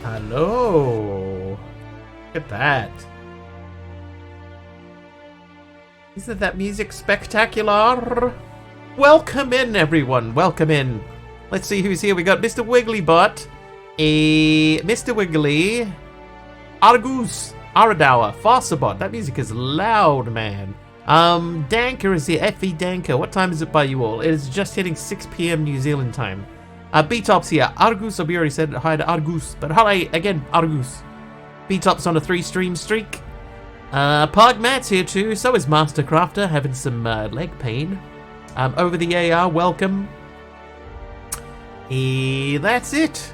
Hello. Look at that. Isn't that music spectacular? Welcome in, everyone. Welcome in. Let's see who's here. We got Mr. Wigglybot, Mr. Wiggly, Argus, Aradawa, Farsabot. That music is loud, man. Danker is here. FE Danker. What time is it by you all? It is just hitting 6 p.m. New Zealand time. B-Top's here. Argus, we already said hi to Argus, but hi again, Argus. B-Top's on a 3-stream streak. Pog Matt's here too, so is Mastercrafter, having some leg pain. Over the AR, welcome. That's it.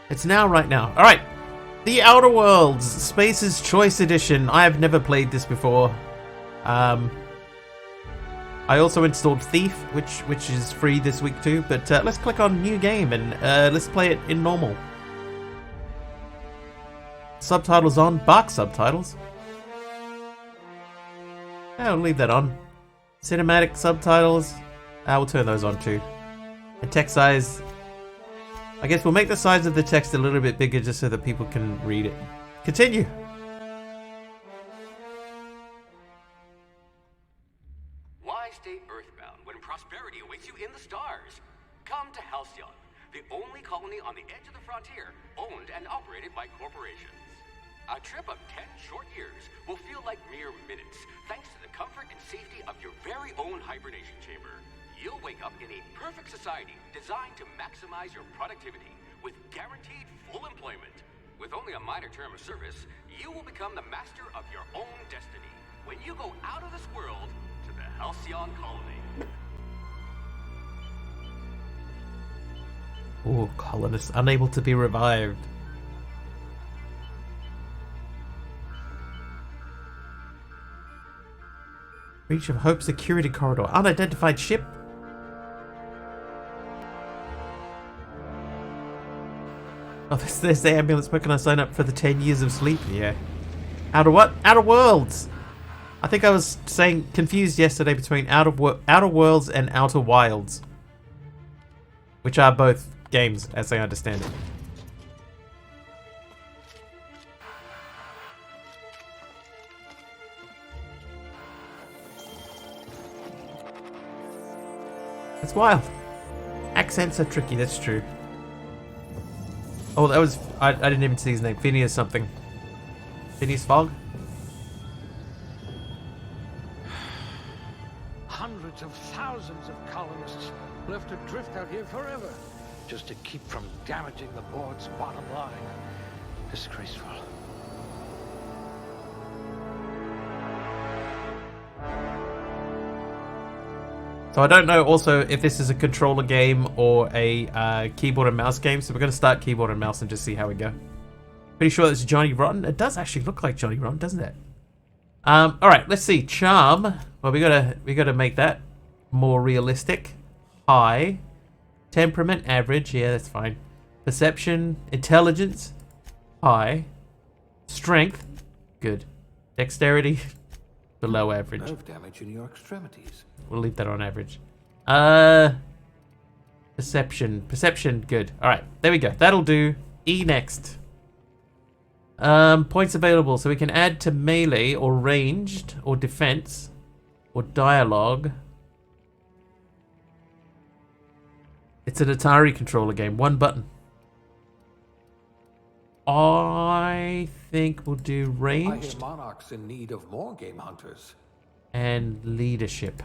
It's now, right now. Alright. The Outer Worlds, Space's Choice Edition. I have never played this before. I also installed Thief, which is free this week too, but let's click on New Game and let's play it in normal. Subtitles on, Bark subtitles. I'll leave that on. Cinematic subtitles, we'll turn those on too. And text size, I guess we'll make the size of the text a little bit bigger just so that people can read it. Continue. Why stay earthbound when prosperity awaits you in the stars? Come to Halcyon, the only colony on the edge of the frontier, owned and operated by corporations. A trip of 10 short years will feel like mere minutes, thanks to the comfort and safety of your very own hibernation chamber. You'll wake up in a perfect society designed to maximize your productivity with guaranteed full employment. With only a minor term of service, you will become the master of your own destiny when you go out of this world to the Halcyon colony. Ooh, colonists unable to be revived. Reach of Hope security corridor. Unidentified ship. Oh, there's the ambulance. Where can I sign up for the 10 years of sleep? Yeah. Outer what? Outer Worlds! I think I was saying confused yesterday between Outer Worlds and Outer Wilds. Which are both games, as I understand it. It's wild. Accents are tricky, that's true. Oh, that was... I didn't even see his name. Phineas something. Phineas Fogg? Hundreds of thousands of colonists left adrift out here forever, just to keep from damaging the board's bottom line. Disgraceful. So I don't know also if this is a controller game or a keyboard and mouse game, so we're going to start keyboard and mouse and just see how we go. Pretty sure it's Johnny Rotten. It does actually look like Johnny Rotten, doesn't it? Alright, let's see. Charm. Well, we gotta make that more realistic. High. Temperament, average. Yeah, that's fine. Perception, intelligence, high. Strength, good. Dexterity, below average. Nerve damage in your extremities. We'll leave that on average. Perception, good. Alright, there we go. That'll do. E next. Points available. So we can add to melee or ranged or defense or dialogue. It's an Atari controller game. One button. I think we'll do I ranged hear Monarch's in need of more game hunters. and leadership.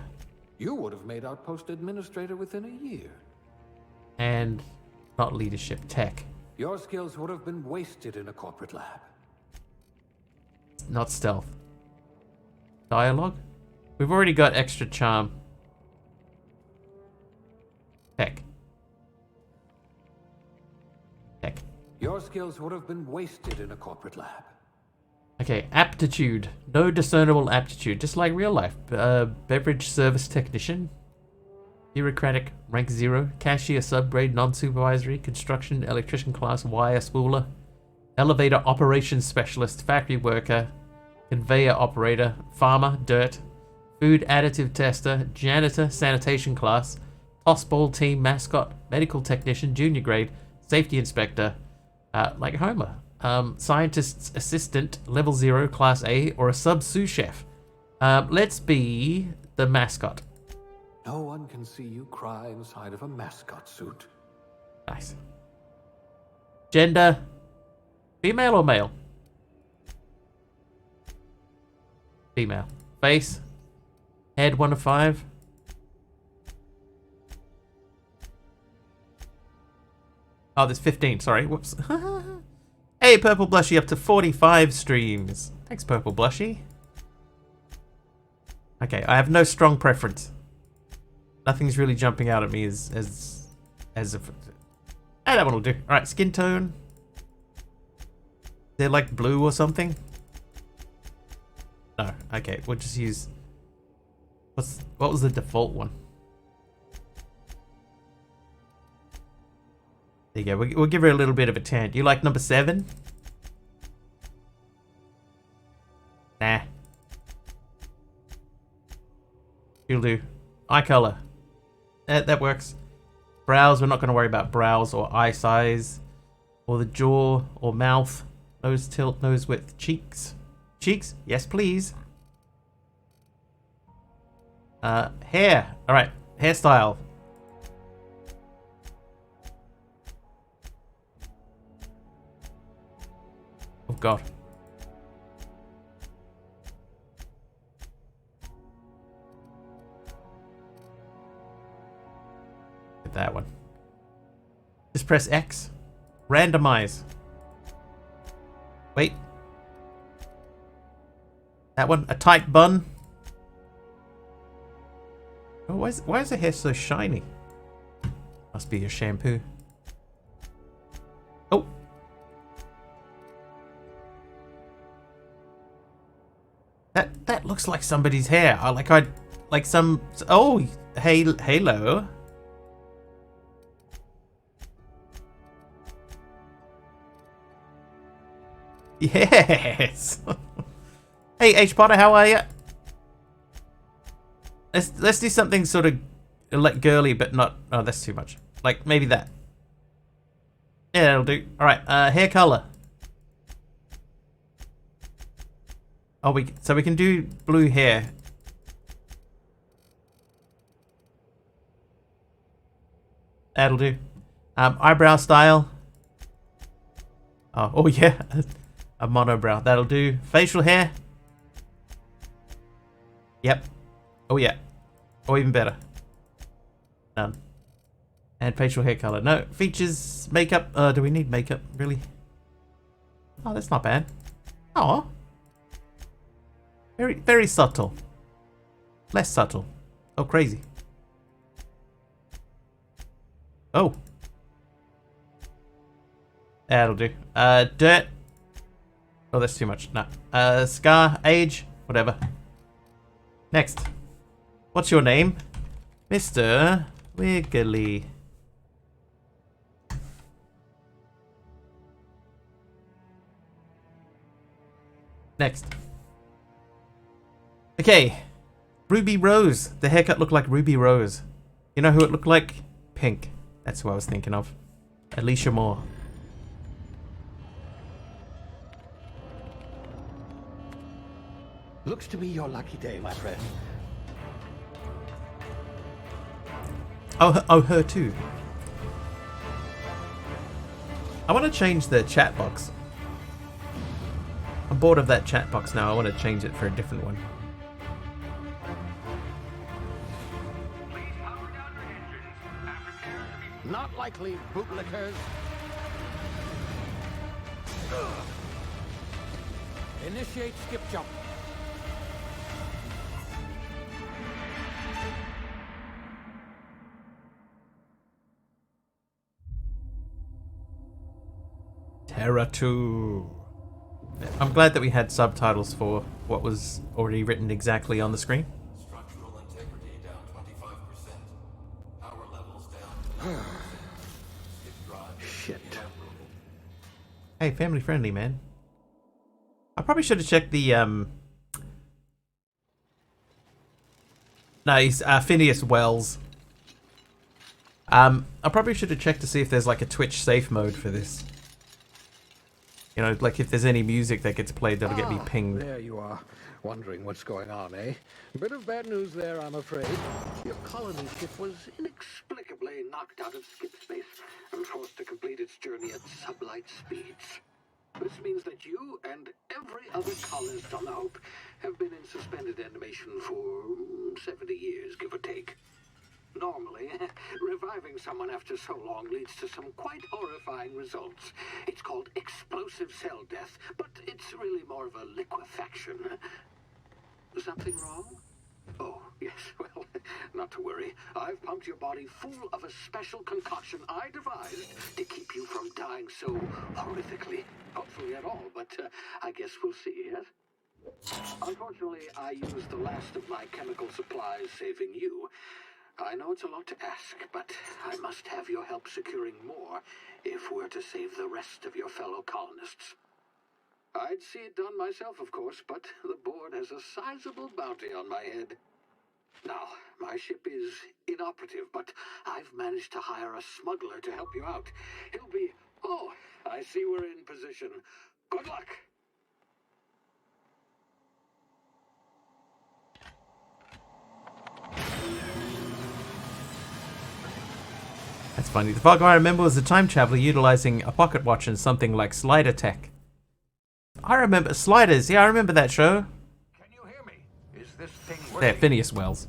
You would have made Outpost Administrator within a year. And not leadership, tech. Your skills would have been wasted in a corporate lab. Not stealth. Dialogue? We've already got extra charm. Tech. Tech. Your skills would have been wasted in a corporate lab. Okay, aptitude. No discernible aptitude, just like real life. Beverage service technician. Bureaucratic, rank 0. Cashier subgrade, non-supervisory. Construction, electrician class, wire spooler. Elevator operations specialist, factory worker. Conveyor operator, farmer, dirt. Food additive tester, janitor, sanitation class. Tossball team mascot, medical technician, junior grade. Safety inspector. Like Homer. Scientist's assistant, level 0, class A, or a sub-sous chef. Let's be the mascot. No one can see you cry inside of a mascot suit. Nice. Gender, female or male? Female. Face, head 1 of 5. Oh, there's 15, sorry, whoops. Hey, Purple Blushy, up to 45 streams. Thanks, Purple Blushy. Okay, I have no strong preference. Nothing's really jumping out at me as if... Ah, that one will do. Alright, skin tone. They're like blue or something? No, okay, we'll just use... What was the default one? There you go, we'll give her a little bit of a tan. You like number 7? Nah. You'll do. Eye color. That works. Brows, we're not going to worry about brows or eye size. Or the jaw or mouth. Nose tilt, nose width. Cheeks. Cheeks? Yes, please. Hair. Alright, hairstyle. Oh god. Get that one. Just press X. Randomize. Wait. That one. A tight bun. Oh, why is the hair so shiny? Must be your shampoo. Oh. That looks like somebody's hair. Like some. Oh, hey, halo. Yes. Hey, H Potter, how are you? Let's do something sort of like girly, but not. Oh, that's too much. Like maybe that. Yeah, that'll do. All right. Hair color. Oh, we can do blue hair. That'll do. Eyebrow style. Oh yeah, a monobrow. That'll do. Facial hair. Yep. Oh yeah. Oh, even better. None. And facial hair color. No features. Makeup. Do we need makeup? Really? Oh, that's not bad. Oh. Very, very subtle. Less subtle. Oh, crazy. Oh. That'll do. Dirt. Oh, that's too much. No. Scar. Age. Whatever. Next. What's your name? Mr. Wiggly. Next. Okay. Ruby Rose. The haircut looked like Ruby Rose. You know who it looked like? Pink. That's who I was thinking of. Alicia Moore. Looks to be your lucky day, my friend. Oh, her too. I want to change the chat box. I'm bored of that chat box now. I want to change it for a different one. Not likely, bootlickers. Initiate skip jump. Terra 2. I'm glad that we had subtitles for what was already written exactly on the screen. Structural integrity down 25%. Power levels down. Shit. Hey, family friendly, man. I probably should have checked the No, he's Phineas Wells. I probably should have checked to see if there's like a Twitch safe mode for this. You know, like if there's any music that gets played, that'll get me pinged. There you are, wondering what's going on, eh? A bit of bad news there, I'm afraid. Your colony ship was inexplicably knocked out of skip space and forced to complete its journey at sublight speeds. This means that you and every other colonist on the Hope have been in suspended animation for 70 years, give or take. Normally, reviving someone after so long leads to some quite horrifying results. It's called explosive cell death, but it's really more of a liquefaction. Something wrong? Oh, yes, well, not to worry. I've pumped your body full of a special concoction I devised to keep you from dying so horrifically. Hopefully at all, but I guess we'll see, yes? Unfortunately, I used the last of my chemical supplies saving you. I know it's a lot to ask, but I must have your help securing more if we're to save the rest of your fellow colonists. I'd see it done myself, of course, but the board has a sizable bounty on my head. Now, my ship is inoperative, but I've managed to hire a smuggler to help you out. He'll be... Oh, I see we're in position. Good luck! That's funny. The Fog I remember was a time traveler utilizing a pocket watch and something like slider tech. I remember Sliders. Yeah, I remember that show. Can you hear me? Is this thing working? There, Phineas Wells.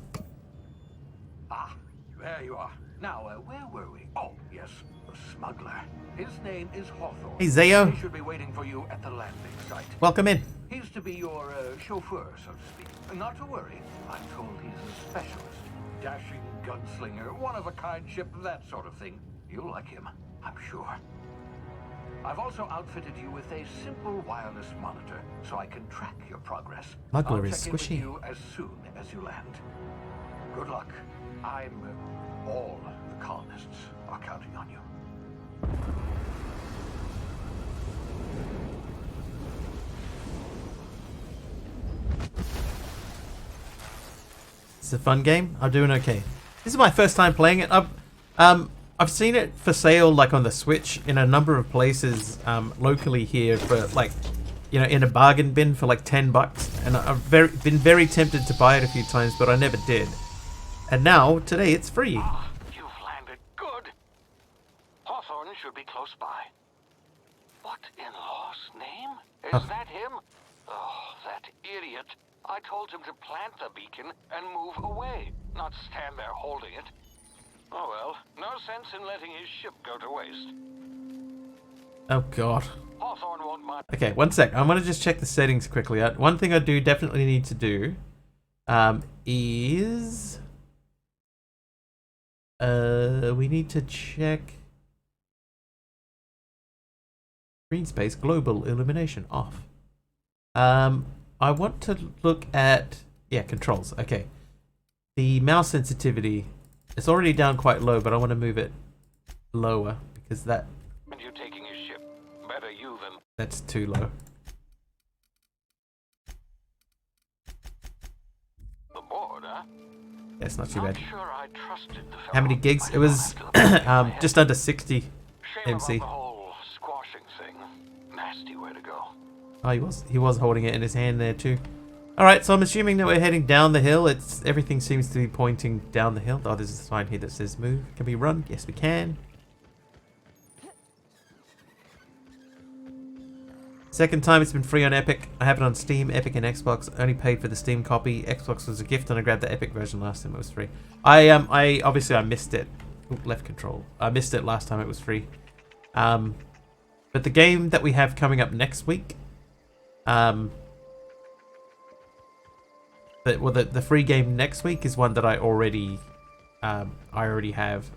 Ah, there you are. Now, where were we? Oh, yes, the smuggler. His name is Hawthorne. Hey, Zayo. He should be waiting for you at the landing site. Welcome in. He's to be your chauffeur, so to speak. Not to worry. I'm told he's a specialist. Dashing gunslinger, one-of-a-kind ship, that sort of thing. You'll like him, I'm sure. I've also outfitted you with a simple wireless monitor, so I can track your progress. Smuggler I'll is check in with squishy. you as soon as you land. Good luck. All the colonists are counting on you. It's a fun game. I'm doing okay. This is my first time playing it. I've seen it for sale like on the Switch in a number of places locally here for like, you know, in a bargain bin for like $10, and I've been very tempted to buy it a few times, but I never did. And now today it's free. Ah, you've landed good. Hawthorne should be close by. What in law's name? Is that him? Oh, that idiot. I told him to plant the beacon and move away, not stand there holding it. Oh well, no sense in letting his ship go to waste. Oh god. Hawthorne won't mind. Okay, one sec. I'm gonna just check the settings quickly. One thing I do definitely need to do is we need to check screen space global illumination off. I want to look at controls. Okay, the mouse sensitivity. It's already down quite low, but I want to move it lower because that. And you taking his ship? Better you than. That's too low. The board, huh? That's not too Not bad. sure I trusted the How many fellow. gigs? I It was still have just under 60 Shame MC. about the whole squashing thing. Nasty way to go. Oh, he was holding it in his hand there too. All right, so I'm assuming that we're heading down the hill. Everything seems to be pointing down the hill. Oh, there's a sign here that says move. Can we run? Yes, we can. Second time it's been free on Epic. I have it on Steam, Epic, and Xbox. Only paid for the Steam copy. Xbox was a gift, and I grabbed the Epic version last time it was free. I obviously I missed it. Ooh, left control. I missed it last time it was free. But the game that we have coming up next week, the free game next week is one that I already have.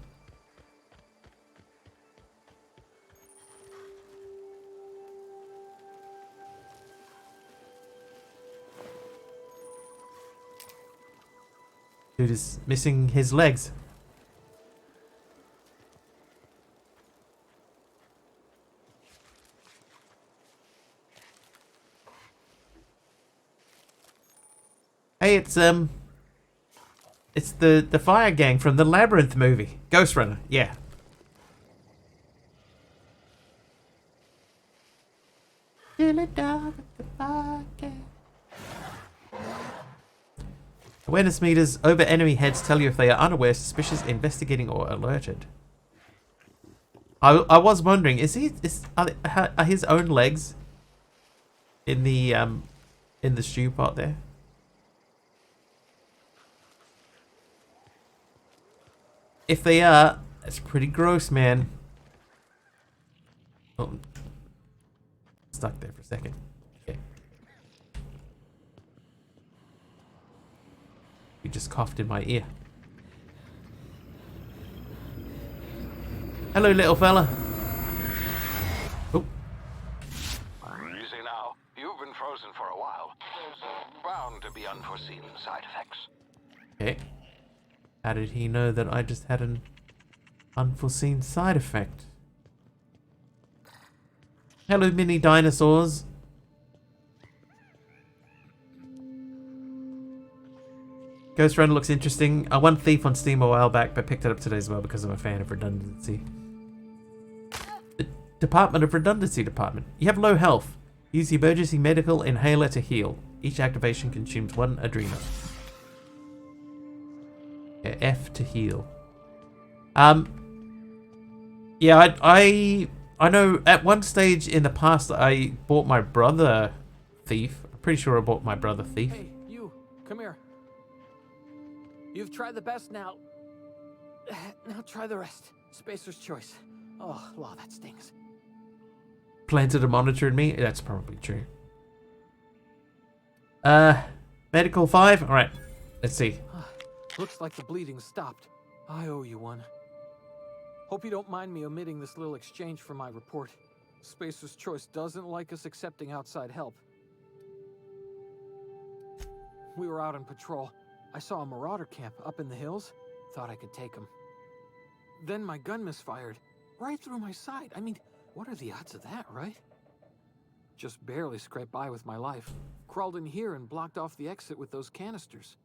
Dude is missing his legs. Hey, it's the fire gang from the Labyrinth movie, Ghost Runner. Yeah. Chili dog at the podcast. Awareness meters over enemy heads tell you if they are unaware, suspicious, investigating, or alerted. I was wondering, are his own legs in the stew pot there? If they are, that's pretty gross, man. Oh, stuck there for a second. Okay. You just coughed in my ear. Hello, little fella. Oh. Easy now. You've been frozen for a while. There's bound to be unforeseen side effects. Okay. How did he know that I just had an unforeseen side effect? Hello, mini dinosaurs. Ghost Runner looks interesting. I won Thief on Steam a while back, but picked it up today as well because I'm a fan of redundancy. The Department of Redundancy Department. You have low health. Use the emergency medical inhaler to heal. Each activation consumes 1 adrenal. Yeah, F to heal. Yeah, I know at one stage in the past I bought my brother Thief. I'm pretty sure I bought my brother Thief. Hey, you, come here. You've tried the best now. Now try the rest. Spacer's choice. Oh, law, that stings. Planted a monitor in me? That's probably true. Medical 5? Alright, let's see. Looks like the bleeding stopped. I owe you one. Hope you don't mind me omitting this little exchange from my report. Spacer's Choice doesn't like us accepting outside help. We were out on patrol. I saw a marauder camp up in the hills. Thought I could take him. Then my gun misfired. Right through my side. I mean, what are the odds of that, right? Just barely scraped by with my life. Crawled in here and blocked off the exit with those canisters.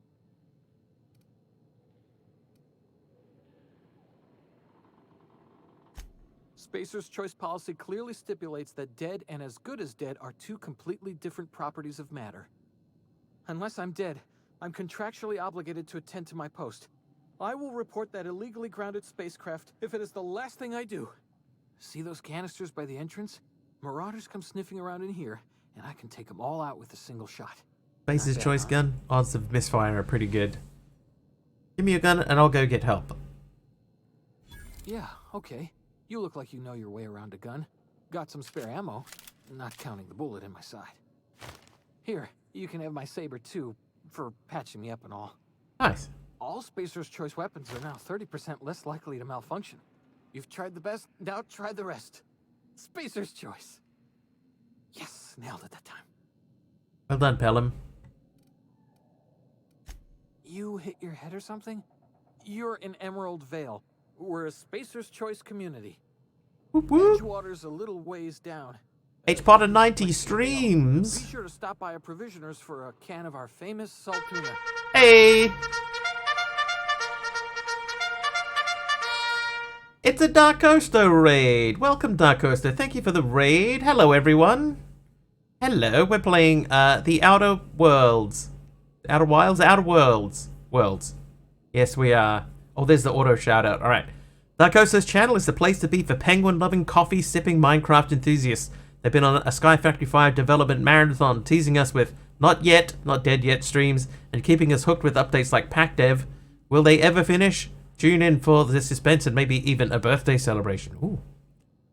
Spacer's Choice policy clearly stipulates that dead and as good as dead are 2 completely different properties of matter. Unless I'm dead, I'm contractually obligated to attend to my post. I will report that illegally grounded spacecraft if it is the last thing I do. See those canisters by the entrance? Marauders come sniffing around in here, and I can take them all out with a single shot. Spacer's Not bad, Choice huh? gun. Odds of misfire are pretty good. Give me a gun and I'll go get help. Yeah, okay. You look like you know your way around a gun. Got some spare ammo, not counting the bullet in my side. Here, you can have my saber too, for patching me up and all. Nice. All Spacer's Choice weapons are now 30% less likely to malfunction. You've tried the best, now try the rest. Spacer's Choice. Yes, nailed it that time. Well done, Pelham. You hit your head or something? You're in Emerald Vale. We're a Spacer's Choice community. Whoop whoop. Edgewater's a little ways down. H-Pod of 90 Be streams. sure to stop by a Provisioners for a can of our famous salt tuna. Hey! It's a Darkosto raid. Welcome, Darkosto. Thank you for the raid. Hello, everyone. Hello. We're playing the Outer Worlds. Outer Wilds? Outer Worlds. Worlds. Yes, we are. Oh, there's the auto shout-out. All right. Darkosto's channel is the place to be for penguin-loving, coffee-sipping Minecraft enthusiasts. They've been on a Sky Factory 5 development marathon, teasing us with not yet, not dead yet streams, and keeping us hooked with updates like Pack Dev. Will they ever finish? Tune in for the suspense and maybe even a birthday celebration. Ooh.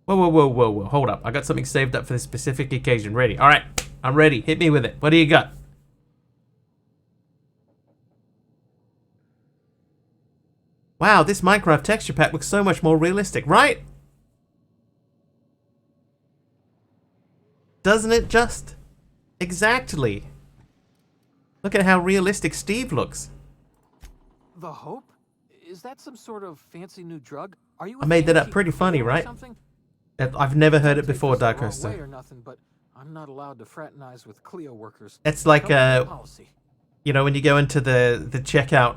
Whoa, whoa, whoa, whoa, whoa. Hold up. I got something saved up for this specific occasion. Ready. All right. I'm ready. Hit me with it. What do you got? Wow, this Minecraft texture pack looks so much more realistic, right? Doesn't it just? Exactly. Look at how realistic Steve looks. The Hope? Is that some sort of fancy new drug? Are you? I made that up anti- pretty funny, or right? something? I've never heard it Take before, this the wrong way Darkosto. or nothing, but I'm not allowed to fraternize with Clio workers. It's like, Company policy. you know, when you go into the checkout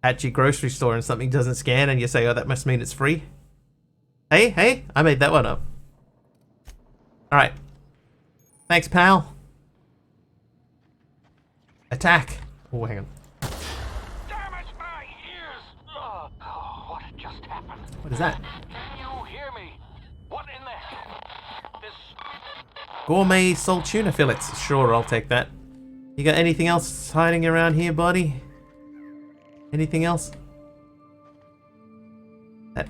at your grocery store and something doesn't scan and you say, oh, that must mean it's free. Hey, I made that one up. All right. Thanks, pal. Attack. Oh, hang on. Damn it, my ears! Oh, what just happened? What is that? Can you hear me? What in the hell? This... Gourmet salt tuna fillets. Sure, I'll take that. You got anything else hiding around here, buddy? Anything else?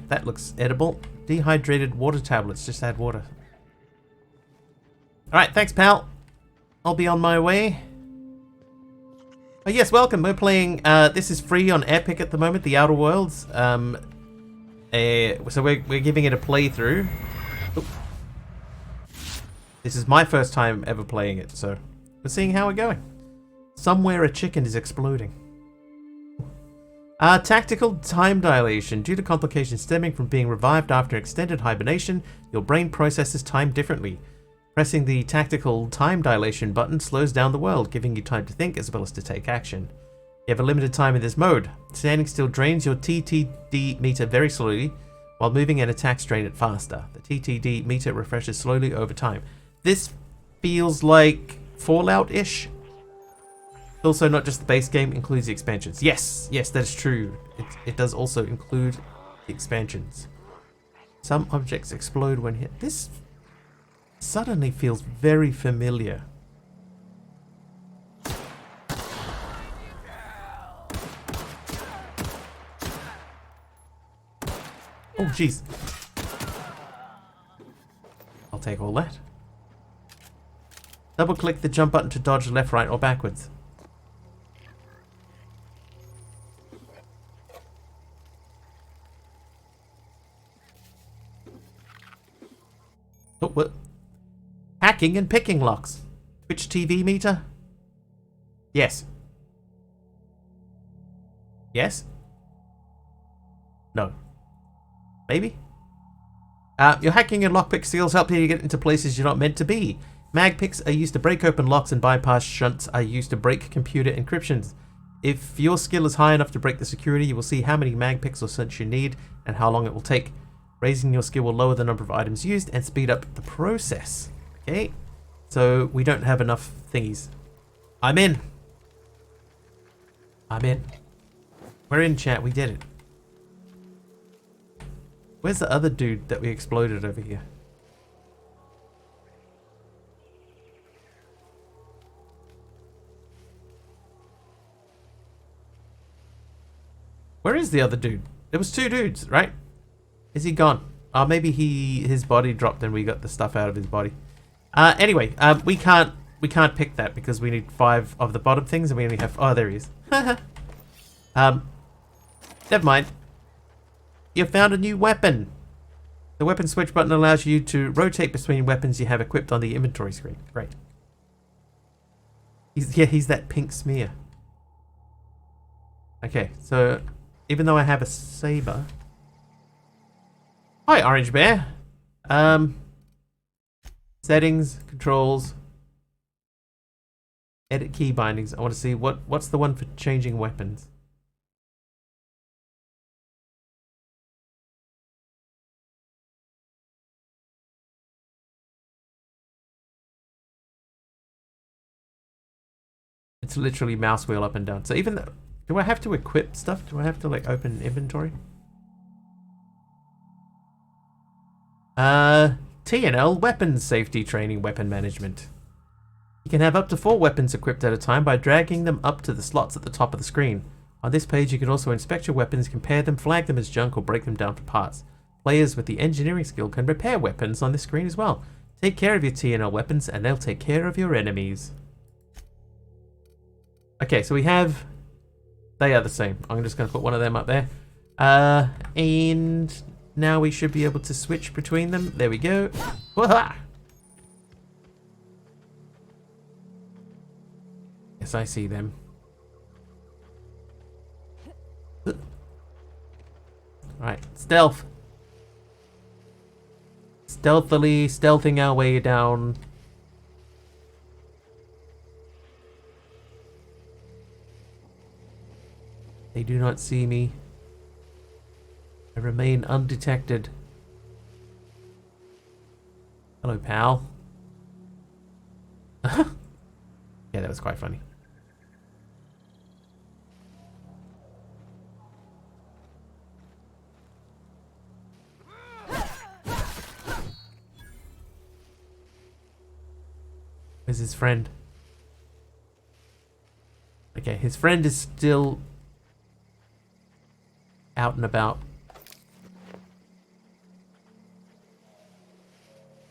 That looks edible. Dehydrated water tablets. Just add water. Alright, thanks, pal. I'll be on my way. Oh, yes, welcome. We're playing... this is free on Epic at the moment, The Outer Worlds. So we're giving it a playthrough. Oop. This is my first time ever playing it, so we're seeing how we're going. Somewhere a chicken is exploding. Tactical time dilation. Due to complications stemming from being revived after extended hibernation, your brain processes time differently. Pressing the tactical time dilation button slows down the world, giving you time to think as well as to take action. You have a limited time in this mode. Standing still drains your TTD meter very slowly, while moving and attacks drain it faster. The TTD meter refreshes slowly over time. This feels like Fallout-ish. Also, not just the base game, includes the expansions. Yes, that is true. It does also include the expansions. Some objects explode when hit. This suddenly feels very familiar. Oh, jeez. I'll take all that. Double click the jump button to dodge left, right, or backwards. Oh, what? Hacking and picking locks. Twitch TV meter? Yes. Yes? No. Maybe? Your hacking and lockpick skills help you get into places you're not meant to be. Mag picks are used to break open locks and bypass shunts are used to break computer encryptions. If your skill is high enough to break the security, you will see how many mag picks or shunts you need and how long it will take. Raising your skill will lower the number of items used and speed up the process. Okay, so we don't have enough thingies. I'm in. We're in, chat. We did it. Where's the other dude that we exploded over here? Where is the other dude? There was two dudes, right? Is he gone? Maybe his body dropped and we got the stuff out of his body. Anyway, we can't pick that because we need 5 of the bottom things and we only have... Oh, there he is. Never mind. You found a new weapon. The weapon switch button allows you to rotate between weapons you have equipped on the inventory screen. Great. He's that pink smear. Okay, so even though I have a saber... Hi, Orange Bear. Settings, controls, edit key bindings. I want to see what's the one for changing weapons. It's literally mouse wheel up and down. So even though, do I have to equip stuff? Do I have to like open inventory? TNL Weapons Safety Training Weapon Management. You can have up to 4 weapons equipped at a time by dragging them up to the slots at the top of the screen. On this page you can also inspect your weapons, compare them, flag them as junk, or break them down for parts. Players with the engineering skill can repair weapons on this screen as well. Take care of your TNL weapons and they'll take care of your enemies. Okay, so we have... They are the same. I'm just going to put one of them up there. And... Now we should be able to switch between them. There we go. Yes, I see them. Right, stealth. Stealthily stealthing our way down. They do not see me. I remain undetected. Hello, pal. Yeah, that was quite funny. Where's his friend? Okay, his friend is still out and about.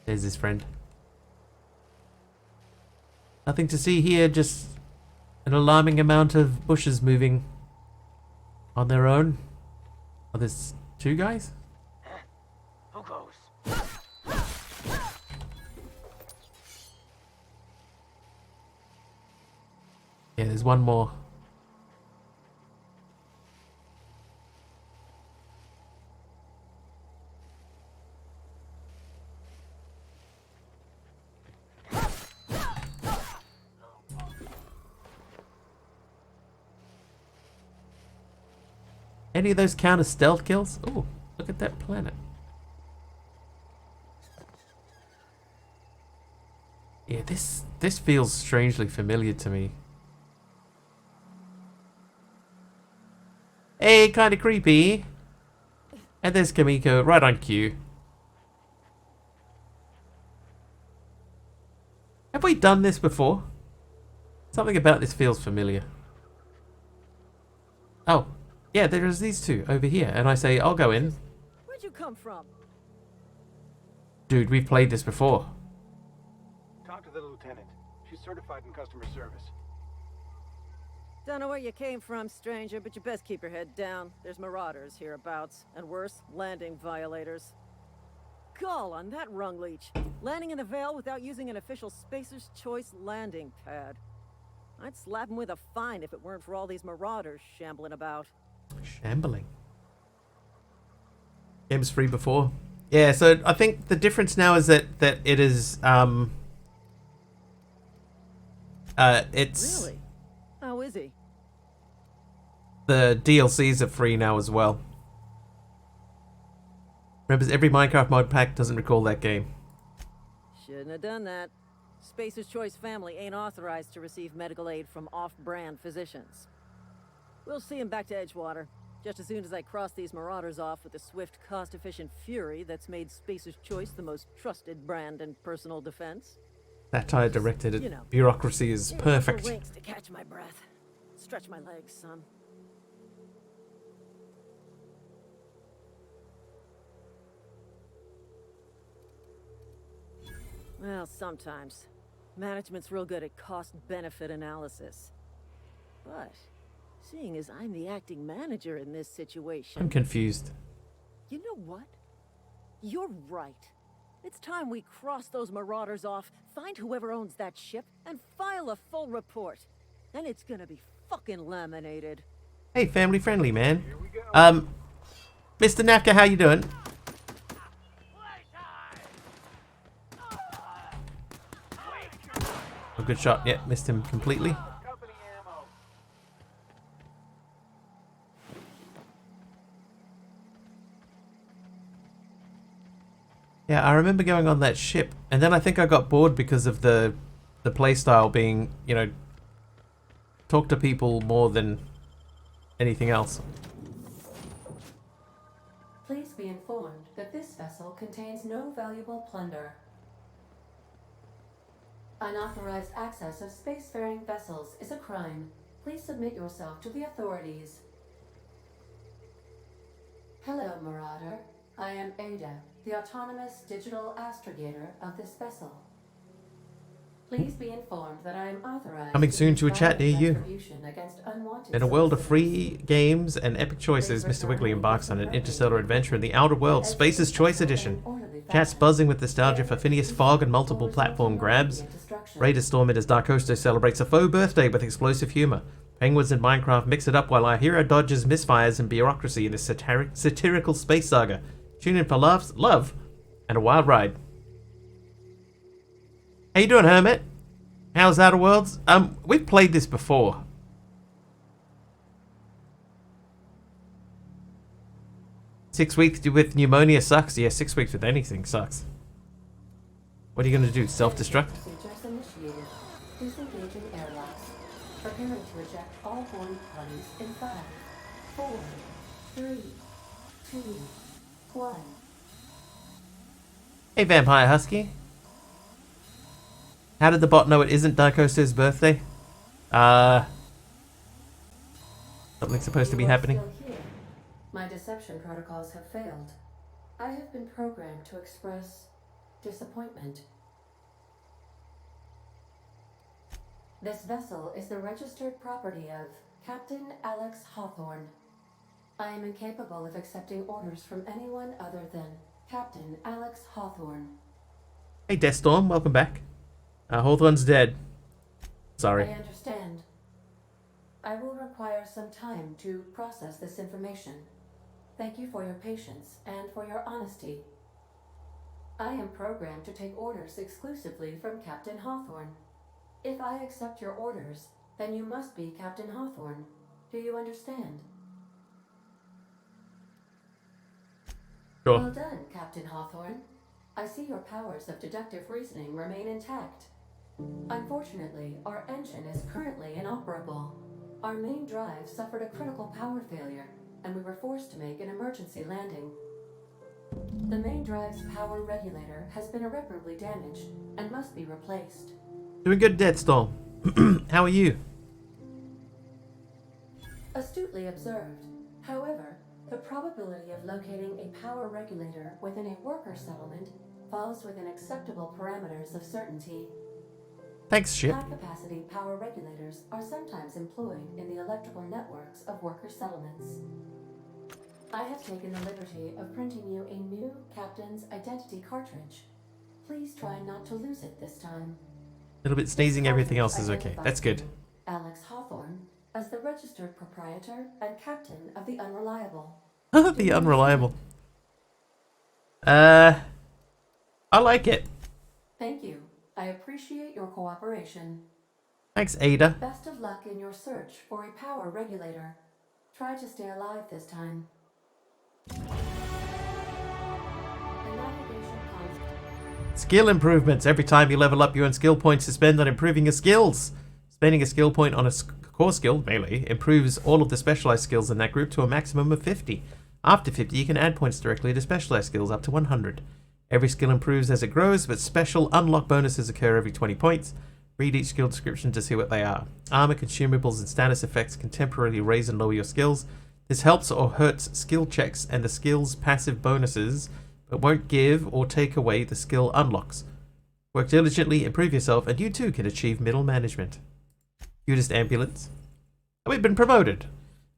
There's his friend. Nothing to see here, just an alarming amount of bushes moving on their own. Oh, there's two guys? Who goes? Yeah, there's one more. Any of those count as stealth kills? Oh, look at that planet. Yeah, this feels strangely familiar to me. Hey, kind of creepy. And there's Kamiko, right on cue. Have we done this before? Something about this feels familiar. Oh, yeah, there's these two over here. And I say, I'll go in. Where'd you come from? Dude, we've played this before. Talk to the lieutenant. She's certified in customer service. Don't know where you came from, stranger, but you best keep your head down. There's marauders hereabouts, and worse, landing violators. Gall on that rung leech. Landing in the Vale without using an official Spacer's Choice landing pad. I'd slap him with a fine if it weren't for all these marauders shambling about. Shambling. Game was free before. Yeah, so I think the difference now is that it is it's Really? How is he? the DLCs are free now as well. Remember, every Minecraft mod pack doesn't recall that game. Shouldn't have done that. Spacer's Choice family ain't authorized to receive medical aid from off-brand physicians. We'll see him back to Edgewater, just as soon as I cross these marauders off with the swift, cost-efficient fury that's made Spacer's Choice the most trusted brand in personal defense. Satire directed at You know. bureaucracy is Enough perfect. for winks to catch my breath. Stretch my legs, son. Well, sometimes. Management's real good at cost-benefit analysis. But, seeing as I'm the acting manager in this situation... I'm confused. You know what? You're right. It's time we cross those marauders off, find whoever owns that ship, and file a full report. Then it's gonna be fucking laminated. Hey, family friendly, man. Mr. Naka, how you doing? A good shot. Yeah, missed him completely. Company ammo. Yeah, I remember going on that ship, and then I think I got bored because of the playstyle being, you know, talk to people more than anything else. Please be informed that this vessel contains no valuable plunder. Unauthorized access of spacefaring vessels is a crime. Please submit yourself to the authorities. Hello, Marauder. I am Ada, the autonomous digital astrogator of this vessel. Please be informed that I am authorized Coming soon to a chat near you. retribution against unwanted In a world of solicitors. free games and epic choices, Mr. Wiggly embarks on an interstellar adventure in the outer world, Space's Choice Edition. Chat's buzzing with nostalgia for Phineas Fogg and multiple platform grabs. Raiders storm in as Darkosto celebrates a faux birthday with explosive humor. Penguins and Minecraft mix it up while our hero dodges misfires and bureaucracy in this satirical space saga. Tune in for laughs, love, and a wild ride. How you doing, Hermit? How's Outer Worlds? We've played this before. Six weeks with pneumonia sucks. Yeah, 6 weeks with anything sucks. What are you going to do? Self-destruct? Procedures initiated. Disengaging airlocks. Preparing to eject all horned parties in 5, 4, 3, 2, 1. Hey, Vampire Husky. How did the bot know it isn't Darkoster's birthday? Something's supposed to be You are happening. still here. My deception protocols have failed. I have been programmed to express disappointment. This vessel is the registered property of Captain Alex Hawthorne. I am incapable of accepting orders from anyone other than Captain Alex Hawthorne. Hey, Deathstorm, welcome back. Hawthorne's dead. Sorry. I understand. I will require some time to process this information. Thank you for your patience and for your honesty. I am programmed to take orders exclusively from Captain Hawthorne. If I accept your orders, then you must be Captain Hawthorne. Do you understand? Sure. Well done, Captain Hawthorne. I see your powers of deductive reasoning remain intact. Unfortunately, our engine is currently inoperable. Our main drive suffered a critical power failure, and we were forced to make an emergency landing. The main drive's power regulator has been irreparably damaged and must be replaced. Doing good, Deathstorm. How are you? Astutely observed. However, the probability of locating a power regulator within a worker settlement falls within acceptable parameters of certainty. Thanks, ship. High-capacity power regulators are sometimes employed in the electrical networks of worker settlements. I have taken the liberty of printing you a new Captain's Identity cartridge. Please try not to lose it this time. A little bit sneezing, everything else is okay. That's good. Alex Hawthorne as the registered proprietor and captain of the Unreliable. The Unreliable. I like it. Thank you. I appreciate your cooperation. Thanks, Ada. Best of luck in your search for a power regulator. Try to stay alive this time. The navigation constant. Skill improvements. Every time you level up, you earn skill points to spend on improving your skills. Spending a skill point on a core skill, melee, improves all of the specialized skills in that group to a maximum of 50. After 50, you can add points directly to specialized skills up to 100. Every skill improves as it grows, but special unlock bonuses occur every 20 points. Read each skill description to see what they are. Armor, consumables, and status effects can temporarily raise and lower your skills. This helps or hurts skill checks and the skill's passive bonuses, but won't give or take away the skill unlocks. Work diligently, improve yourself, and you too can achieve middle management. Cutest ambulance. And we've been promoted.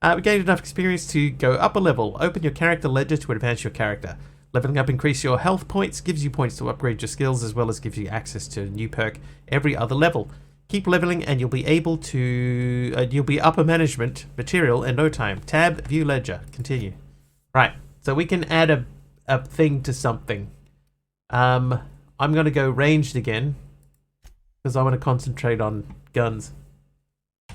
We gained enough experience to go up a level. Open your character ledger to advance your character. Leveling up increases your health points, gives you points to upgrade your skills, as well as gives you access to a new perk every other level. Keep leveling and you'll be able to... you'll be upper management material in no time. Tab, view ledger. Continue. Right, so we can add a thing to something. I'm going to go ranged again, because I want to concentrate on guns.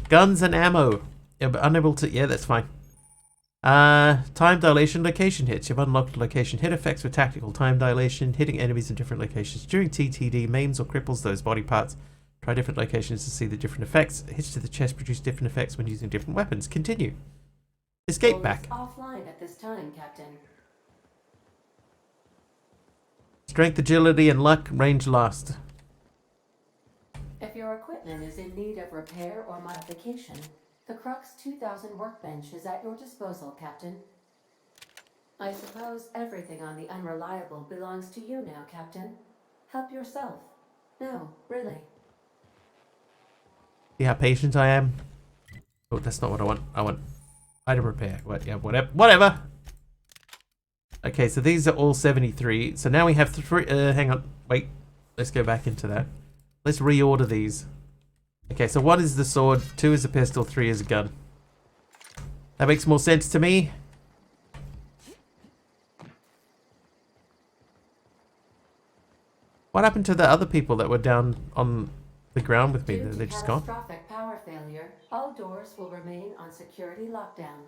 Guns and ammo. Yeah, but unable to... yeah, that's fine. Time dilation, location hits. You've unlocked location hit effects with tactical time dilation, hitting enemies in different locations. During TTD, maims or cripples those body parts. Try different locations to see the different effects. Hits to the chest produce different effects when using different weapons. Continue. Escape back. Offline at this time, Captain. Strength, agility, and luck. Range last. If your equipment is in need of repair or modification, the Crux 2000 workbench is at your disposal, Captain. I suppose everything on the Unreliable belongs to you now, Captain. Help yourself. No, really. See how patient I am? Oh, that's not what I want. I want item repair. What? Yeah, whatever. Okay, so these are all 73. So now we have three. Hang on. Wait. Let's go back into that. Let's reorder these. Okay, so 1 is the sword, 2 is a pistol, 3 is a gun. That makes more sense to me. What happened to the other people that were down on the ground with me? Due to They just gone? catastrophic power failure, all doors will remain on security lockdown.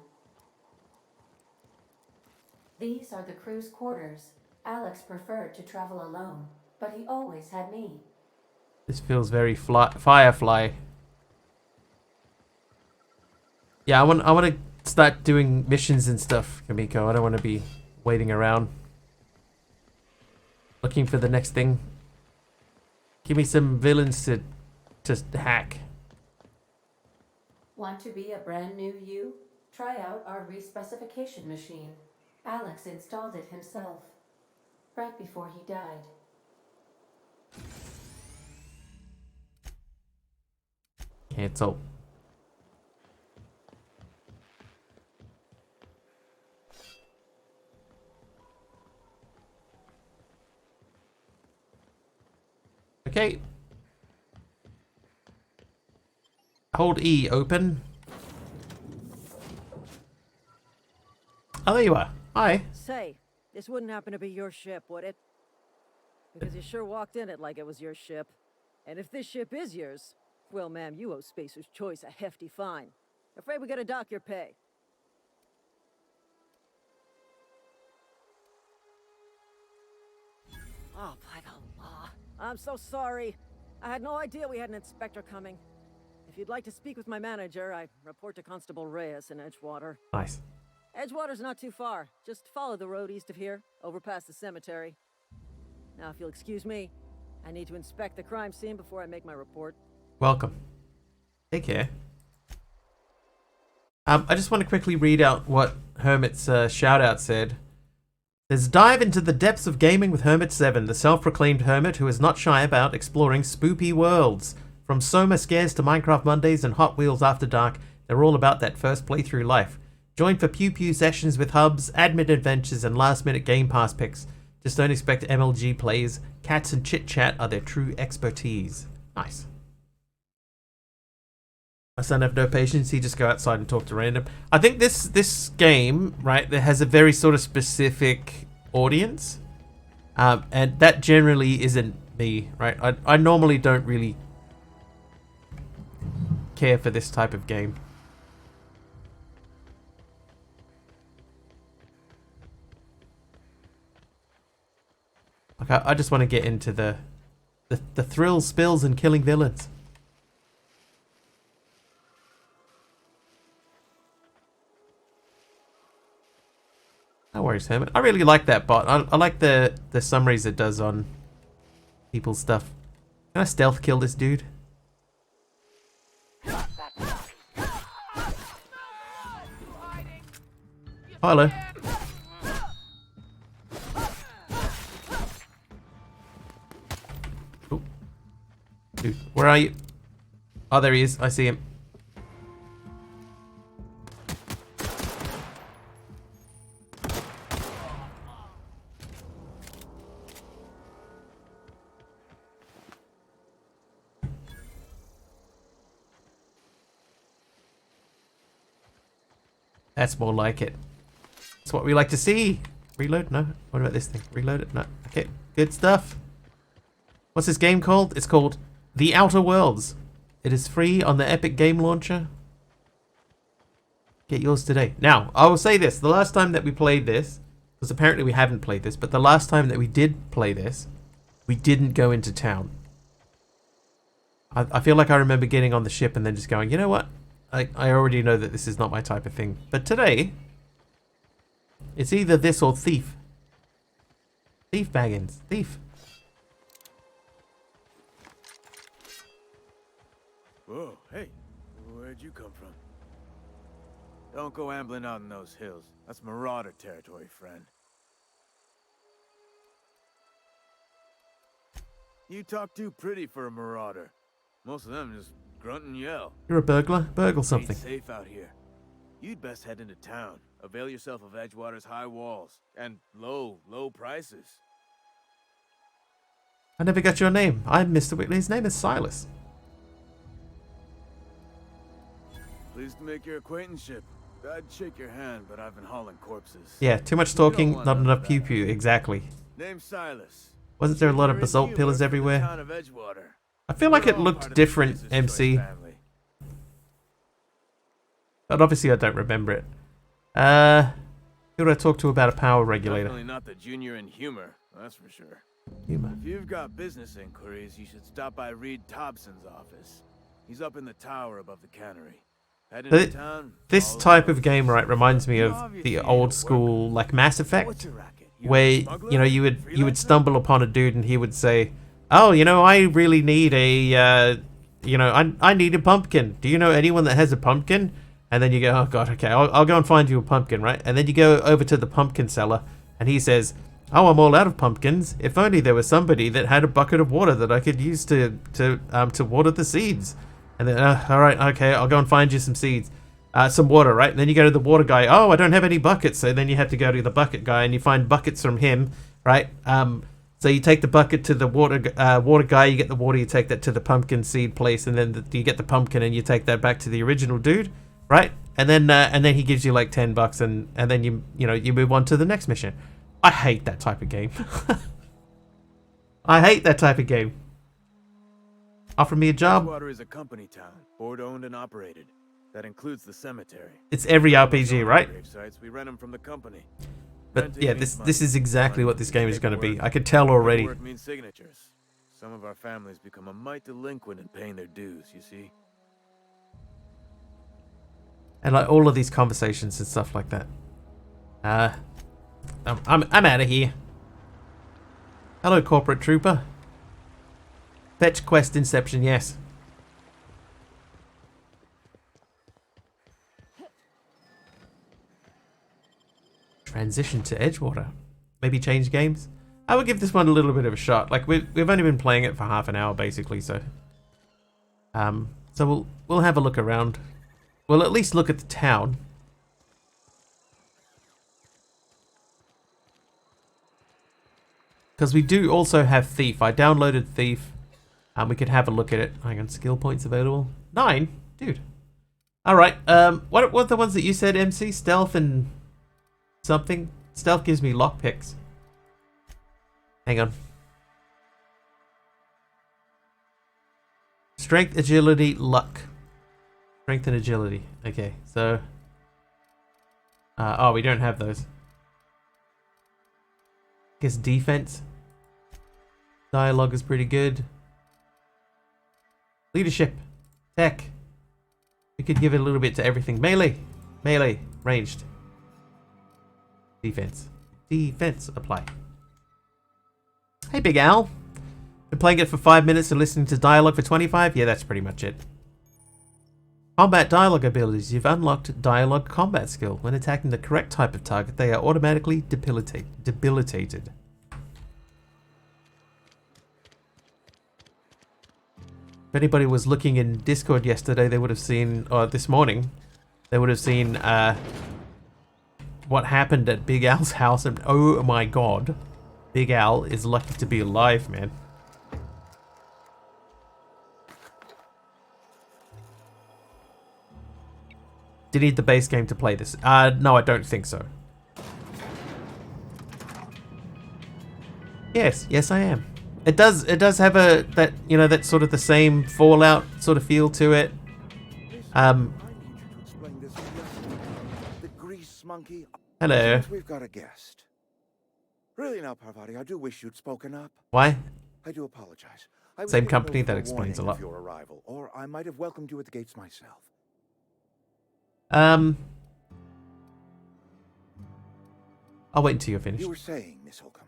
These are the crew's quarters. Alex preferred to travel alone. but he always had me. This feels very Firefly. Yeah, I want to start doing missions and stuff, Kamiko. I don't want to be waiting around looking for the next thing. Give me some villains to hack. Want to be a brand new you? Try out our respecification machine. Alex installed it himself, right before he died. Cancel. Okay. Hold E open. Oh, there you are. Hi. Say, this wouldn't happen to be your ship, would it? Because you sure walked in it like it was your ship. And if this ship is yours, well, ma'am, you owe Spacer's Choice a hefty fine. Afraid we gotta dock your pay. Oh, by the law. I'm so sorry. I had no idea we had an inspector coming. If you'd like to speak with my manager, I report to Constable Reyes in Edgewater. Nice. Edgewater's not too far. Just follow the road east of here, over past the cemetery. Now, if you'll excuse me, I need to inspect the crime scene before I make my report. Welcome. Take care. I just want to quickly read out what Hermit's shout-out said. There's dive into the depths of gaming with Hermit7, the self-proclaimed hermit who is not shy about exploring spoopy worlds. From Soma Scares to Minecraft Mondays and Hot Wheels After Dark, they're all about that first playthrough life. Join for pew-pew sessions with hubs, admin adventures, and last-minute Game Pass picks. Just don't expect MLG plays. Cats and chit-chat are their true expertise. Nice. My son have no patience. He just go outside and talk to random. I think this game, right, that has a very sort of specific audience, and that generally isn't me, right? I normally don't really care for this type of game. Like I just want to get into the thrills, spills, and killing villains. No worries, Hermit. I really like that bot. I like the summaries it does on people's stuff. Can I stealth kill this dude? Oh, hello. Ooh. Dude, where are you? Oh, there he is. I see him. That's more like it. That's what we like to see. Reload? No. What about this thing? Reload it? No. Okay. Good stuff. What's this game called? It's called The Outer Worlds. It is free on the Epic Game Launcher. Get yours today. Now, I will say this. The last time that we played this, because apparently we haven't played this, but the last time that we did play this, we didn't go into town. I feel like I remember getting on the ship and then just going, you know what? I already know that this is not my type of thing. But today, it's either this or Thief. Thief Baggins. Thief. Whoa, hey. Where'd you come from? Don't go ambling out in those hills. That's Marauder territory, friend. You talk too pretty for a Marauder. Most of them just grunt and yell. You're a burglar? Burgle something. Ain't safe out here. You'd best head into town. Avail yourself of Edgewater's high walls and low prices. I never got your name. I'm Mr. Whitley. His name is Silas. Pleased to make your acquaintanceship. I'd shake your hand, but I've been hauling corpses. Yeah, too much talking, not enough pew-pew. Exactly. Name's Silas. Wasn't there a lot of basalt pillars everywhere? I feel like it looked different, MC. But obviously I don't remember it. Who did I talk to about a power regulator? Definitely not the junior in humor, that's for sure. Humor. If you've got business inquiries, you should stop by Reed Thompson's office. He's up in the tower above the cannery. Head into town. This follow type the of road. game, right, reminds me You of obviously the ain't old a school, like Mass Effect, What's your racket? You where a smuggler? you would Freelancer? stumble upon a dude and he would say, "Oh, I really need a I need a pumpkin. Do you know anyone that has a pumpkin?" And then you go, "Oh God, okay, I'll go and find you a pumpkin, right?" And then you go over to the pumpkin seller and he says, "Oh, I'm all out of pumpkins. If only there was somebody that had a bucket of water that I could use to water the seeds." And then, all right, okay, I'll go and find you some seeds. Some water, right? And then you go to the water guy. "Oh, I don't have any buckets." So then you have to go to the bucket guy and you find buckets from him, right? So you take the bucket to the water guy, you get the water, you take that to the pumpkin seed place, and then you get the pumpkin and you take that back to the original dude, right? And then he gives you like $10, and then you move on to the next mission. I hate that type of game. I hate that type of game. Offer me a job. Edgewater is a company town, board owned and operated. That includes the cemetery. It's every RPG, right? Grave sites, we rent them from the company. But Renting yeah, means this is money. exactly Money what this means game is going to be. paperwork. I could tell already. Paperwork means signatures. Some of our families become a mite delinquent in paying their dues, you see. And like all of these conversations and stuff like that. I'm out of here. Hello, corporate trooper. Fetch quest Inception, yes. Transition to Edgewater. Maybe change games. I would give this one a little bit of a shot. Like we've only been playing it for half an hour basically, so we'll have a look around. We'll at least look at the town. Because we do also have Thief. I downloaded Thief. We could have a look at it. Hang on, skill points available. 9? Dude. Alright, what are the ones that you said, MC? Stealth and something? Stealth gives me lockpicks. Hang on. Strength, agility, luck. Strength and agility. Okay, so... oh, we don't have those. Guess defense. Dialogue is pretty good. Leadership. Tech. We could give it a little bit to everything. Melee. Melee. Ranged. Defense. Defense. Apply. Hey, Big Al. Been playing it for 5 minutes and listening to dialogue for 25? Yeah, that's pretty much it. Combat dialogue abilities. You've unlocked dialogue combat skill. When attacking the correct type of target, they are automatically debilitated. If anybody was looking in Discord yesterday, they would have seen, or this morning, they would have seen what happened at Big Al's house, and oh my god, Big Al is lucky to be alive, man. Do you need the base game to play this? No, I don't think so. Yes, I am. It does have that sort of the same Fallout sort of feel to it. I need you to explain this to us. The grease monkey. Hello. Since we've got a guest. Really now, Parvati, I do wish you'd spoken up. Why? I do apologize. I was Same given company, no that explains a forewarning lot. of your arrival, or I might have welcomed you at the gates myself. I'll wait until you're finished. You were saying, Miss Holcomb.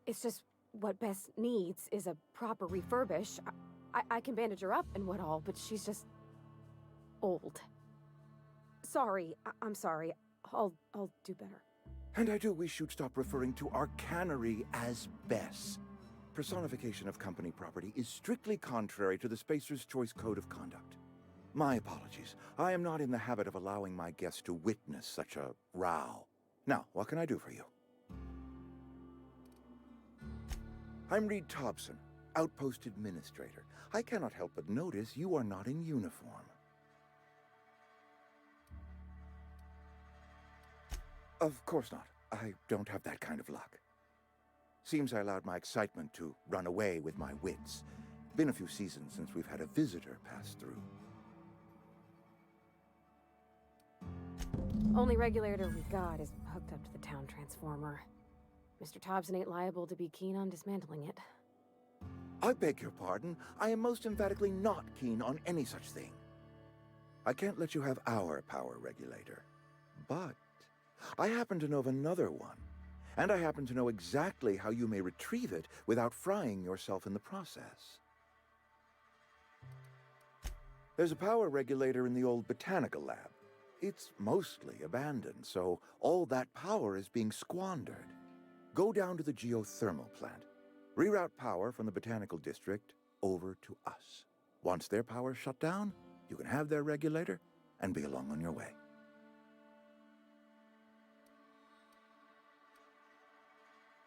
It's just what Bess needs is a proper refurbish. I can bandage her up and what all, but she's just old. Sorry, I'm sorry. I'll do better. And I do wish you'd stop referring to our cannery as Bess. Personification of company property is strictly contrary to the Spacer's Choice Code of Conduct. My apologies. I am not in the habit of allowing my guests to witness such a row. Now, what can I do for you? I'm Reed Thompson, Outpost Administrator. I cannot help but notice you are not in uniform. Of course not. I don't have that kind of luck. Seems I allowed my excitement to run away with my wits. Been a few seasons since we've had a visitor pass through. Only regulator we got is hooked up to the town transformer. Mr. Thompson ain't liable to be keen on dismantling it. I beg your pardon. I am most emphatically not keen on any such thing. I can't let you have our power regulator. But I happen to know of another one. And I happen to know exactly how you may retrieve it without frying yourself in the process. There's a power regulator in the old botanical lab. It's mostly abandoned, so all that power is being squandered. Go down to the geothermal plant. Reroute power from the botanical district over to us. Once their power's shut down, you can have their regulator and be along on your way.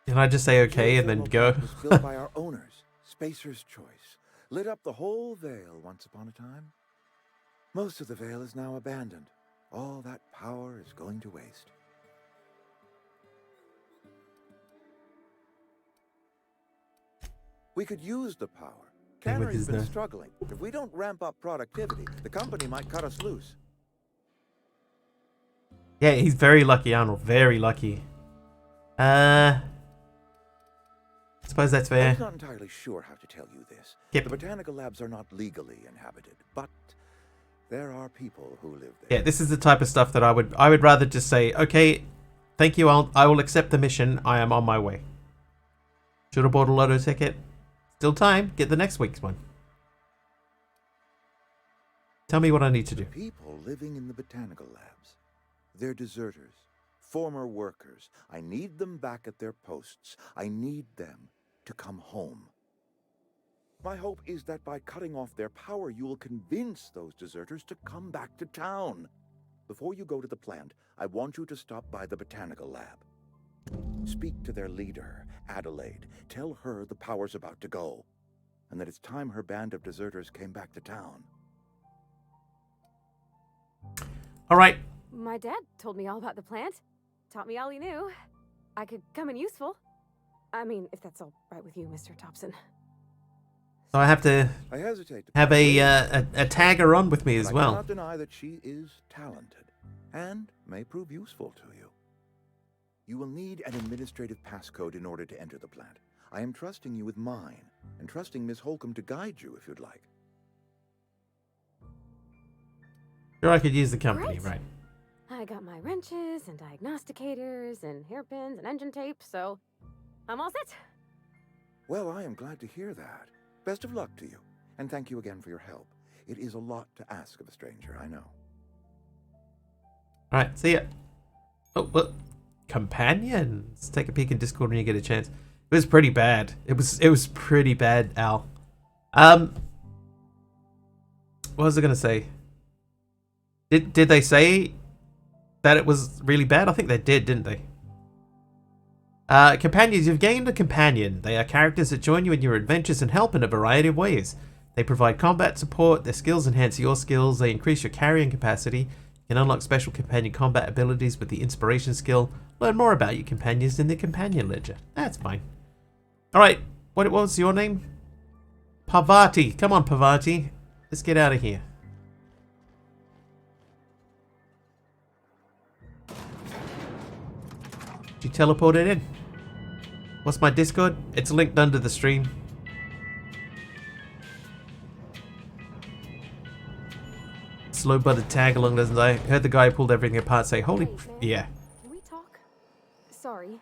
Can I just say okay and then go? Was built by our owners, Spacer's Choice. Lit up the whole Vale once upon a time. Most of the Vale is now abandoned. All that power is going to waste. We could use the power. Cannery's been struggling. If we don't ramp up productivity, the company might cut us loose. Yeah, he's very lucky, Arnold. Very lucky. I suppose that's fair. I'm not entirely sure how to tell you this. Yep. The botanical labs are not legally inhabited, but there are people who live there. Yeah, this is the type of stuff that I would rather just say, okay, thank you, I will accept the mission. I am on my way. Should have bought a lotto ticket. Still time. Get the next week's one. Tell me what I need to do. People living in the botanical labs. They're deserters, former workers. I need them back at their posts. I need them to come home. My hope is that by cutting off their power, you will convince those deserters to come back to town. Before you go to the plant, I want you to stop by the botanical lab. Speak to their leader, Adelaide. Tell her the power's about to go, and that it's time her band of deserters came back to town. All right. My dad told me all about the plant. Taught me all he knew. I could come in useful. I mean, if that's all right with you, Mr. Thompson. So I have to have a tagger on with me as well. I cannot deny that she is talented and may prove useful to you. You will need an administrative passcode in order to enter the plant. I am trusting you with mine, and trusting Miss Holcomb to guide you if you'd like. Sure, I could use the company, Great. right? I got my wrenches and diagnosticators and hairpins and engine tape, so I'm all set. Well, I am glad to hear that. Best of luck to you, and thank you again for your help. It is a lot to ask of a stranger, I know. All right, see ya. Oh, well, companions. Take a peek in Discord when you get a chance. It was pretty bad. It was pretty bad, Al. What was I gonna say? Did they say that it was really bad? I think they did, didn't they? Companions, you've gained a companion. They are characters that join you in your adventures and help in a variety of ways. They provide combat support, their skills enhance your skills, they increase your carrying capacity. You can unlock special companion combat abilities with the inspiration skill. Learn more about your companions in the companion ledger. That's fine. Alright, what was your name? Parvati. Come on, Parvati. Let's get out of here. You teleported in. What's my Discord? It's linked under the stream. Slow butted tag along, doesn't I? Heard the guy who pulled everything apart say, holy... Hey, man, yeah. Can we talk? Sorry.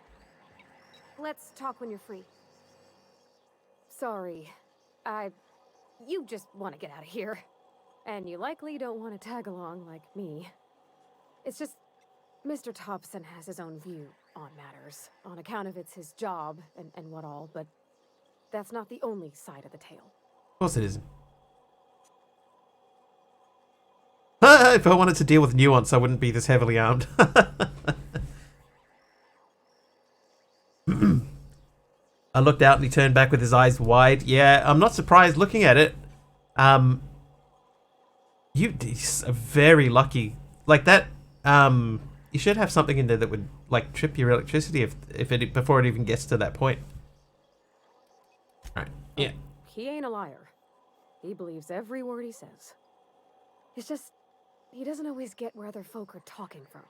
Let's talk when you're free. Sorry. You just want to get out of here. And you likely don't want to tag along like me. It's just... Mr. Thompson has his own view on matters, on account of it's his job and what all, but that's not the only side of the tale. Of course it isn't. If I wanted to deal with nuance, I wouldn't be this heavily armed. I looked out and he turned back with his eyes wide. Yeah, I'm not surprised looking at it. You're very lucky. Like that, you should have something in there that would like trip your electricity if it before it even gets to that point. All right. Yeah. He ain't a liar. He believes every word he says. It's just he doesn't always get where other folk are talking from.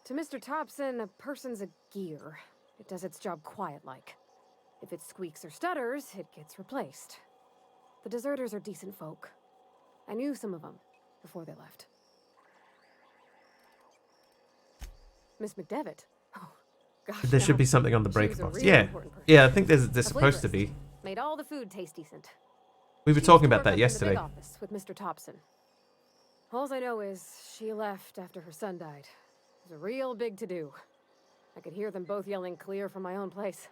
To Mr. Thompson, a person's a gear, It does its job quiet-like. If it squeaks or stutters, it gets replaced. The deserters are decent folk. I knew some of them before they left. Miss McDevitt. Oh, gosh. There should no. be something on the She break was a box. really Yeah. important person. Yeah, I think there's A supposed to flavorist. be. Made all the food taste decent. We were She talking used to about work that up in the yesterday. big office with Mr. Thompson. All I know is she left after her son died. It was a real big to-do. I could hear them both yelling clear from my own place.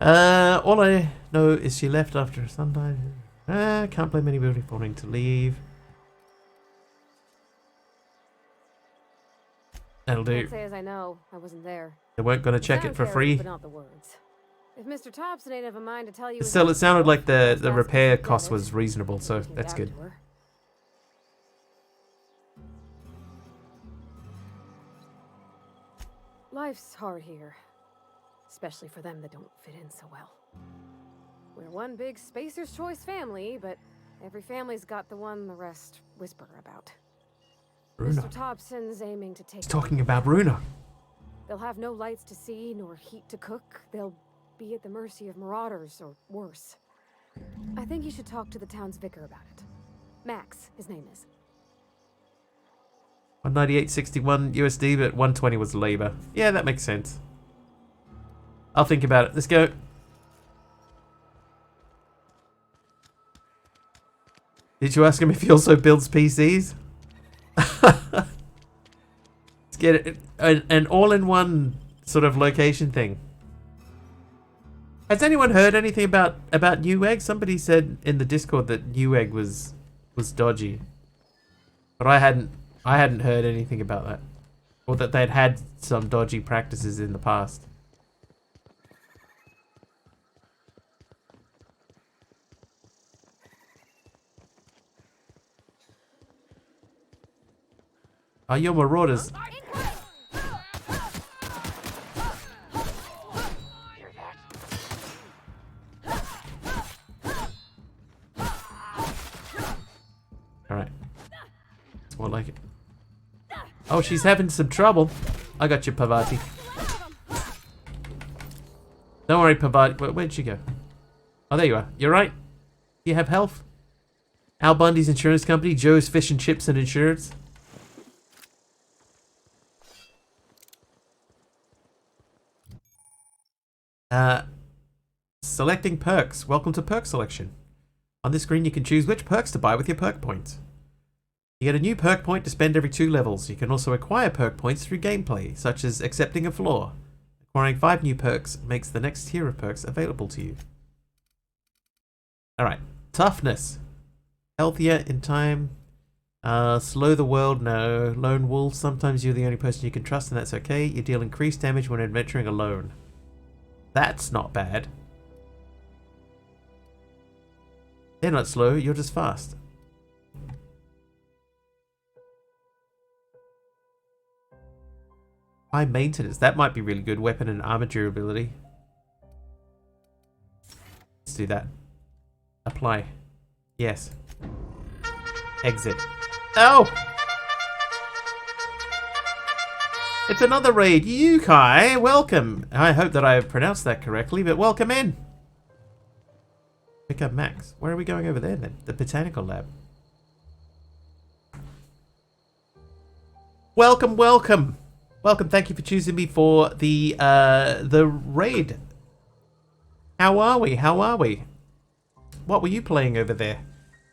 All I know is she left after her son died. Can't blame anybody for wanting to leave. That'll do. Can't say as I know. I wasn't there. They weren't going to check Sound it for carried, free. But not the words. If Mr. Thompson ain't have a mind to tell you. Still, it sounded like the That's repair Mr. cost Devitt. was reasonable, so Reaching that's out good. to her. Life's hard here, especially for them that don't fit in so well. We're one big Spacer's Choice family, but every family's got the one the rest whisper about. Bruno. Mr. Thompson's aiming to take. He's talking about Bruno. They'll have no lights to see nor heat to cook. They'll be at the mercy of marauders or worse. I think you should talk to the town's vicar about it. Max, his name is. 198.61 USD, but 120 was labor. Yeah, that makes sense. I'll think about it. Let's go. Did you ask him if he also builds PCs? Let's get it. An all-in-one sort of location thing. Has anyone heard anything about Newegg? Somebody said in the Discord that Newegg was dodgy, but I hadn't heard anything about that, or that they'd had some dodgy practices in the past. Are your marauders? Alright. It's more like it. Oh, she's having some trouble. I got you, Pavati. Don't worry, Pavati. Where'd she go? Oh, there you are. You're right. You have health? Al Bundy's insurance company, Joe's Fish and Chips and Insurance. Selecting perks. Welcome to perk selection. On this screen, you can choose which perks to buy with your perk points. You get a new perk point to spend every 2 levels. You can also acquire perk points through gameplay, such as accepting a flaw. Acquiring 5 new perks makes the next tier of perks available to you. Alright. Toughness. Healthier in time. Slow the world, no. Lone wolf. Sometimes you're the only person you can trust, and that's okay. You deal increased damage when adventuring alone. That's not bad. They're not slow, you're just fast. High maintenance, that might be really good. Weapon and armor durability. Let's do that. Apply. Yes. Exit. Oh! It's another raid. Yukai, welcome. I hope that I have pronounced that correctly, but welcome in. Pick up Max. Where are we going over there then? The botanical lab. Welcome, welcome. Welcome, thank you for choosing me for the raid. How are we? How are we? What were you playing over there?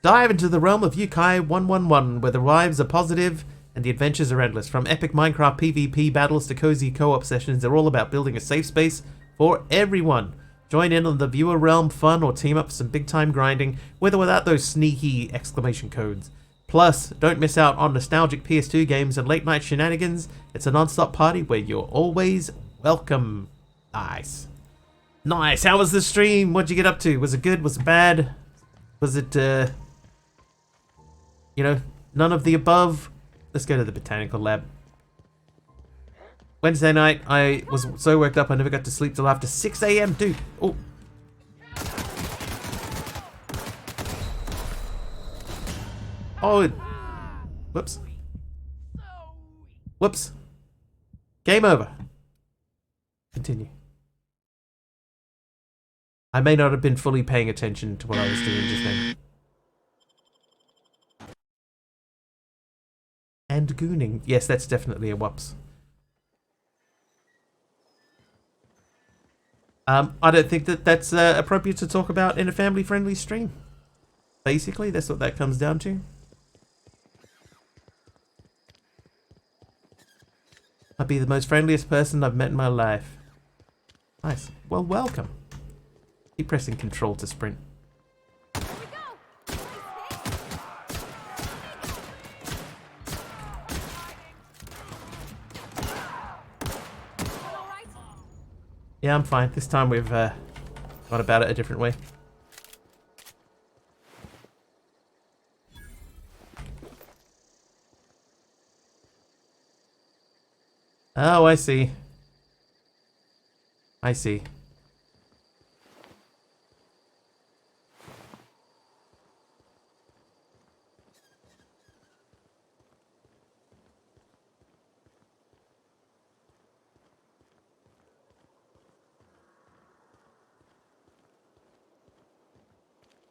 Dive into the realm of Yukai 111, where the vibes are positive and the adventures are endless. From epic Minecraft PvP battles to cozy co-op sessions, they're all about building a safe space for everyone. Join in on the viewer realm fun or team up for some big time grinding, with or without those sneaky exclamation codes. Plus, don't miss out on nostalgic PS2 games and late night shenanigans. It's a non-stop party where you're always welcome. Nice. Nice. How was the stream? What'd you get up to? Was it good? Was it bad? Was it, you know, none of the above? Let's go to the botanical lab. Wednesday night, I was so worked up I never got to sleep till after 6 a.m. Dude. Oh. Oh. Whoops. Whoops. Game over. continue. I may not have been fully paying attention to what I was doing just then. And gooning. Yes, that's definitely a whoops. I don't think that that's appropriate to talk about in a family-friendly stream. Basically, that's what that comes down to. I'd be the most friendliest person I've met in my life. Nice. Well, welcome. Keep pressing control to sprint. Yeah, I'm fine. This time we've gone about it a different way. Oh, I see. I see.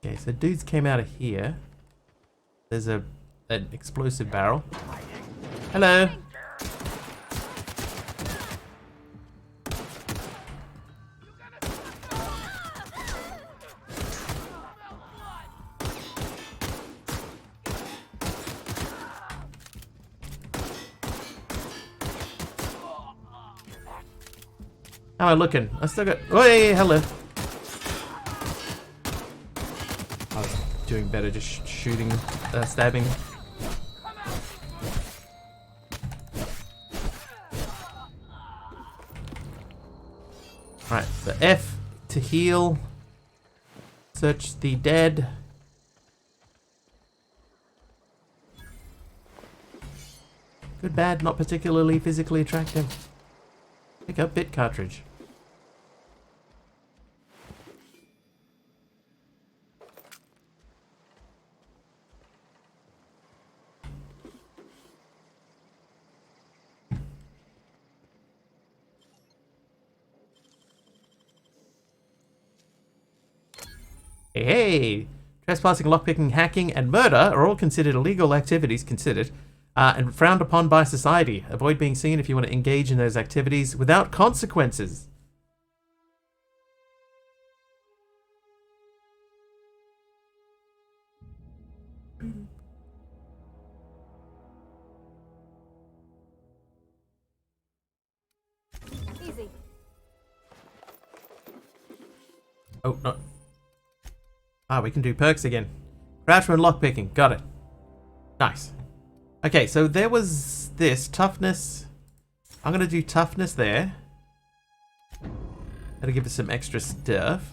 Okay, so dudes came out of here. There's an explosive barrel. Hello. How am I looking? I still got... Oh, yeah, hello. I was doing better just shooting, stabbing. Right, so F to heal. Search the dead. Good, bad, not particularly physically attractive. Pick up bit cartridge. Hey! Trespassing, lockpicking, hacking, and murder are all considered illegal activities and frowned upon by society. Avoid being seen if you want to engage in those activities without consequences. Easy. Oh, no. Ah, we can do perks again. Crouch when lockpicking. Got it. Nice. Okay, so there was this. Toughness. I'm going to do toughness there. That'll give us some extra stuff.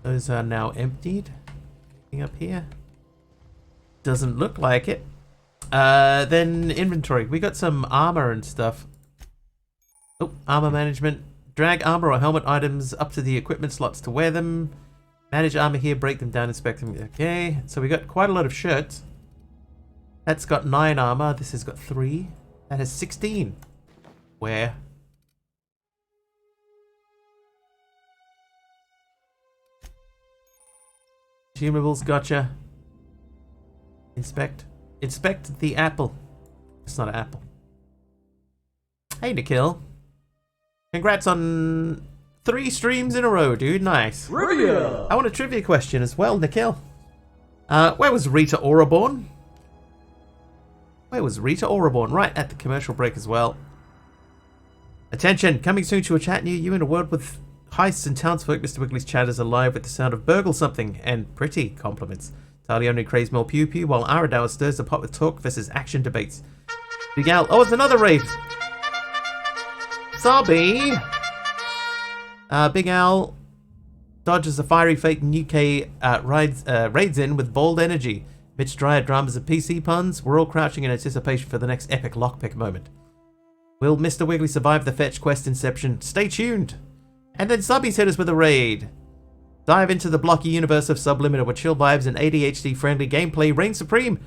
Those are now emptied. Anything up here? Doesn't look like it. Then inventory. We got some armor and stuff. Oh, armor management. Drag armor or helmet items up to the equipment slots to wear them. Manage armor here, break them down, inspect them. Okay, so we got quite a lot of shirts. That's got 9 armor. This has got 3. That has 16. Where? Consumables, gotcha. Inspect. Inspect the apple. It's not an apple. Hey, Nikhil. Congrats on 3 streams in a row, dude. Nice. Trivia! I want a trivia question as well, Nikhil. Where was Rita Ora born? Where was Rita Ora born? Right at the commercial break as well. Attention! Coming soon to a chat near you in a world with heists and townsfolk. Mr. Wiggly's chat is alive with the sound of burgle something and pretty compliments. Talione craves more pew pew while Aradao stirs the pot with talk versus action debates. Big Al. Oh, it's another raid. Sobby. Big Al dodges a fiery fake and UK raids in with bold energy. Mitch Dryad dramas and PC puns. We're all crouching in anticipation for the next epic lockpick moment. Will Mr. Wiggly survive the fetch quest inception? Stay tuned. And then Subby's hit us with a raid. Dive into the blocky universe of Subliminal where chill vibes and ADHD-friendly gameplay reign supreme.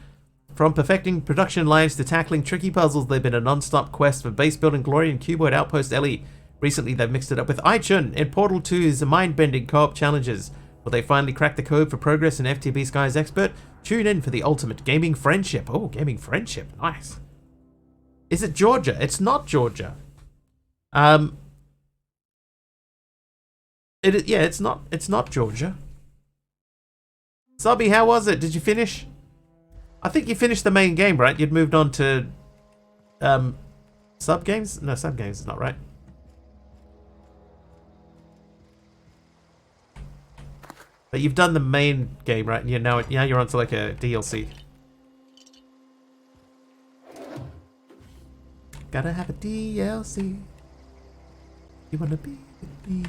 From perfecting production lines to tackling tricky puzzles, they've been a non-stop quest for base-building glory and Cuboid Outpost Ellie. Recently, they've mixed it up with Aichun in Portal 2's mind-bending co-op challenges. Will they finally crack the code for progress in FTB Sky's expert? Tune in for the ultimate gaming friendship. Oh, gaming friendship. Nice. Is it Georgia? It's not Georgia. Yeah, it's not Georgia. Subby, how was it? Did you finish? I think you finished the main game, right? You'd moved on to sub games? No, sub games is not right. But you've done the main game, right? And now you're on to like a DLC. Gotta have a DLC. You wanna be with me?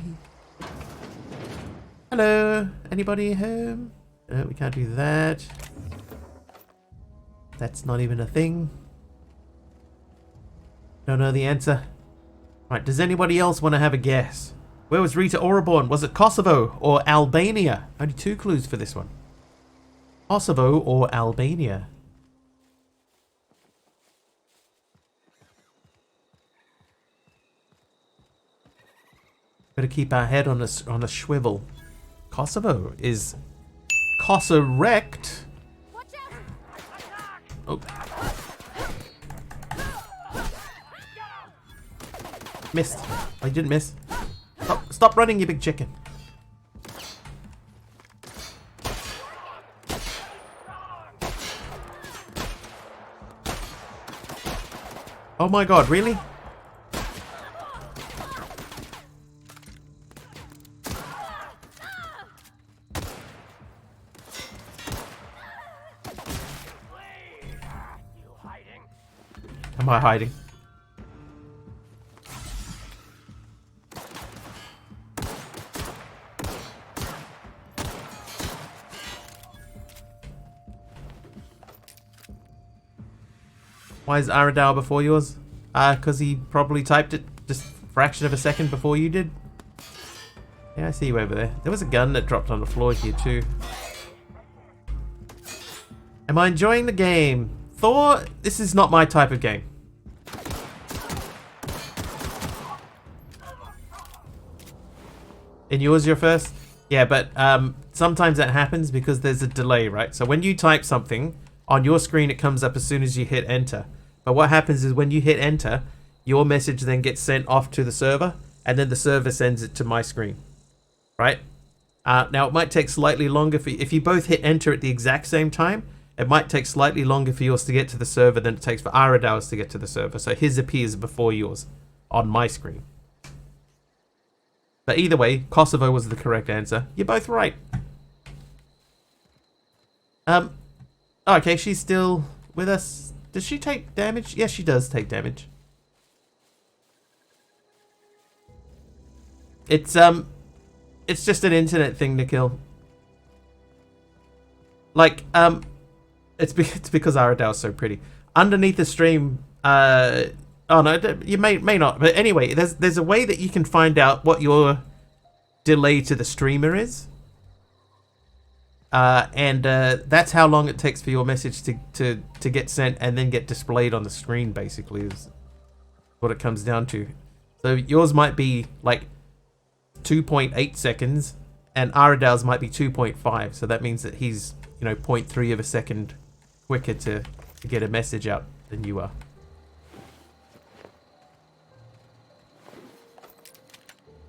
Hello? Anybody home? No, we can't do that. That's not even a thing. Don't know the answer. Right, does anybody else want to have a guess? Where was Rita Ora born? Was it Kosovo or Albania? Only 2 clues for this one. Kosovo or Albania? Better keep our head on a swivel. Kosovo is Kosorect. Oh. Missed. I didn't miss. Stop running, you big chicken. Oh my god, really? Am I hiding? Why is Aradao before yours? Because he probably typed it just a fraction of a second before you did. Yeah, I see you over there. There was a gun that dropped on the floor here too. Am I enjoying the game? Thor, this is not my type of game. And yours your first? Yeah, but sometimes that happens because there's a delay, right? So when you type something, on your screen it comes up as soon as you hit enter. But what happens is when you hit enter, your message then gets sent off to the server, and then the server sends it to my screen, right? Now it might take slightly longer for you. If you both hit enter at the exact same time, it might take slightly longer for yours to get to the server than it takes for Aradau's to get to the server. So his appears before yours on my screen. But either way, Kosovo was the correct answer. You're both right. Okay, she's still with us. Does she take damage? Yes, she does take damage. It's just an internet thing, Nikhil. Like, it's because Aradau's so pretty. Underneath the stream, oh no, you may not. But anyway, there's a way that you can find out what your delay to the streamer is. And that's how long it takes for your message to get sent and then get displayed on the screen, basically, is what it comes down to. So yours might be like 2.8 seconds and Aradau's might be 2.5. So that means that he's, 0.3 of a second quicker to get a message out than you are.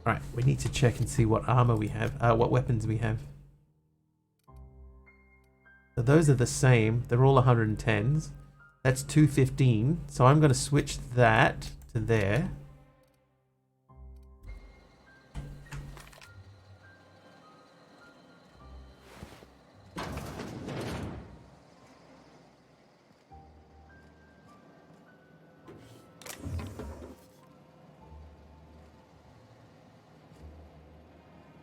Alright, we need to check and see what armor we have, what weapons we have. So those are the same. They're all 110s. That's 215. So I'm going to switch that to there.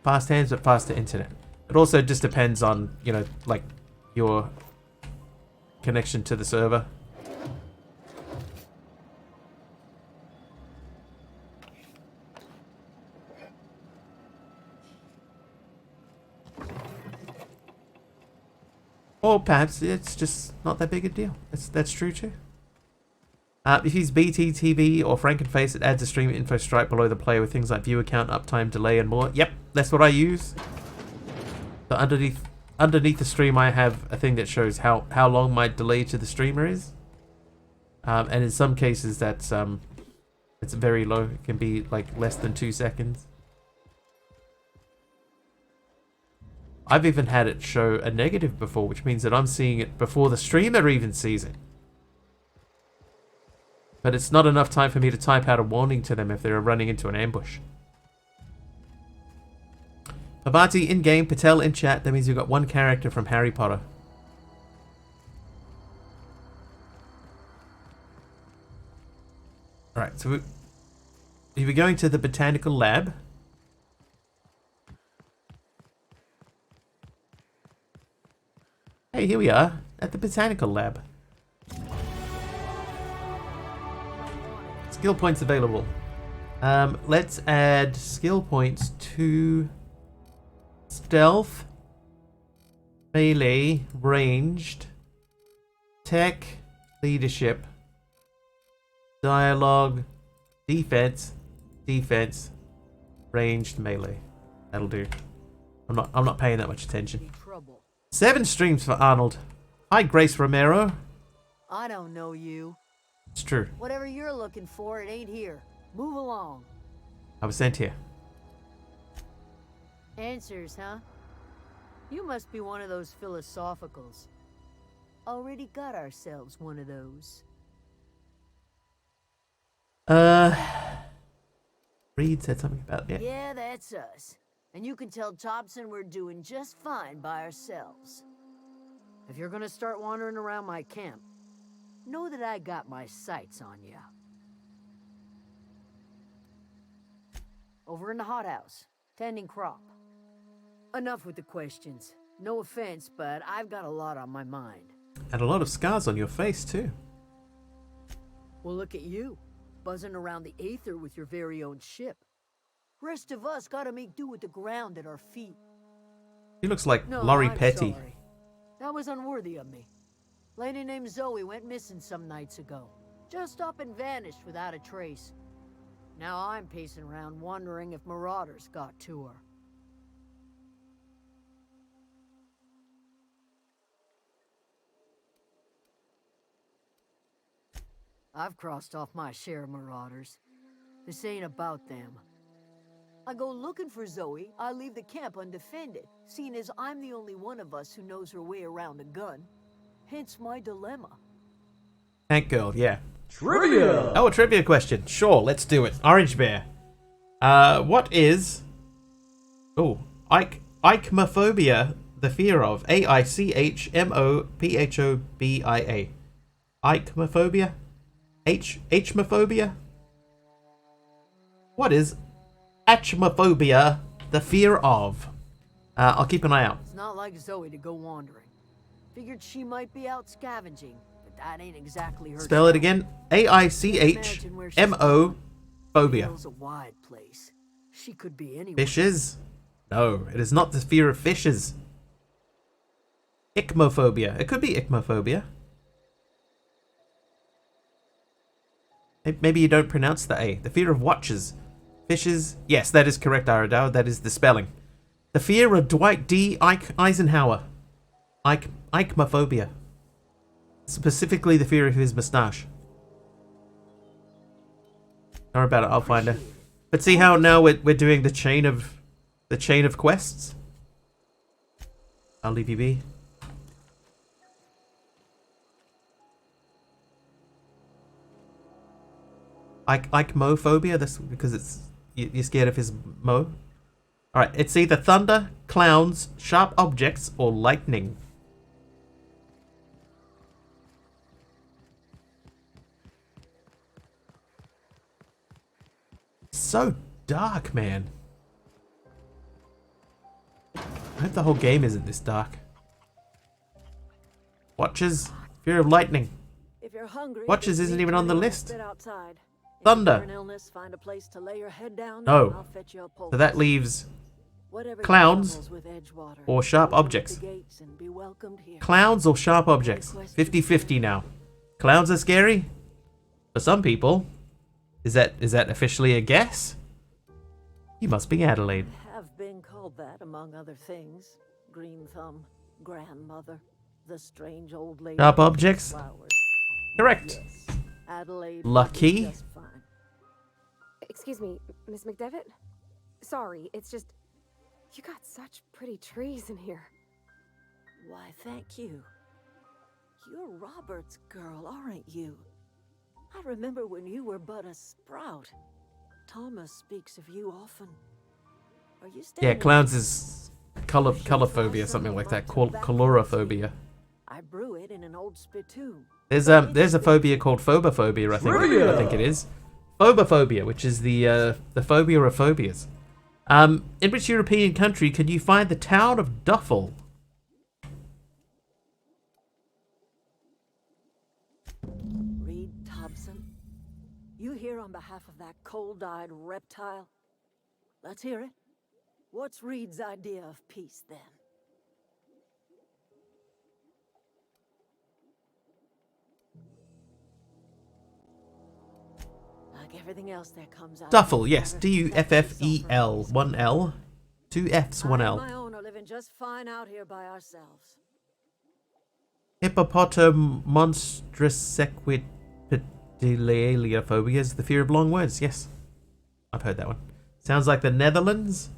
Fast hands, but faster internet. It also just depends on, like your connection to the server. Or perhaps it's just not that big a deal. That's true too. If you use BTTV or Frankenface, it adds a stream info stripe below the player with things like viewer count, uptime, delay, and more. Yep, that's what I use. So underneath the stream, I have a thing that shows how long my delay to the streamer is. And in some cases, that's it's very low. It can be like less than 2 seconds. I've even had it show a negative before, which means that I'm seeing it before the streamer even sees it. But it's not enough time for me to type out a warning to them if they're running into an ambush. Babati in-game, Patel in chat. That means you've got one character from Harry Potter. Alright, so we're going to the botanical lab. Hey, here we are at the botanical lab. Skill points available. Let's add skill points to stealth, melee, ranged, tech, leadership, dialogue, defense, ranged, melee. That'll do. I'm not paying that much attention. 7 streams for Arnold. Hi, Grace Romero. I don't know you. It's true. Whatever you're looking for, it ain't here. Move along. I was sent here. Answers, huh? You must be one of those philosophicals. Already got ourselves one of those. Reed said something about it. Yeah, that's us. And you can tell Thompson we're doing just fine by ourselves. If you're gonna start wandering around my camp, know that I got my sights on you. Over in the hothouse, tending crop. Enough with the questions. No offense, but I've got a lot on my mind. And a lot of scars on your face, too. Well, look at you, buzzing around the Aether with your very own ship. Rest of us gotta make do with the ground at our feet. He looks like No, Laurie I'm Petty. sorry. That was unworthy of me. Lady named Zoe went missing some nights ago. Just up and vanished without a trace. Now I'm pacing around wondering if marauders got to her. I've crossed off my share of marauders. This ain't about them. I go looking for Zoe, I leave the camp undefended, seeing as I'm the only one of us who knows her way around a gun. Hence my dilemma. Tank girl, yeah. Trivia! Oh, a trivia question. Sure, let's do it. Orange Bear. What is... Oh, Eichmophobia the fear of? A-I-C-H-M-O-P-H-O-B-I-A. Eichmophobia? H-mophobia? What is Achmophobia the fear of? I'll keep an eye out. It's not like Zoe to go wandering. Figured she might be out scavenging, but that ain't exactly her. Spell it again. A-I-C-H-M-O phobia. Hell's a wide place. She could be anywhere. Fishes? No, it is not the fear of fishes. Ichmophobia. It could be ichmophobia. Maybe you don't pronounce the A. The fear of watches. Fishes. Yes, that is correct, Aradao. That is the spelling. The fear of Dwight D. Eisenhower. Eichmophobia. Specifically the fear of his moustache. Don't worry about it, I'll find her. But see how now we're doing the chain of quests? I'll leave you be. Eichmophobia, that's because you're scared of his mo. Alright, it's either thunder, clowns, sharp objects, or lightning. So dark, man. I hope the whole game isn't this dark. Watches, fear of lightning. If you're hungry, Watches isn't even on the list. sit outside. If Thunder. you're an illness, find a place to lay your head down, No. and I'll fetch you a So that leaves Whatever Clowns troubles with Edgewater, or sharp open up objects? the gates and be welcomed here. Clowns or sharp objects? 50-50 now. Clowns are scary? For some people. Is that officially a guess? You must be Adelaide. Have been called that among other things. Green Thumb, grandmother, the strange old lady. Sharp with objects? flowers. Correct. Yes, Adelaide. Lucky. would be just fine. Excuse me, Miss McDevitt? Sorry, it's just... You got such pretty trees in here. Why, thank you. You're Robert's girl, aren't you? I remember when you were but a sprout. Thomas speaks of you often. Are you Yeah, standing? clowns is colorphobia, something like that. Colorophobia. I brew it in an old spittoon. There's a phobia called phobophobia, I think it is. Phobophobia, which is the phobia of phobias. In which European country can you find the town of Duffel? Reed Thompson, you here on behalf of that cold-eyed reptile? Let's hear it. What's Reed's idea of peace, then? Like everything else that comes out. Duffel, yes. D-U-F-F-E-L. 1 L. 2 F's, 1 I L. and my own are living just fine out here by ourselves. Hippopotomonstrossequipedaliophobia is the fear of long words. Yes. I've heard that one. Sounds like the Netherlands.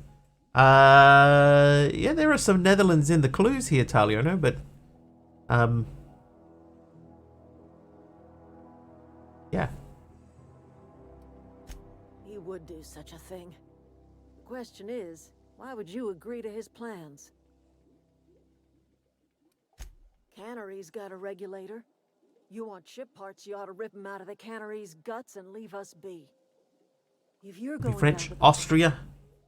Yeah, there are some Netherlands in the clues here, Taliono, but yeah. He would do such a thing. The question is, why would you agree to his plans? Cannery's got a regulator. You want ship parts, you ought to rip him out of the cannery's guts and leave us be. If you're going French, down Austria.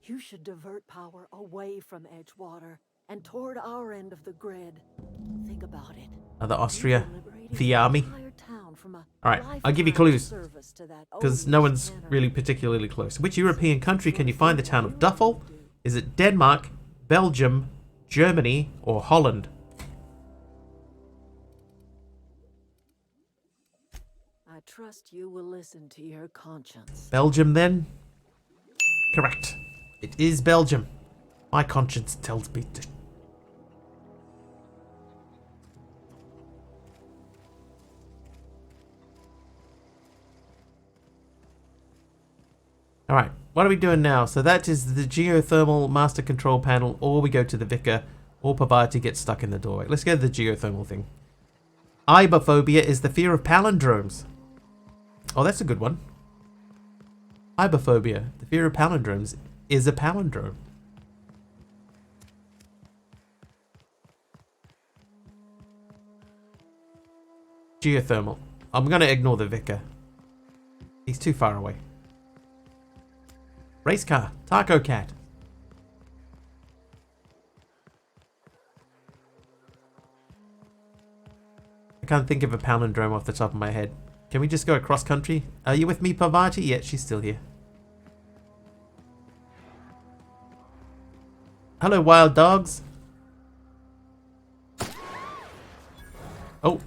you should divert power away from Edgewater and toward our end of the grid. Think about it. Other Austria. The army. Alright, I'll give you clues. Because no one's really particularly close. Which European country can you find the town of Duffel? Is it Denmark, Belgium, Germany, or Holland? I trust you will listen to your conscience. Belgium, then? Correct. It is Belgium. My conscience tells me to. Alright, what are we doing now? So that is the geothermal master control panel, or we go to the Vicar, or Pavati gets stuck in the doorway. Let's go to the geothermal thing. Ibophobia is the fear of palindromes. Oh, that's a good one. Ibophobia, the fear of palindromes, is a palindrome. Geothermal. I'm going to ignore the Vicar. He's too far away. Race car. Taco cat. I can't think of a palindrome off the top of my head. Can we just go across country? Are you with me, Pavati? Yeah, she's still here. Hello, wild dogs. Oh.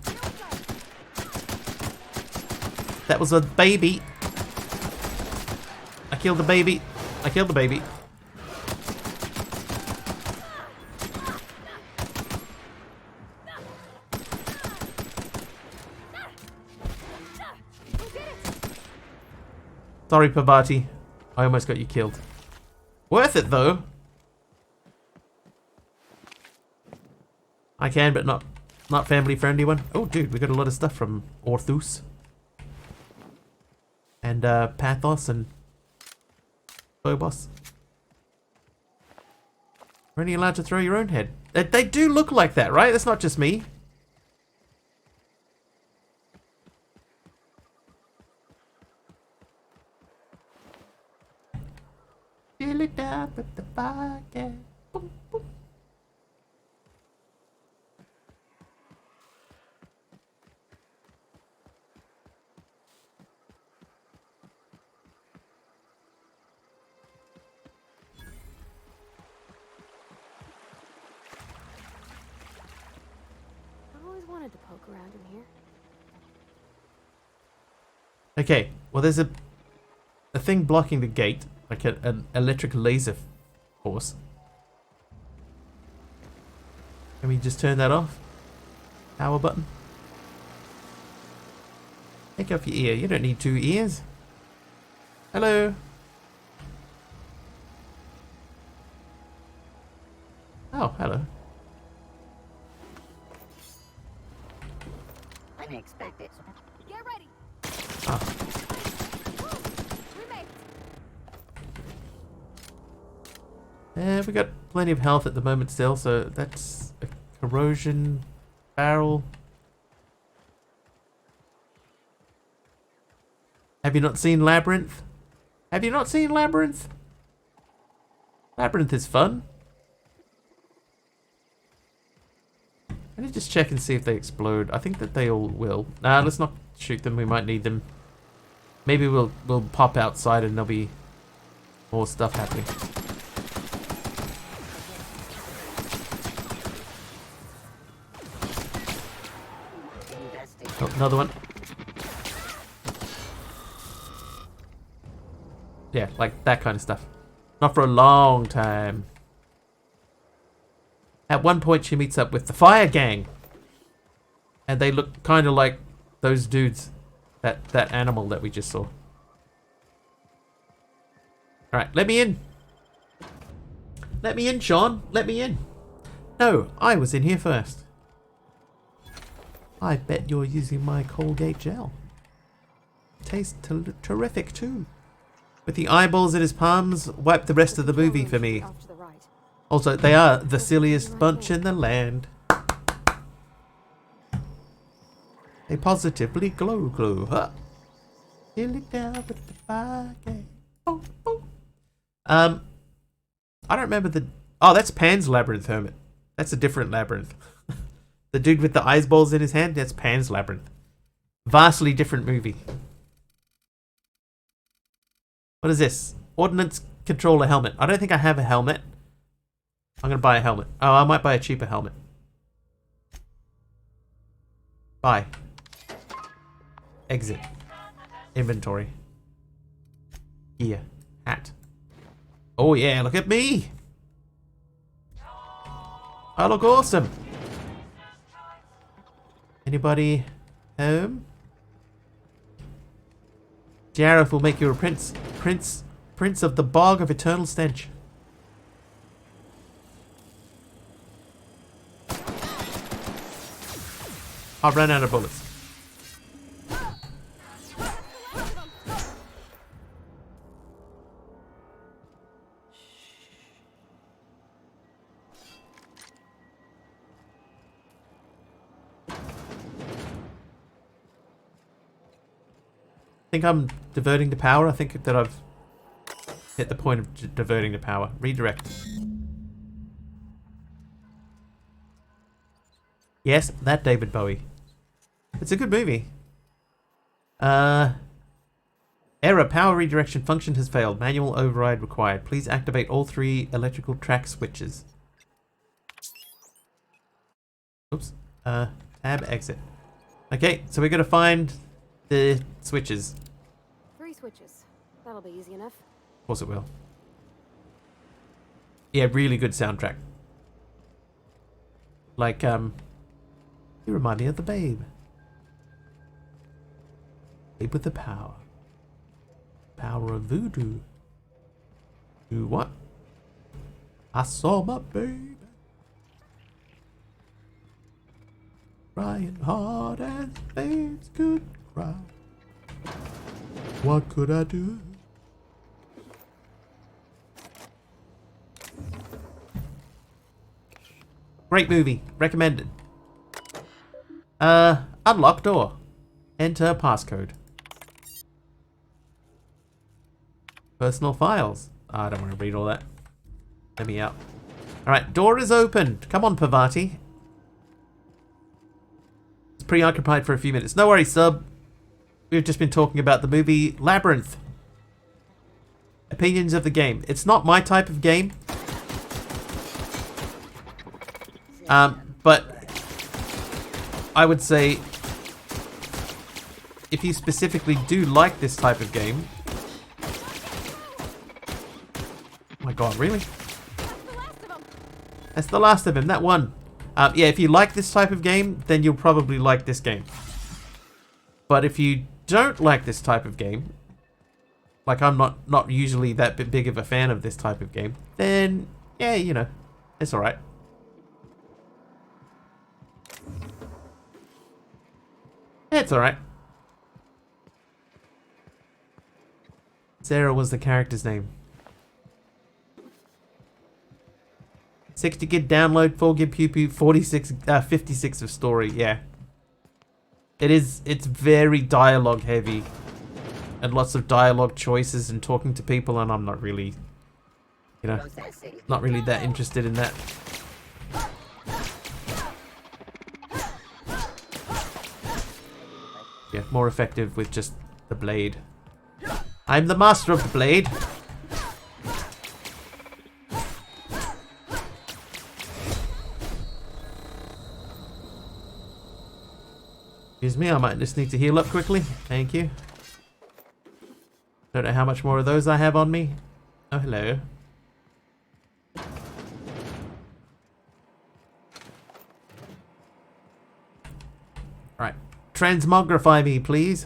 That was a baby. I killed the baby. I killed the baby. Sorry, Pavati. I almost got you killed. Worth it, though. I can, but not family-friendly one. Oh, dude, we got a lot of stuff from Orthus. And, Pathos and Phobos. Are you allowed to throw your own head? They do look like that, right? That's not just me. Fill it up with the podcast. Boom, boom. wanted to poke around in here. Okay, well there's a thing blocking the gate, like an electric laser force. Can we just turn that off? Power button. Take off your ear. You don't need 2 ears. Hello. Oh, hello. Unexpected. Get ready. Ah. We got plenty of health at the moment still, so that's a corrosion barrel. Have you not seen Labyrinth? Have you not seen Labyrinth? Labyrinth is fun. Let me just check and see if they explode. I think that they all will. Nah, let's not shoot them. We might need them. Maybe we'll pop outside and there'll be more stuff happening. Oh, another one. Yeah, like that kind of stuff. Not for a long time. At one point she meets up with the Fire Gang. And they look kind of like those dudes. That animal that we just saw. Alright, let me in. Let me in, Sean. Let me in. No, I was in here first. I bet you're using my Colgate gel. Tastes terrific too. With the eyeballs in his palms, wipe the rest of the movie for me. Also, they are the silliest bunch in the land. They positively glow, huh? Feel it down with the fire gang. Oh, oh. I don't remember the... Oh, that's Pan's Labyrinth, Hermit. That's a different labyrinth. The dude with the eyeballs in his hand, that's Pan's Labyrinth. Vastly different movie. What is this? Ordnance controller helmet. I don't think I have a helmet. I'm going to buy a helmet. Oh, I might buy a cheaper helmet. Buy. Exit. Inventory. Gear. Hat. Oh yeah, look at me! I look awesome! Anybody home? Jareth will make you a prince of the bog of eternal stench. I've run out of bullets. I think I'm diverting the power. I think that I've hit the point of diverting the power. Redirect. Yes, that David Bowie. It's a good movie. Error. Power redirection function has failed. Manual override required. Please activate all 3 electrical track switches. Oops. Tab exit. Okay, so we're gonna find the switches. 3 switches. That'll be easy enough. Of course it will. Yeah, really good soundtrack. Like, you remind me of the Babe. Babe with the power. Power of voodoo. Do what? I saw my baby crying hard as babes could cry. What could I do? Great movie. Recommended. Unlock door. Enter passcode. Personal files. I don't want to read all that. Let me out. Alright, door is opened. Come on, Parvati. It's preoccupied for a few minutes. No worries, sub. We've just been talking about the movie Labyrinth. Opinions of the game. It's not my type of game. But I would say if you specifically do like this type of game... Oh my god, really? That's the last of him, that one. Yeah, if you like this type of game, then you'll probably like this game. But if you don't like this type of game, like I'm not usually that big of a fan of this type of game, then yeah, you know, it's alright. Yeah, it's alright. Sarah was the character's name. 60 gig download, 4 gig pew pew, 56 of story, yeah. It's very dialogue heavy. And lots of dialogue choices and talking to people, and I'm not really, you know, not really that interested in that. Yeah, more effective with just the blade. I'm the master of the blade. Excuse me, I might just need to heal up quickly. Thank you. Don't know how much more of those I have on me. Oh, hello. Right. Transmogrify me, please.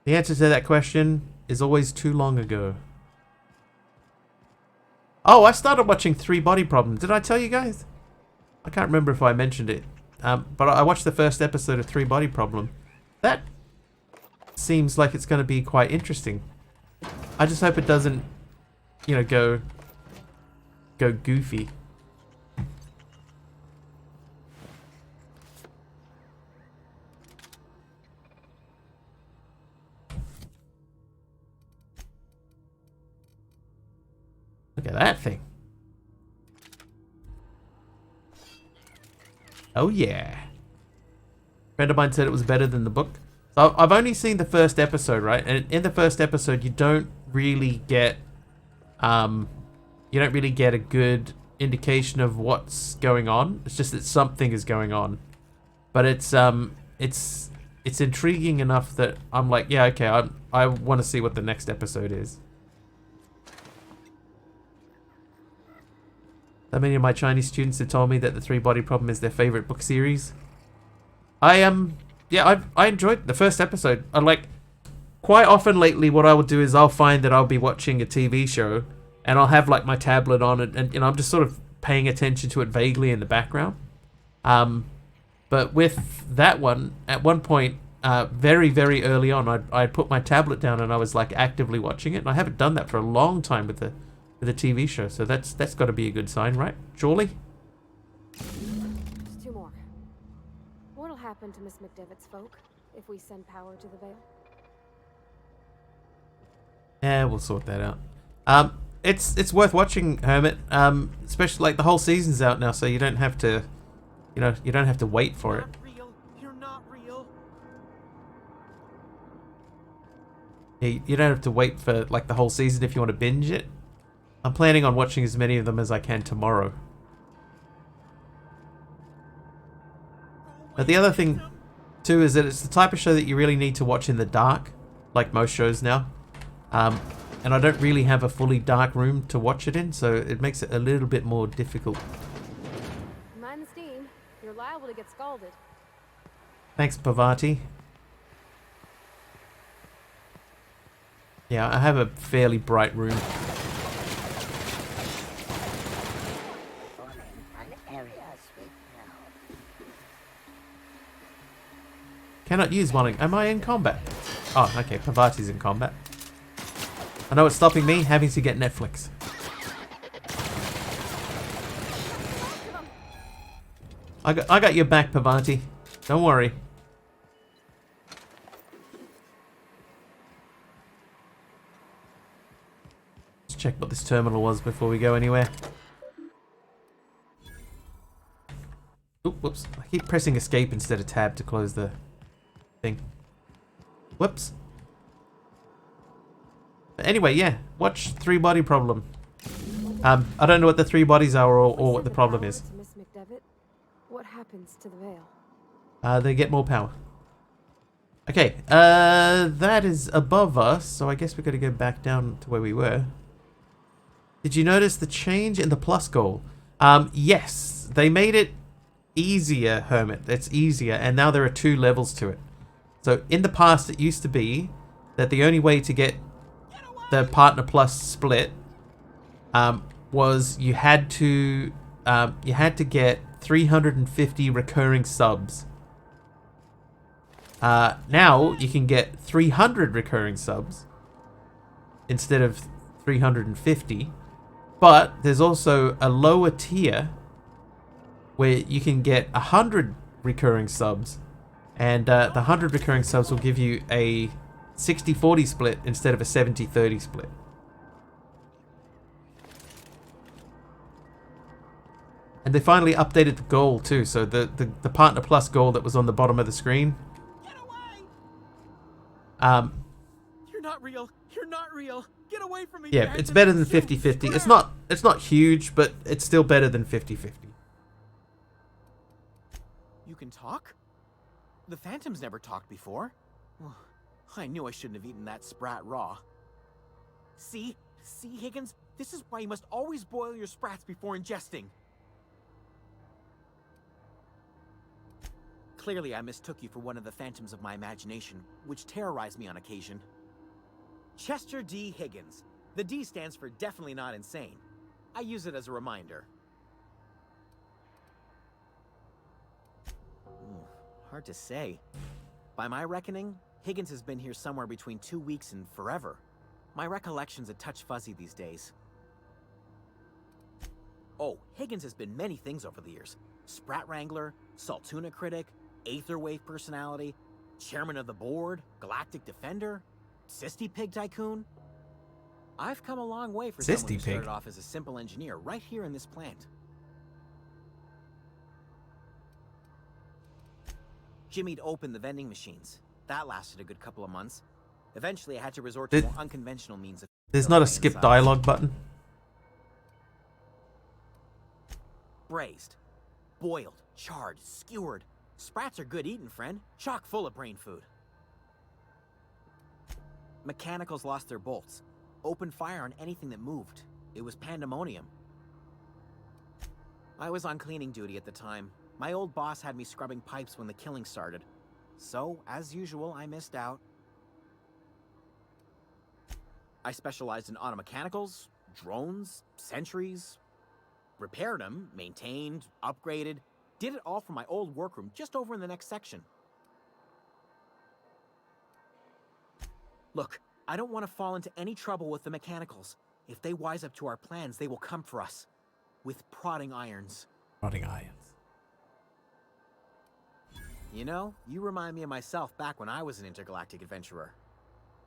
The answer to that question is always too long ago. Oh, I started watching 3 Body Problem. Did I tell you guys? I can't remember if I mentioned it. But I watched the first episode of 3 Body Problem. That seems like it's going to be quite interesting. I just hope it doesn't, you know, go goofy. Look at that thing. Oh yeah. A friend of mine said it was better than the book. So I've only seen the first episode, right? And in the first episode, you don't really get a good indication of what's going on. It's just that something is going on. But it's intriguing enough that I'm like, yeah, okay, I want to see what the next episode is. So many of my Chinese students have told me that the 3 Body Problem is their favorite book series. I enjoyed the first episode. I like, quite often lately what I will do is I'll find that I'll be watching a TV show and I'll have like my tablet on and you know, I'm just sort of paying attention to it vaguely in the background. But with that one, at one point, very, very early on, I put my tablet down and I was like actively watching it. And I haven't done that for a long time with the TV show, so that's got to be a good sign, right? Surely? Just 2 more. What'll happen to Miss McDevitt's folk if we send power to the Vale? Yeah, we'll sort that out. It's worth watching, Hermit. Especially like the whole season's out now, so you don't have to, you know, you don't have to wait for it. You're not real. You don't have to wait for like the whole season if you want to binge it. I'm planning on watching as many of them as I can tomorrow. But the other thing, too, is that it's the type of show that you really need to watch in the dark, like most shows now. And I don't really have a fully dark room to watch it in, so it makes it a little bit more difficult. Mind the steam. You're liable to get scalded. Thanks, Pavati. Yeah, I have a fairly bright room. Cannot use one. Am I in combat? Oh, okay. Pavati's in combat. I know what's stopping me, having to get Netflix. I got your back, Pavati. Don't worry. Let's check what this terminal was before we go anywhere. Oop, whoops. I keep pressing escape instead of tab to close the thing. Whoops. But anyway, yeah. Watch Three Body Problem. I don't know what the three bodies are or what the problem is. Miss McDevitt, what happens to the veil? They get more power. Okay, that is above us, so I guess we're going to go back down to where we were. Did you notice the change in the plus goal? Yes, they made it easier, Hermit. It's easier, and now there are 2 levels to it. So in the past, it used to be that the only way to get the Partner Plus split was you had to get 350 recurring subs. Now you can get 300 recurring subs instead of 350, but there's also a lower tier where you can get 100 recurring subs, and the 100 recurring subs will give you a 60-40 split instead of a 70-30 split. And they finally updated the goal too, so the Partner Plus goal that was on the bottom of the screen. You're not real. You're not real. Get away from me. Yeah, it's better than 50-50. It's not huge, but it's still better than 50-50. You can talk? The Phantom's never talked before. I knew I shouldn't have eaten that sprat raw. See, Higgins? This is why you must always boil your sprats before ingesting. Clearly, I mistook you for one of the phantoms of my imagination, which terrorized me on occasion. Chester D. Higgins. The D stands for definitely not insane. I use it as a reminder. Hard to say. By my reckoning, Higgins has been here somewhere between 2 weeks and forever. My recollection's a touch fuzzy these days. Oh, Higgins has been many things over the years. Sprat Wrangler, Saltuna Critic, Aetherwave Personality, Chairman of the Board, Galactic Defender, Sisty Pig Tycoon. I've come a long way for someone who started off as a simple engineer right here in this plant. Jimmy'd opened the vending machines. That lasted a good couple of months. Eventually, I had to resort to more unconventional means of... There's not a skip dialogue button? Braised, boiled, charred, skewered. Sprats are good eating, friend. Chock full of brain food. Mechanicals lost their bolts. Opened fire on anything that moved. It was pandemonium. I was on cleaning duty at the time. My old boss had me scrubbing pipes when the killing started. So, as usual, I missed out. I specialized in automechanicals, drones, sentries. Repaired them, maintained, upgraded. Did it all from my old workroom just over in the next section. Look, I don't want to fall into any trouble with the mechanicals. If they wise up to our plans, they will come for us. With prodding irons. Prodding irons. You know, you remind me of myself back when I was an intergalactic adventurer.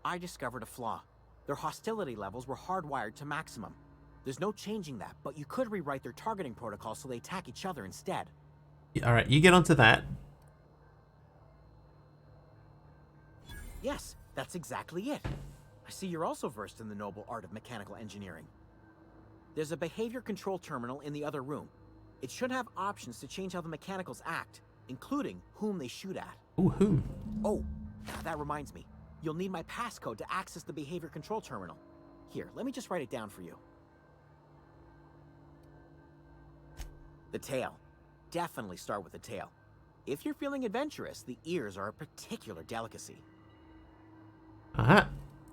I discovered a flaw. Their hostility levels were hardwired to maximum. There's no changing that, but you could rewrite their targeting protocol so they attack each other instead. Alright, you get onto that. Yes, that's exactly it. I see you're also versed in the noble art of mechanical engineering. There's a behavior control terminal in the other room. It should have options to change how the mechanicals act, including whom they shoot at. Ooh, whom? Oh, that reminds me. You'll need my passcode to access the behavior control terminal. Here, let me just write it down for you. The tail. Definitely start with the tail. If you're feeling adventurous, the ears are a particular delicacy. Uh-huh.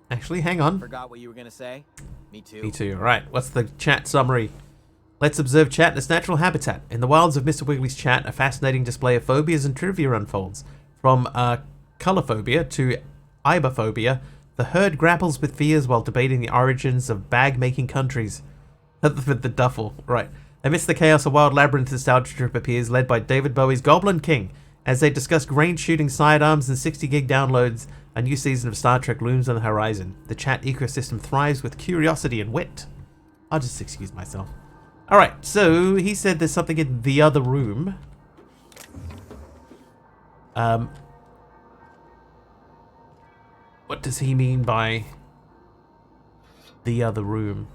Actually, hang on. Forgot what you were gonna say? Me too. Me too. Alright, what's the chat summary? Let's observe chat in its natural habitat. In the wilds of Mr. Wiggly's chat, a fascinating display of phobias and trivia unfolds. From colorphobia to ibophobia, the herd grapples with fears while debating the origins of bag-making countries. The duffel, right. Amidst the chaos, a wild labyrinth nostalgia trip appears, led by David Bowie's Goblin King. As they discuss range-shooting sidearms and 60-gig downloads, a new season of Star Trek looms on the horizon. The chat ecosystem thrives with curiosity and wit. I'll just excuse myself. Alright, so he said there's something in the other room. What does he mean by the other room?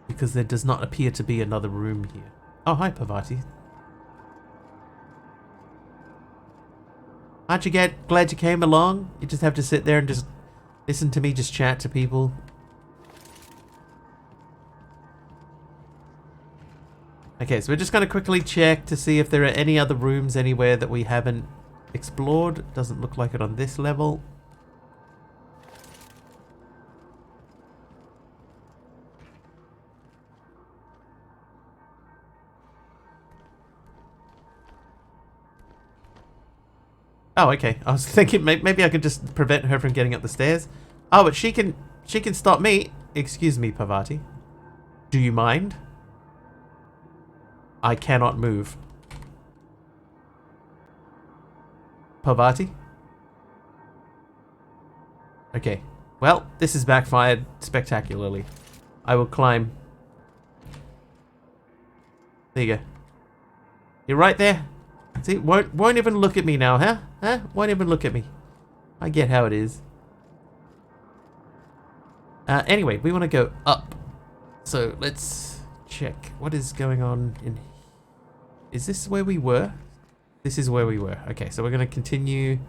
Because there does not appear to be another room here. Oh, hi, Parvati. Aren't you glad you came along? You just have to sit there and just listen to me just chat to people. Okay, so we're just going to quickly check to see if there are any other rooms anywhere that we haven't explored. Doesn't look like it on this level. Oh, okay. I was thinking maybe I could just prevent her from getting up the stairs. Oh, but she can stop me. Excuse me, Parvati. Do you mind? I cannot move. Parvati? Okay. Well, this has backfired spectacularly. I will climb. There you go. You're right there. See, won't even look at me now, huh? Huh? Won't even look at me. I get how it is. Anyway, we want to go up. So let's check what is going on in. Is this where we were? This is where we were. Okay, so we're going to continue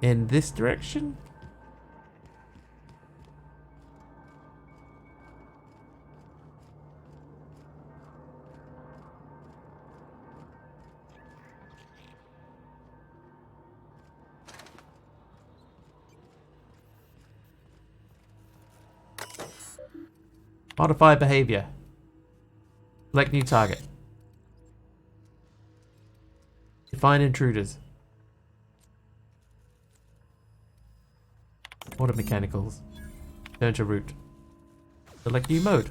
in this direction. Modify behavior. Select new target. Define intruders. Order mechanicals. Turn to route. Select new mode.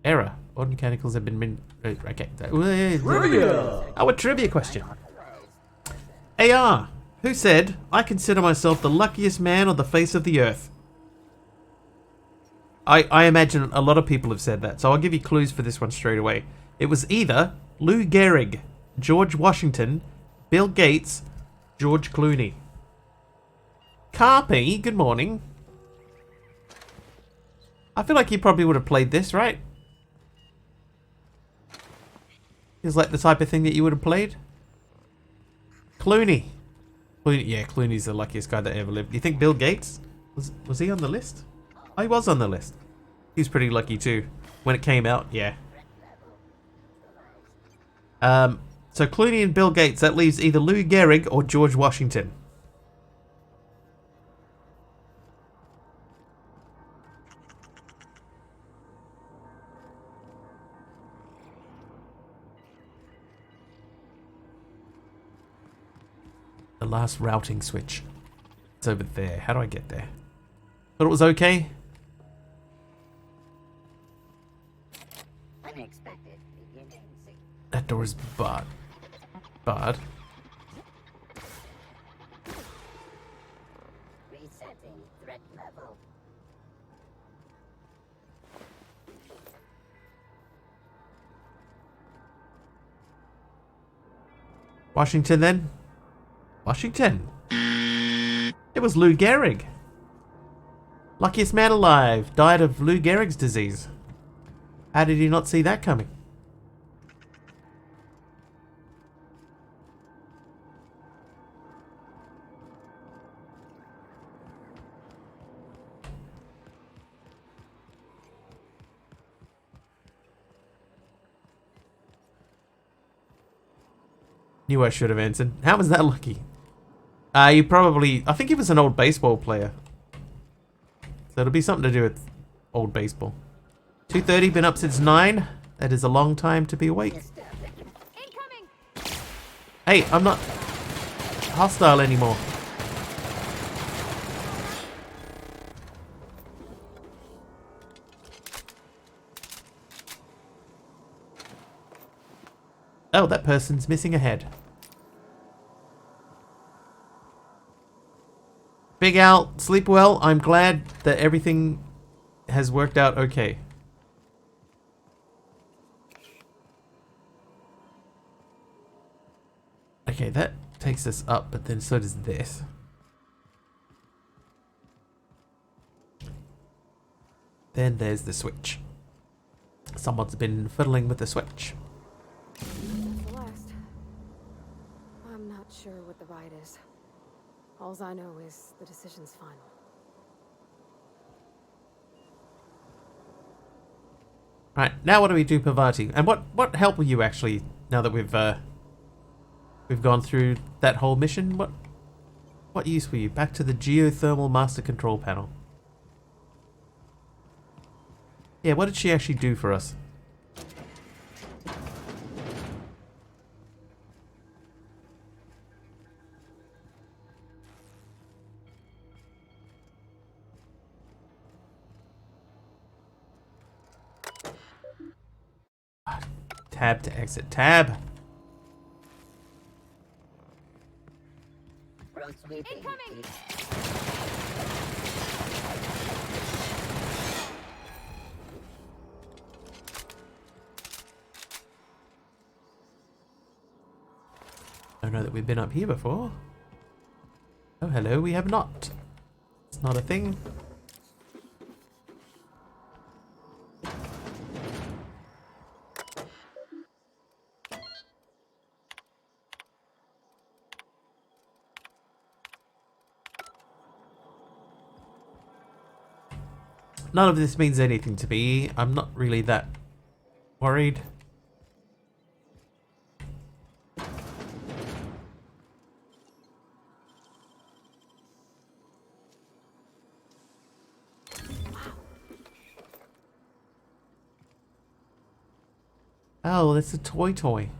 Error. Order mechanicals have been okay. Trivia! Oh, a trivia question. AR. Who said, I consider myself the luckiest man on the face of the earth? I imagine a lot of people have said that, so I'll give you clues for this one straight away. It was either Lou Gehrig, George Washington, Bill Gates, George Clooney. Carpy, good morning. I feel like you probably would have played this, right? Is like the type of thing that you would have played. Clooney. Yeah, Clooney's the luckiest guy that ever lived. Do you think Bill Gates? Was he on the list? Oh, he was on the list. He was pretty lucky too. When it came out, yeah. So Clooney and Bill Gates, that leaves either Lou Gehrig or George Washington. The last routing switch. It's over there. How do I get there? Thought it was okay? Unexpected beginnings. That door is barred. Barred. Resetting threat level. Washington then? Washington. It was Lou Gehrig. Luckiest man alive. Died of Lou Gehrig's disease. How did he not see that coming? Knew I should have answered. How was that lucky? You probably... I think he was an old baseball player. So it'll be something to do with old baseball. 2:30, been up since 9. That is a long time to be awake. Hey, I'm not hostile anymore. Oh, that person's missing a head. Big Al, sleep well. I'm glad that everything has worked out okay. Okay, that takes us up, but then so does this. Then there's the switch. Someone's been fiddling with the switch. That's the last. I'm not sure what the ride is. Alls I know is the decision's final. Right, now what do we do, Parvati? And what help will you actually, now that we've gone through that whole mission? What use were you? Back to the geothermal master control panel. Yeah, what did she actually do for us? Tab to exit. Tab. Incoming! I don't know that we've been up here before. Oh, hello, we have not. It's not a thing. None of this means anything to me. I'm not really that worried. Oh, that's a toy.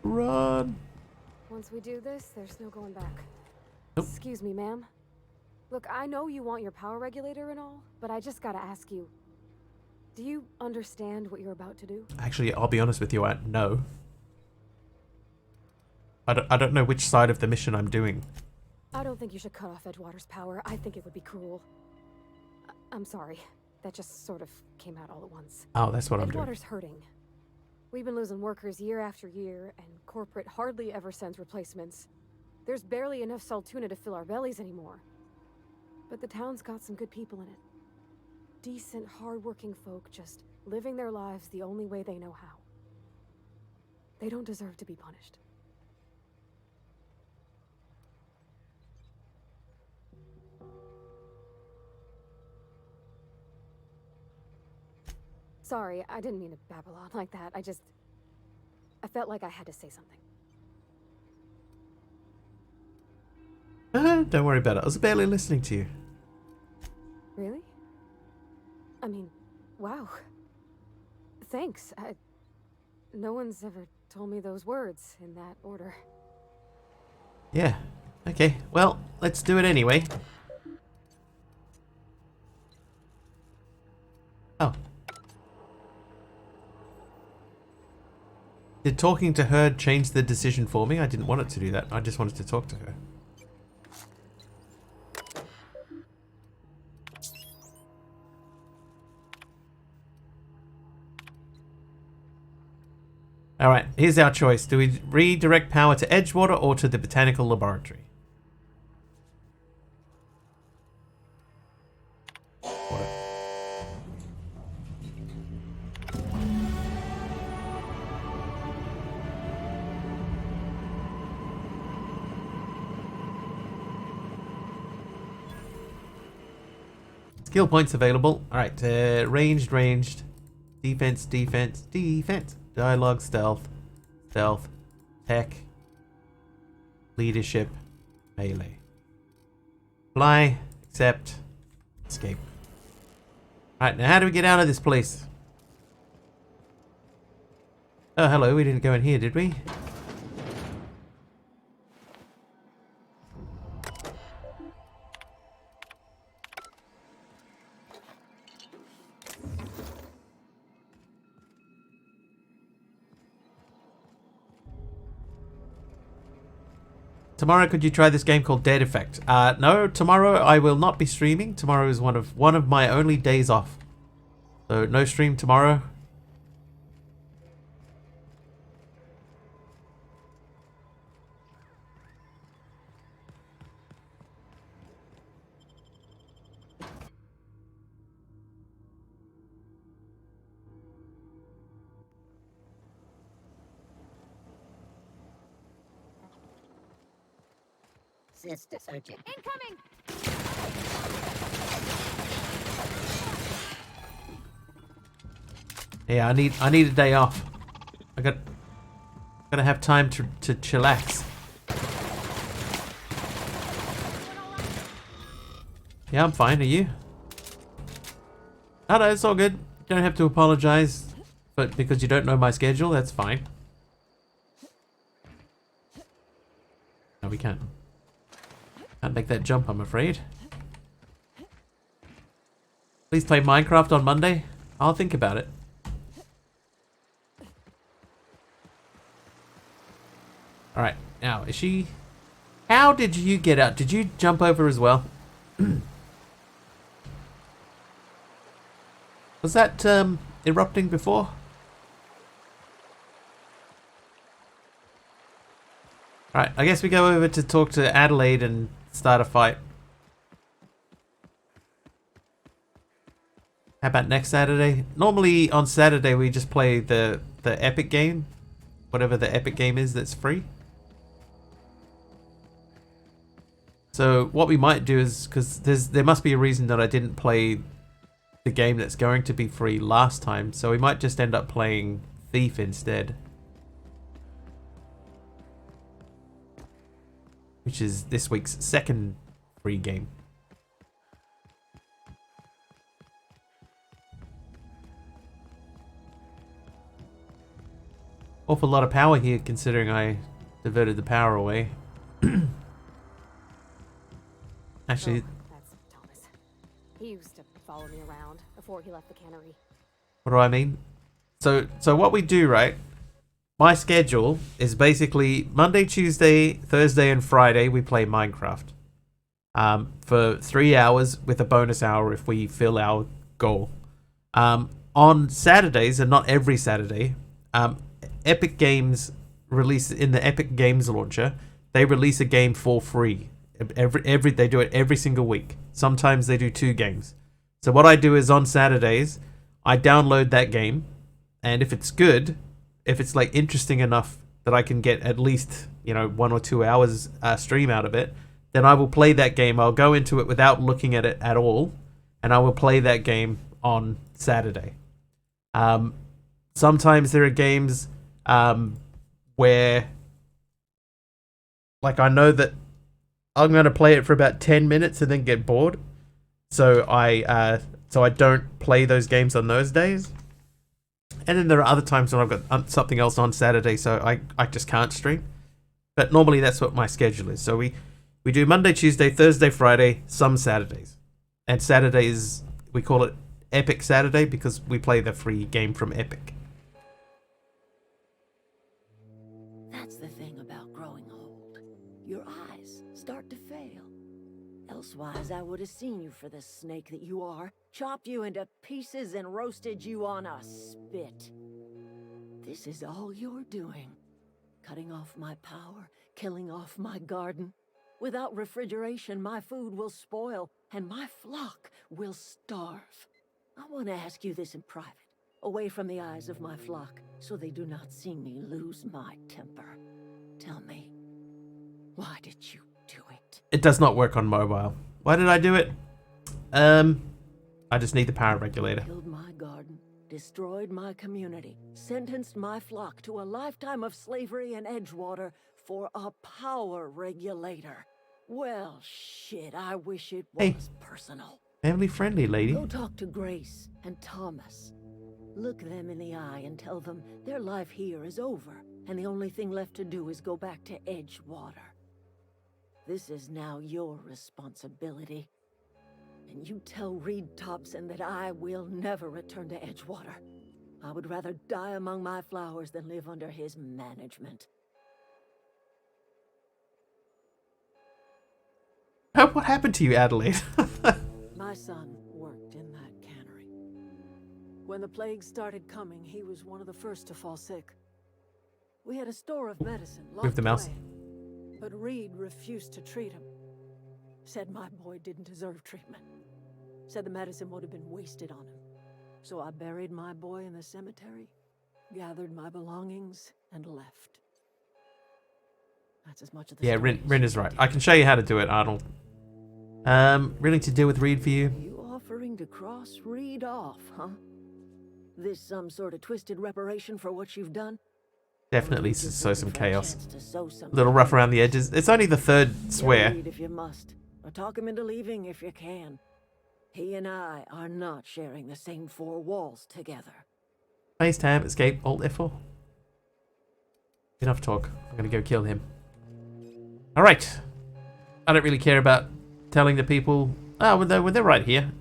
Run! Once we do this, there's no going back. Nope. Excuse me, ma'am. Look, I know you want your power regulator and all, but I just gotta ask you. Do you understand what you're about to do? Actually, I'll be honest with you, no. I don't know which side of the mission I'm doing. I don't think you should cut off Edgewater's power. I think it would be cruel. I'm sorry. That just sort of came out all at once. Oh, that's what I'm doing. Edgewater's hurting. We've been losing workers year after year, and corporate hardly ever sends replacements. There's barely enough Saltuna to fill our bellies anymore. But the town's got some good people in it. Decent, hard-working folk just living their lives the only way they know how. They don't deserve to be punished. Sorry, I didn't mean to babble on like that. I felt like I had to say something. Don't worry about it. I was barely listening to you. Really? I mean, wow. Thanks. No one's ever told me those words in that order. Yeah. Okay. Well, let's do it anyway. Oh. Did talking to her change the decision for me? I didn't want it to do that. I just wanted to talk to her. Alright, here's our choice. Do we redirect power to Edgewater or to the Botanical Laboratory? Skill points available. Alright, ranged. Defense. Dialogue, stealth, tech, leadership, melee. Fly, accept, escape. Alright, now how do we get out of this place? Oh, hello, we didn't go in here, did we? Tomorrow, could you try this game called Dead Effect? No, tomorrow I will not be streaming. Tomorrow is one of my only days off. So no stream tomorrow. Sister searching. Incoming! Yeah, I need a day off. Gotta have time to chillax. Yeah, I'm fine. Are you? No, it's all good. You don't have to apologize, but because you don't know my schedule, that's fine. No, we can't. Can't make that jump, I'm afraid. Please play Minecraft on Monday. I'll think about it. Alright, now, is she... How did you get out? Did you jump over as well? Was that erupting before? Alright, I guess we go over to talk to Adelaide and start a fight. How about next Saturday? Normally on Saturday we just play the Epic game. Whatever the Epic game is that's free. So what we might do is, because there must be a reason that I didn't play the game that's going to be free last time, so we might just end up playing Thief instead. Which is this week's second free game. Awful lot of power here considering I diverted the power away. Actually, that's Thomas. He used to follow me around before he left the cannery. What do I mean? So what we do, right? My schedule is basically Monday, Tuesday, Thursday, and Friday we play Minecraft. For 3 hours with a bonus hour if we fill our goal. On Saturdays, and not every Saturday, Epic Games release in the Epic Games launcher. They release a game for free. They do it every single week. Sometimes they do 2 games. So what I do is on Saturdays, I download that game, and if it's good, if it's like interesting enough that I can get at least 1 or 2 hours stream out of it, then I will play that game. I'll go into it without looking at it at all, and I will play that game on Saturday. Sometimes there are games where, like, I know that I'm going to play it for about 10 minutes and then get bored. So I don't play those games on those days. And then there are other times when I've got something else on Saturday, so I just can't stream. But normally that's what my schedule is. So we do Monday, Tuesday, Thursday, Friday, some Saturdays. And Saturdays, we call it Epic Saturday because we play the free game from Epic. That's the thing about growing old. Your eyes start to fail. Elsewise, I would have seen you for the snake that you are, chopped you into pieces and roasted you on a spit. This is all you're doing. Cutting off my power, killing off my garden. Without refrigeration, my food will spoil, and my flock will starve. I want to ask you this in private, away from the eyes of my flock, so they do not see me lose my temper. Tell me, why did you do it? It does not work on mobile. Why did I do it? I just need the power regulator. Killed my garden, destroyed my community, sentenced my flock to a lifetime of slavery in Edgewater for a power regulator. Well, shit, I wish it was personal. Family friendly, lady. Go talk to Grace and Thomas. Look them in the eye and tell them their life here is over, and the only thing left to do is go back to Edgewater. This is now your responsibility. And you tell Reed Thompson that I will never return to Edgewater. I would rather die among my flowers than live under his management. What happened to you, Adelaide? My son worked in that cannery. When the plague started coming, he was one of the first to fall sick. We had a store of medicine locked Move the mouse. away, but Reed refused to treat him. Said my boy didn't deserve treatment. Said the medicine would have been wasted on him. So I buried my boy in the cemetery, gathered my belongings, and left. That's as much of the Yeah, story Rin is right. I can show you how to do it, Arnold. Willing to deal with Reed for you? You offering to cross Reed off, huh? This some sort of twisted reparation for what you've done? Definitely sow some chaos. To sow some Little rough around the edges. It's only the third swear. Reed if you must, or talk him into leaving if you can. He and I are not sharing the same four walls together. Space tab, escape, alt F4. Enough talk. I'm gonna go kill him. Alright. I don't really care about telling the people. Oh, well, they're right here.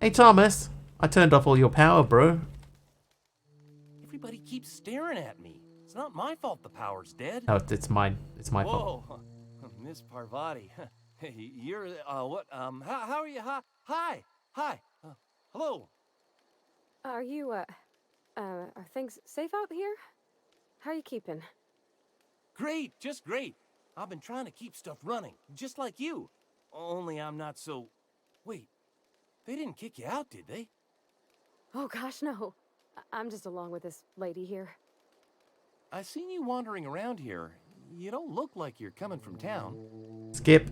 Hey, Thomas. I turned off all your power, bro. Everybody keeps staring at me. It's not my fault the power's dead. No, it's mine. It's my fault. Whoa, Miss Parvati. Hey, you're, what, how are you? Hi. Hello. Are you, are things safe out here? How are you keeping? Great, just great. I've been trying to keep stuff running, just like you. Only I'm not so... Wait, they didn't kick you out, did they? Oh gosh, no. I'm just along with this lady here. I seen you wandering around here. You don't look like you're coming from town. Skip.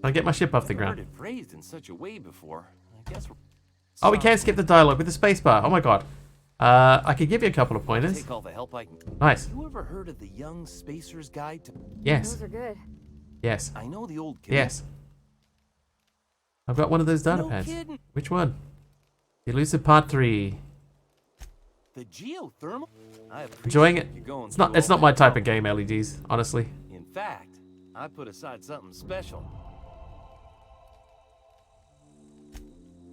I'll get my ship off the I've ground. heard it phrased in such a way before. I guess we're... Oh, we can skip the dialogue with the spacebar. Oh my god. I could give you a couple of pointers. Take all the help I can. Nice. You ever heard of the Young Spacer's Guide to... Yes. Those are good. Yes. I know the old kid. Yes. I've got one of those data No pads. kidding. Which one? The Elusive Part 3. The geothermal? I appreciate Enjoying it? you going It's not through all my that type of trouble. game, LEDs, honestly. In fact, I put aside something special.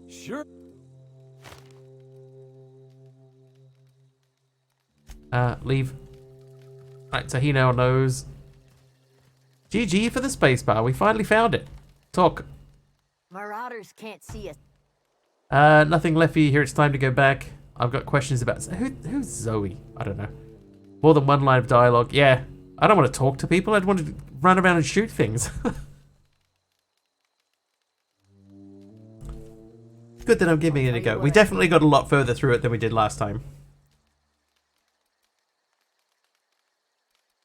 Sure. Leave. Right, so he now knows. GG for the spacebar. We finally found it. Talk. Marauders can't see us. Nothing left for you here. It's time to go back. I've got questions about... Who's Zoe? I don't know. More than one line of dialogue. Yeah. I don't want to talk to people. I'd want to run around and shoot things. Good that I'm giving it a go. We definitely got a lot further through it than we did last time.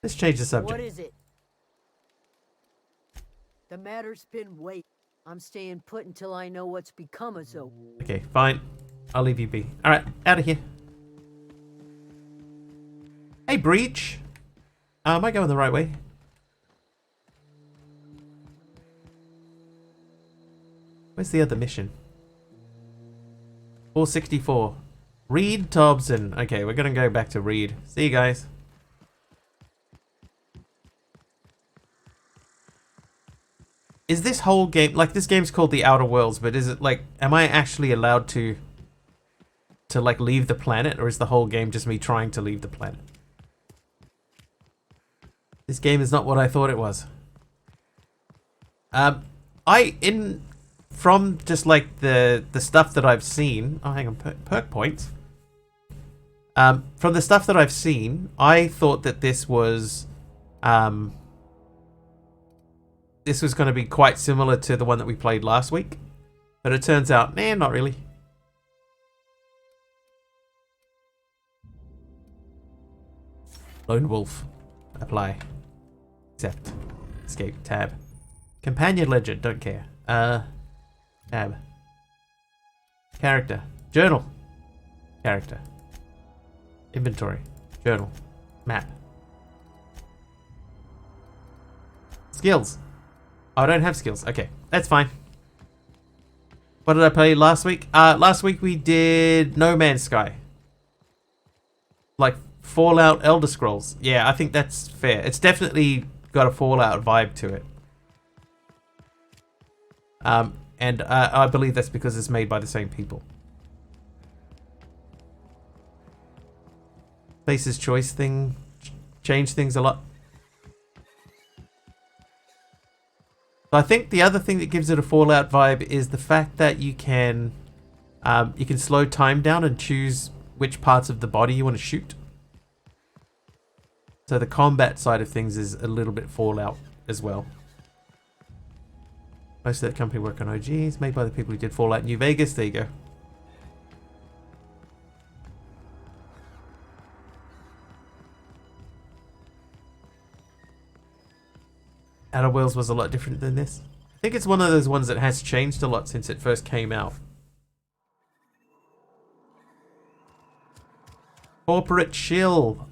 Let's change the subject. What is it? The matter's been waiting. I'm staying put until I know what's become of Zoe. Okay, fine. I'll leave you be. Alright, out of here. Hey, Breach. Am I going the right way? Where's the other mission? 464. Reed Thompson. Okay, we're gonna go back to Reed. See you guys. Is this whole game, like, this game's called The Outer Worlds, but is it, like, am I actually allowed to like, leave the planet, or is the whole game just me trying to leave the planet? This game is not what I thought it was. From just, like, the stuff that I've seen, oh, hang on, perk points. From the stuff that I've seen, I thought that this was going to be quite similar to the one that we played last week. But it turns out, nah, not really. Lone Wolf. Apply. Accept. Escape. Tab. Companion Ledger. Don't care. Tab. Character. Journal. Character. Inventory. Journal. Map. Skills. Oh, I don't have skills. Okay, that's fine. What did I play last week? Last week we did No Man's Sky. Like Fallout Elder Scrolls. Yeah, I think that's fair. It's definitely got a Fallout vibe to it. And I believe that's because it's made by the same people. Face's Choice thing changed things a lot. I think the other thing that gives it a Fallout vibe is the fact that you can slow time down and choose which parts of the body you want to shoot. So the combat side of things is a little bit Fallout as well. Most of that company work on OGs, made by the people who did Fallout New Vegas. There you go. Outer Worlds was a lot different than this. I think it's one of those ones that has changed a lot since it first came out. Corporate chill.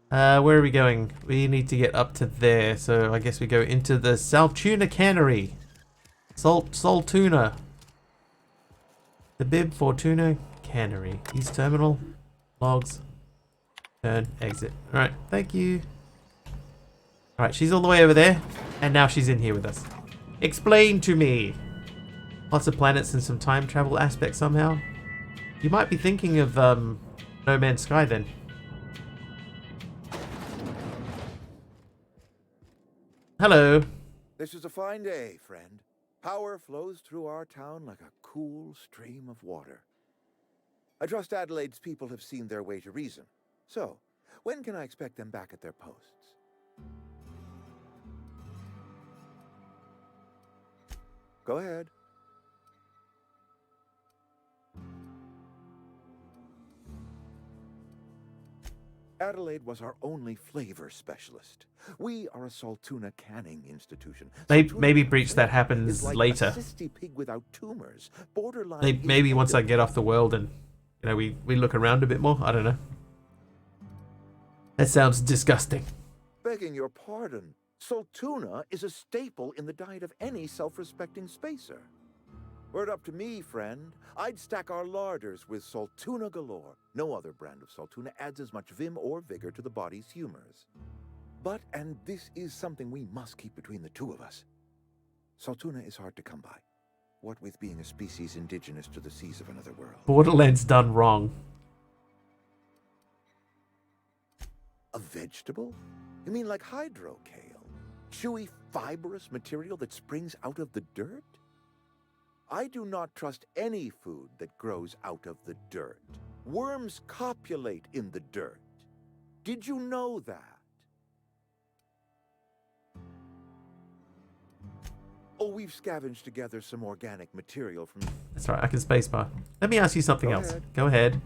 Where are we going? We need to get up to there, so I guess we go into the Saltuna Cannery. Salt Tuna. The Bib Fortuna Cannery. East Terminal. Logs. Turn. Exit. Alright, thank you. Alright, she's all the way over there. And now she's in here with us. Explain to me. Lots of planets and some time travel aspects somehow. You might be thinking of No Man's Sky then. Hello. This is a fine day, friend. Power flows through our town like a cool stream of water. I trust Adelaide's people have seen their way to reason. So, when can I expect them back at their posts? Go ahead. Adelaide was our only flavor specialist. We are a Saltuna canning institution. Maybe Breach that happens like later. A cysty pig without tumors, borderline Maybe once I get off the world and we look around a bit more. I don't know. That sounds disgusting. Begging your pardon, Saltuna is a staple in the diet of any self-respecting spacer. Were it up to me, friend, I'd stack our larders with Saltuna galore. No other brand of Saltuna adds as much vim or vigor to the body's humors. But, and this is something we must keep between the two of us, Saltuna is hard to come by. What with being a species indigenous to the seas of another world. Borderlands done wrong. A vegetable? You mean like hydrocale? Chewy, fibrous material that springs out of the dirt? I do not trust any food that grows out of the dirt. Worms copulate in the dirt. Did you know that? Oh, we've scavenged together some organic material from... That's right, I can spacebar. Let me ask you something else. Ahead. Go ahead.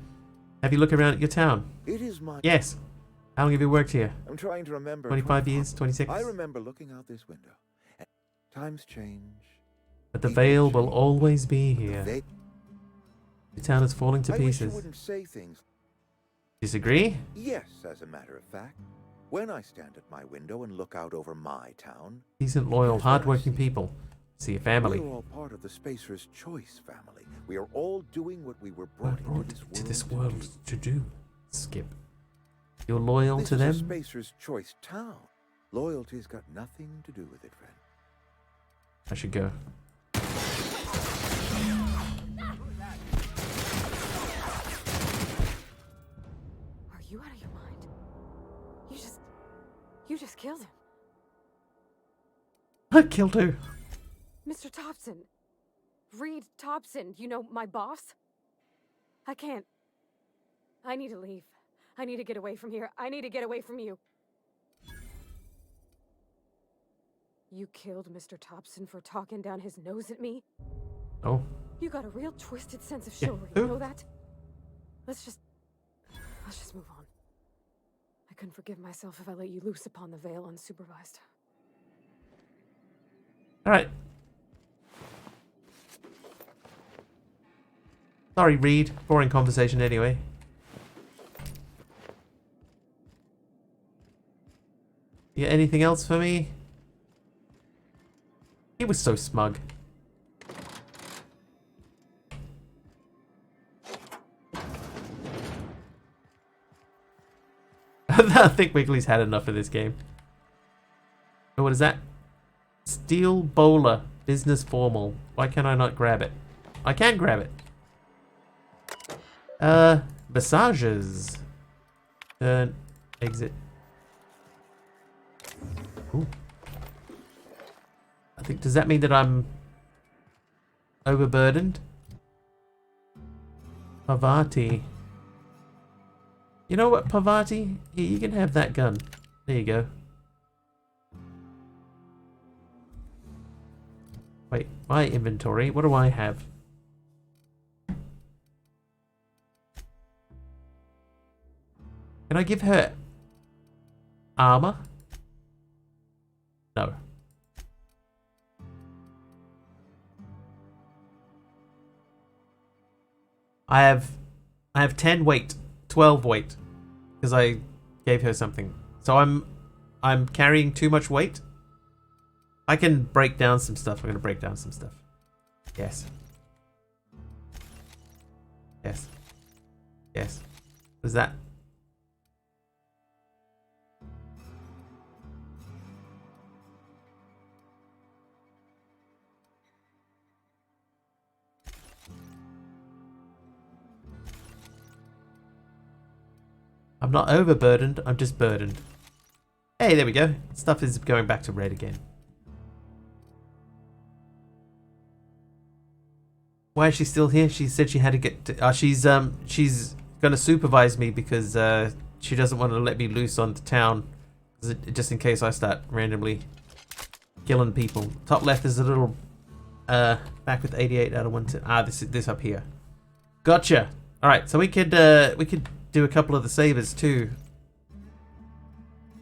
Have you looked around at your town? It is my... Yes. How long have you worked here? I'm trying to remember... 25 years? 26? I remember looking out this window. And times change. But the veil will always be here. The town is falling to I wish pieces. you wouldn't say things. Disagree? Yes, as a matter of fact. When I stand at my window and look out over my town... Decent, loyal, hard-working people. See a family. We're all part of the Spacer's Choice family. We are all doing what we were brought to this world to do. Skip. You're loyal to them? This is a Spacer's Choice town. Loyalty's got nothing to do with it, friend. I should go. Are you out of your mind? You just killed him. I killed who? Mr. Thompson. Reed Thompson, you know, my boss. I can't. I need to leave. I need to get away from here. I need to get away from you. You killed Mr. Thompson for talking down his nose at me? Oh. You got a real twisted sense of Yeah. chivalry, Who? you know that? Let's just move on. I couldn't forgive myself if I let you loose upon the Veil unsupervised. Alright. Sorry, Reed. Boring conversation anyway. Yeah, anything else for me? He was so smug. I think Wiggly's had enough of this game. Oh, what is that? Steel bowler. Business formal. Why can I not grab it? I can grab it. Massages. Turn. Exit. Ooh. I think, does that mean that I'm overburdened? Pavati. You know what, Pavati? Here, you can have that gun. There you go. Wait, my inventory. What do I have? Can I give her armor? No. I have 10 weight, 12 weight, because I gave her something. So I'm carrying too much weight. I can break down some stuff. I'm gonna break down some stuff. Yes. Yes. Yes. What is that? I'm not overburdened, I'm just burdened. Hey, there we go. Stuff is going back to red again. Why is she still here? She said she had to get to, she's gonna supervise me because she doesn't want to let me loose on the town just in case I start randomly killing people. Top left is a little back with 88 out of 110. This up here. Gotcha. All right, so we could do a couple of the sabers too.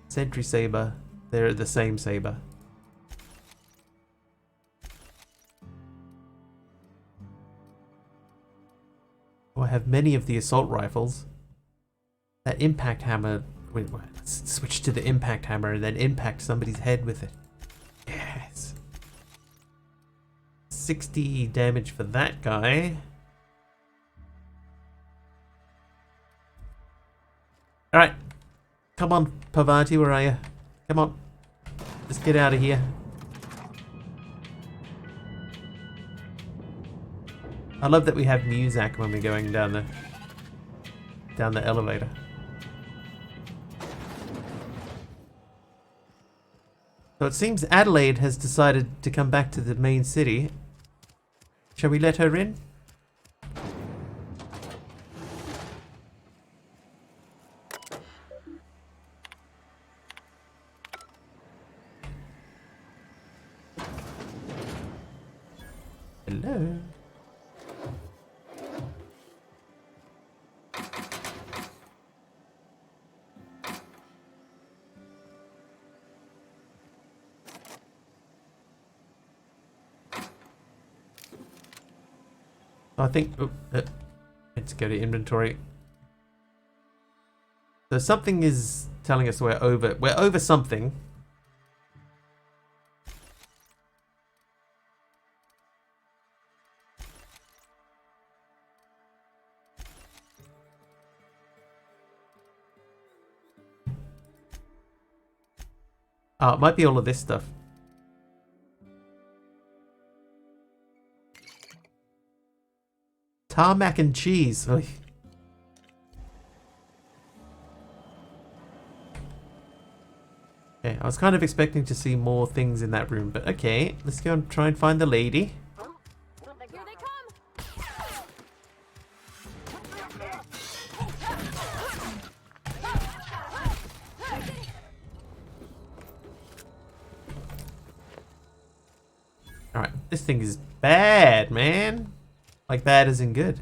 Sentry saber. They're the same saber. Oh, I have many of the assault rifles. That impact hammer. Wait, what? Let's switch to the impact hammer and then impact somebody's head with it. Yes. 60 damage for that guy. Alright. Come on, Parvati, where are you? Come on. Let's get out of here. I love that we have music when we're going down the elevator. So it seems Adelaide has decided to come back to the main city. Shall we let her in? Hello. I think let's go to inventory. So something is telling us we're over something. Oh, it might be all of this stuff. Tarmac and cheese. Oy. Okay, I was kind of expecting to see more things in that room, but okay. Let's go and try and find the lady. Here they come. Alright, this thing is bad, man. Like bad as in good.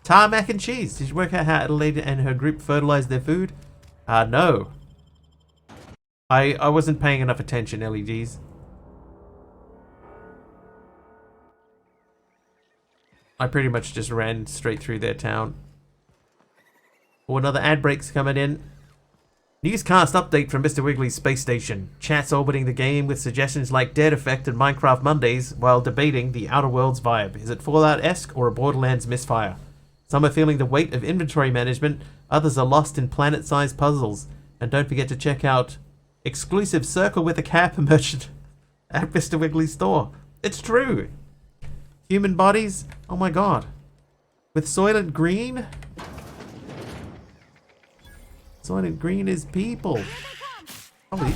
Tarmac and cheese. Did you work out how Adelaide and her group fertilized their food? No. I wasn't paying enough attention, LEGs. I pretty much just ran straight through their town. Oh, another ad break's coming in. Newscast update from Mr. Wiggly's space station. Chats orbiting the game with suggestions like Dead Effect and Minecraft Mondays while debating the Outer Worlds vibe. Is it Fallout-esque or a Borderlands misfire? Some are feeling the weight of inventory management, others are lost in planet-sized puzzles. And don't forget to check out exclusive Circle with a Cap merchant at Mr. Wiggly's store. It's true! Human bodies? Oh my god. With Soylent Green? Soylent Green is people. Probably.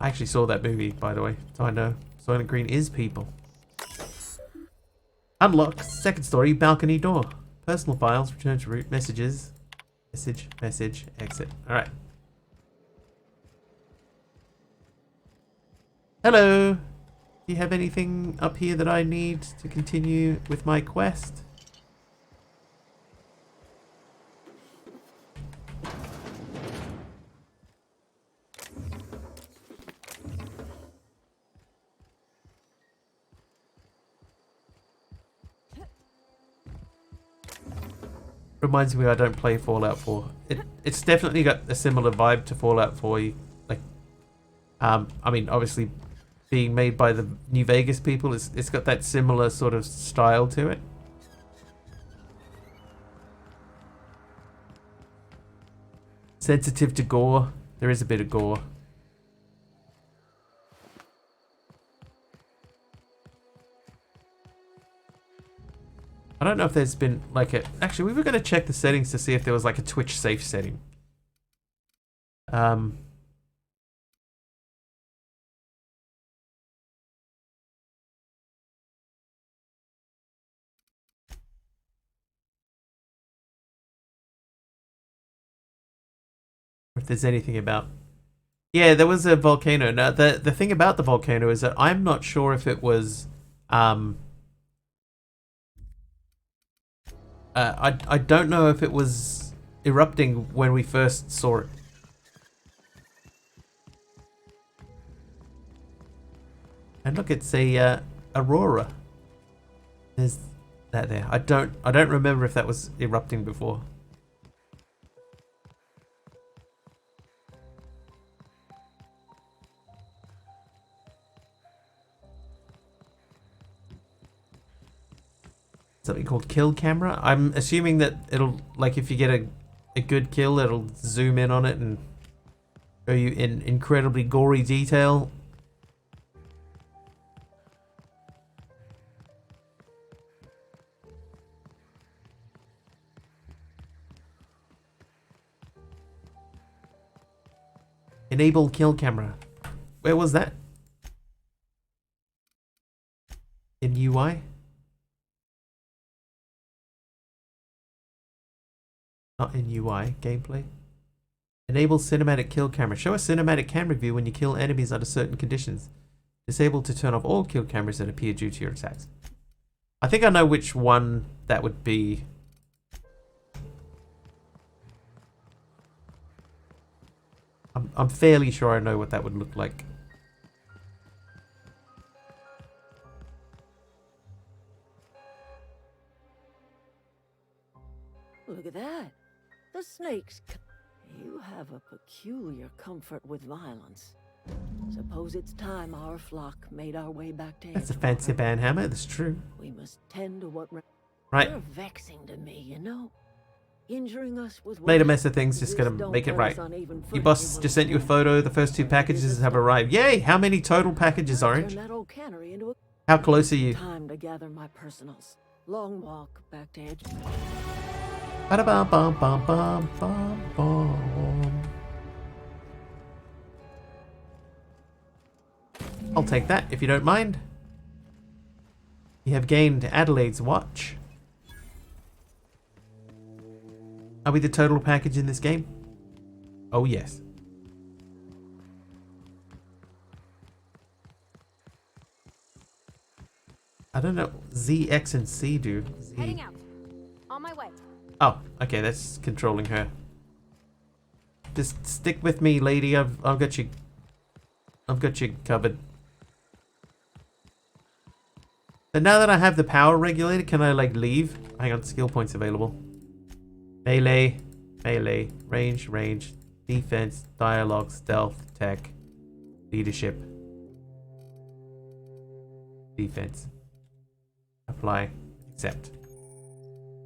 I actually saw that movie, by the way, so I know. Soylent Green is people. Unlock. Second story. Balcony door. Personal files. Return to root. Messages. Message. Exit. Alright. Hello. Do you have anything up here that I need to continue with my quest? Reminds me I don't play Fallout 4. It's definitely got a similar vibe to Fallout 4. Like, I mean, obviously, being made by the New Vegas people, it's got that similar sort of style to it. Sensitive to gore. There is a bit of gore. I don't know if there's been like a... Actually, we were going to check the settings to see if there was like a Twitch safe setting. If there's anything about... Yeah, there was a volcano. Now, the thing about the volcano is that I'm not sure if it was... I don't know if it was erupting when we first saw it. And look, it's a aurora. There's that there. I don't remember if that was erupting before. Something called kill camera. I'm assuming that it'll, like, if you get a good kill, it'll zoom in on it and show you in incredibly gory detail. Enable kill camera. Where was that? In UI? Not in UI. Gameplay. Enable cinematic kill camera. Show a cinematic camera view when you kill enemies under certain conditions. Disable to turn off all kill cameras that appear due to your attacks. I think I know which one that would be. I'm fairly sure I know what that would look like. Look at that. The snakes. You have a peculiar comfort with violence. Suppose it's time our flock made our way back to That's a fancy banhammer, that's true. We must tend to what... Right. They're vexing to me, you know? Injuring us with... Made a mess of things, just gonna make it right. Your boss just sent you a photo. The first 2 packages have arrived. Yay! How many total packages, Orange? How close are you? Time to gather my personals. Long walk back to Edge. I'll take that if you don't mind. You have gained Adelaide's watch. Are we the total package in this game? Oh yes. I don't know. Z, X, and C do. Z. Heading out. On my way. Oh, okay, that's controlling her. Just stick with me, lady. I've got you. I've got you covered. So now that I have the power regulator, can I like leave? Hang on, skill points available. Melee, melee, range, range, defense, dialogue, stealth, tech, leadership, defense. Apply, accept.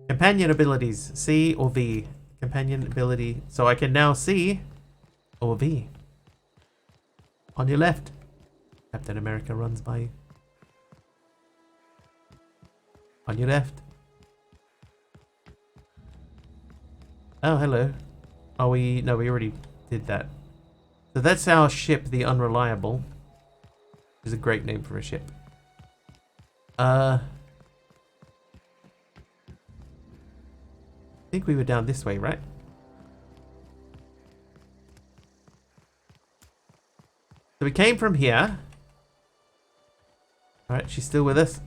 Companion abilities, C or V. Companion ability, so I can now C or V. On your left, Captain America runs by you. On your left. Oh, hello. Oh, no, we already did that. So that's our ship, the Unreliable. Is a great name for a ship. I think we were down this way, right? So we came from here. Alright, she's still with us.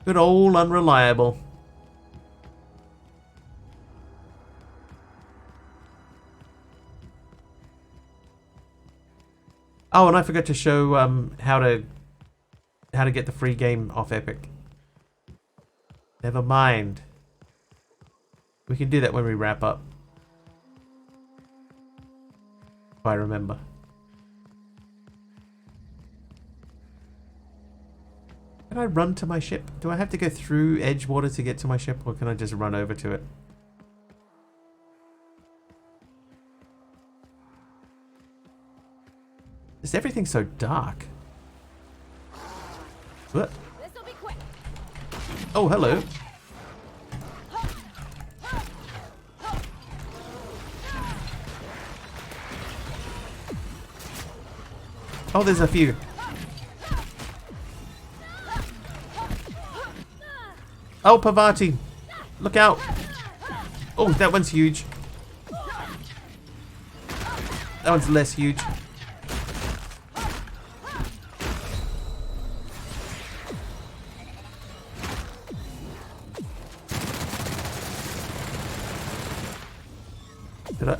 Good old Unreliable. Oh, and I forgot to show how to get the free game off Epic. Never mind. We can do that when we wrap up. If I remember. Can I run to my ship? Do I have to go through Edgewater to get to my ship, or can I just run over to it? Is everything so dark? What? This'll be quick. Oh, hello. Oh, there's a few. Oh, Pavati. Look out. Oh, that one's huge. That one's less huge.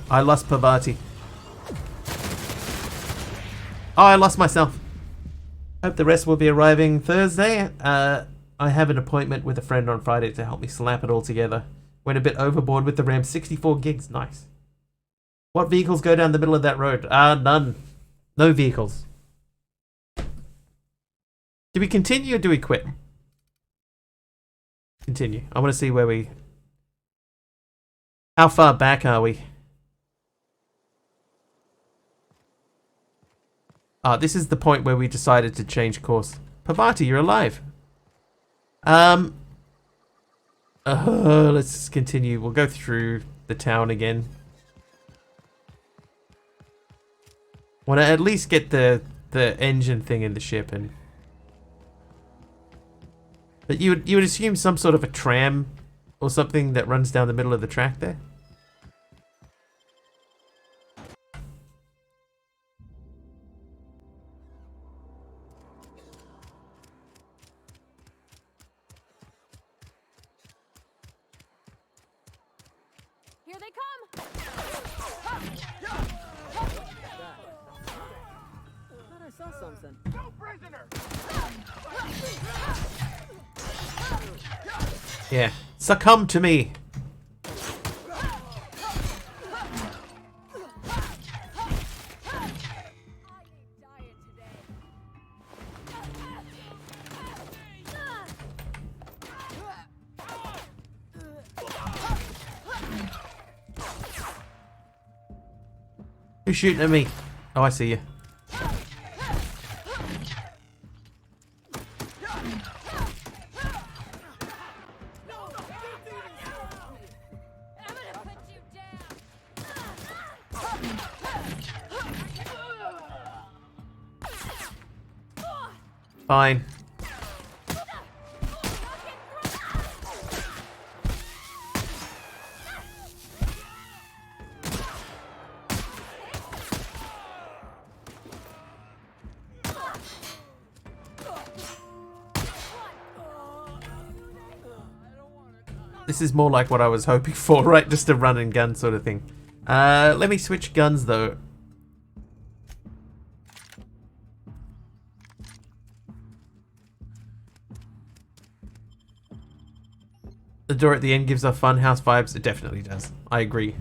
I lost Pavati. Oh, I lost myself. Hope the rest will be arriving Thursday. I have an appointment with a friend on Friday to help me slap it all together. Went a bit overboard with the RAM. 64 gigs. Nice. What vehicles go down the middle of that road? None. No vehicles. Do we continue or do we quit? Continue. I want to see where we... How far back are we? This is the point where we decided to change course. Pavati, you're alive. Let's continue. We'll go through the town again. Want to at least get the engine thing in the ship, and but you would assume some sort of a tram or something that runs down the middle of the track there. Here they come. Thought I saw something. No prisoner! Yeah. Succumb to me. Who's shooting at me? Oh, I see you. Fine. This is more like what I was hoping for, right? Just a run and gun sort of thing. Let me switch guns though. The door at the end gives off Funhouse vibes. It definitely does. I agree.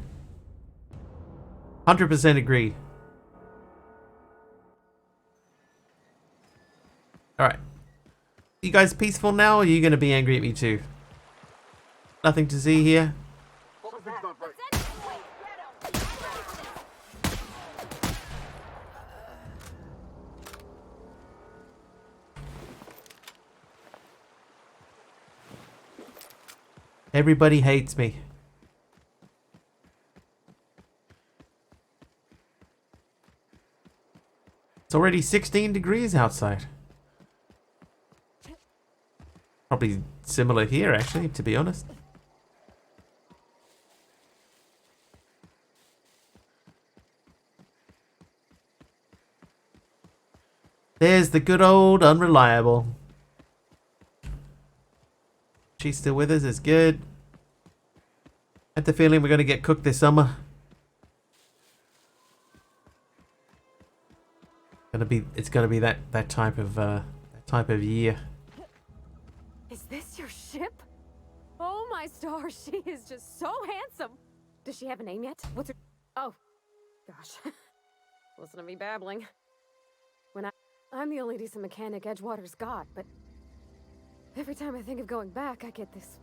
100% agree. Alright. You guys peaceful now, or are you going to be angry at me too? Nothing to see here. Everybody hates me. It's already 16 degrees outside. Probably similar here, actually, to be honest. There's the good old Unreliable. She's still with us, it's good. I have the feeling we're going to get cooked this summer. It's gonna be that type of year. Is this your ship? my stars, she is just so handsome. Does she have a name yet? What's her... Oh, gosh. Listen to me babbling. I'm the only decent mechanic Edgewater's got, but every time I think of going back, I get this...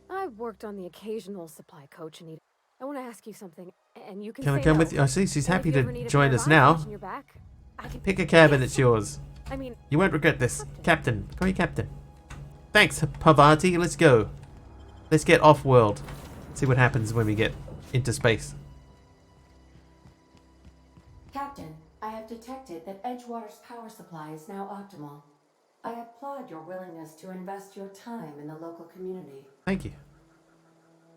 I've worked on the occasional supply coach, Anita. I want to ask you something, and you can Can I say come no. with you? I see she's And if happy you ever to need a join pair of us eyes now. watching your back, I can... Pick a cab and it's yours. I mean... You won't regret this. Captain. Call me Captain. Thanks, Parvati. Let's go. Let's get off-world. See what happens when we get into space. Captain, I have detected that Edgewater's power supply is now optimal. I applaud your willingness to invest your time in the local community. Thank you.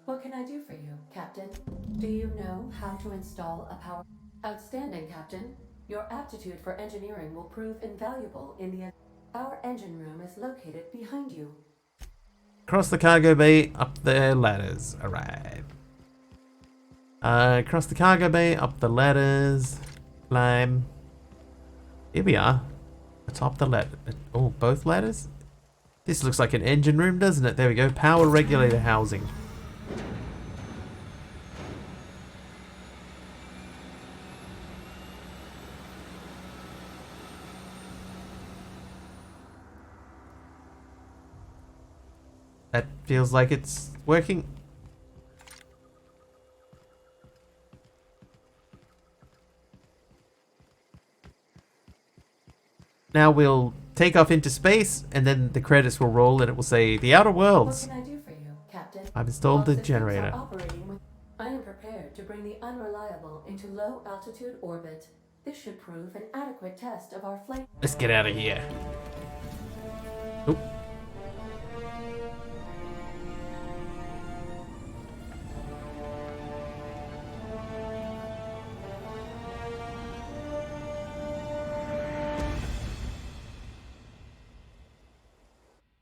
What can I do for you, Captain? Do you know how to install a power... Outstanding, Captain. Your aptitude for engineering will prove invaluable in the... Our engine room is located behind you. Across the cargo bay, up the ladders. Alright. Across the cargo bay, up the ladders. Climb. Here we are. Atop the ladder. Oh, both ladders? This looks like an engine room, doesn't it? There we go. Power regulator housing. That feels like it's working. Now we'll take off into space, and then the credits will roll, and it will say, The Outer Worlds. What can I do for you, Captain? I've installed the All systems are generator. operating with... I am prepared to bring the Unreliable into low-altitude orbit. This should prove an adequate test of our flight... Let's get out of here. Oop.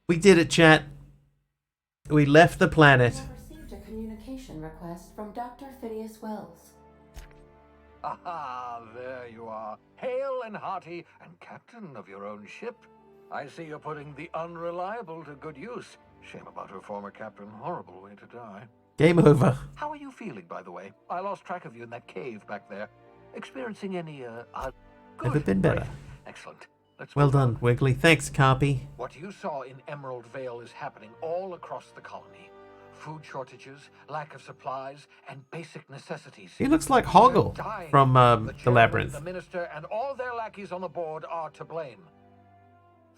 We did it, chat. We left the planet. I have received a communication request from Dr. Phineas Wells. Aha, there you are. Hale and hearty, and captain of your own ship. I see you're putting the Unreliable to good use. Shame about her former captain. Horrible way to die. Game over. How are you feeling, by the way? I lost track of you in that cave back there. Experiencing any, Never been better. Great. Excellent. Let's Well move on. done, Wiggly. Thanks, Carpy. What you saw in Emerald Vale is happening all across the colony. Food shortages, lack of supplies, and basic necessities. He looks like They're Hoggle dying. from The the chairman, Labyrinth. The minister, and all their lackeys on the board are to blame.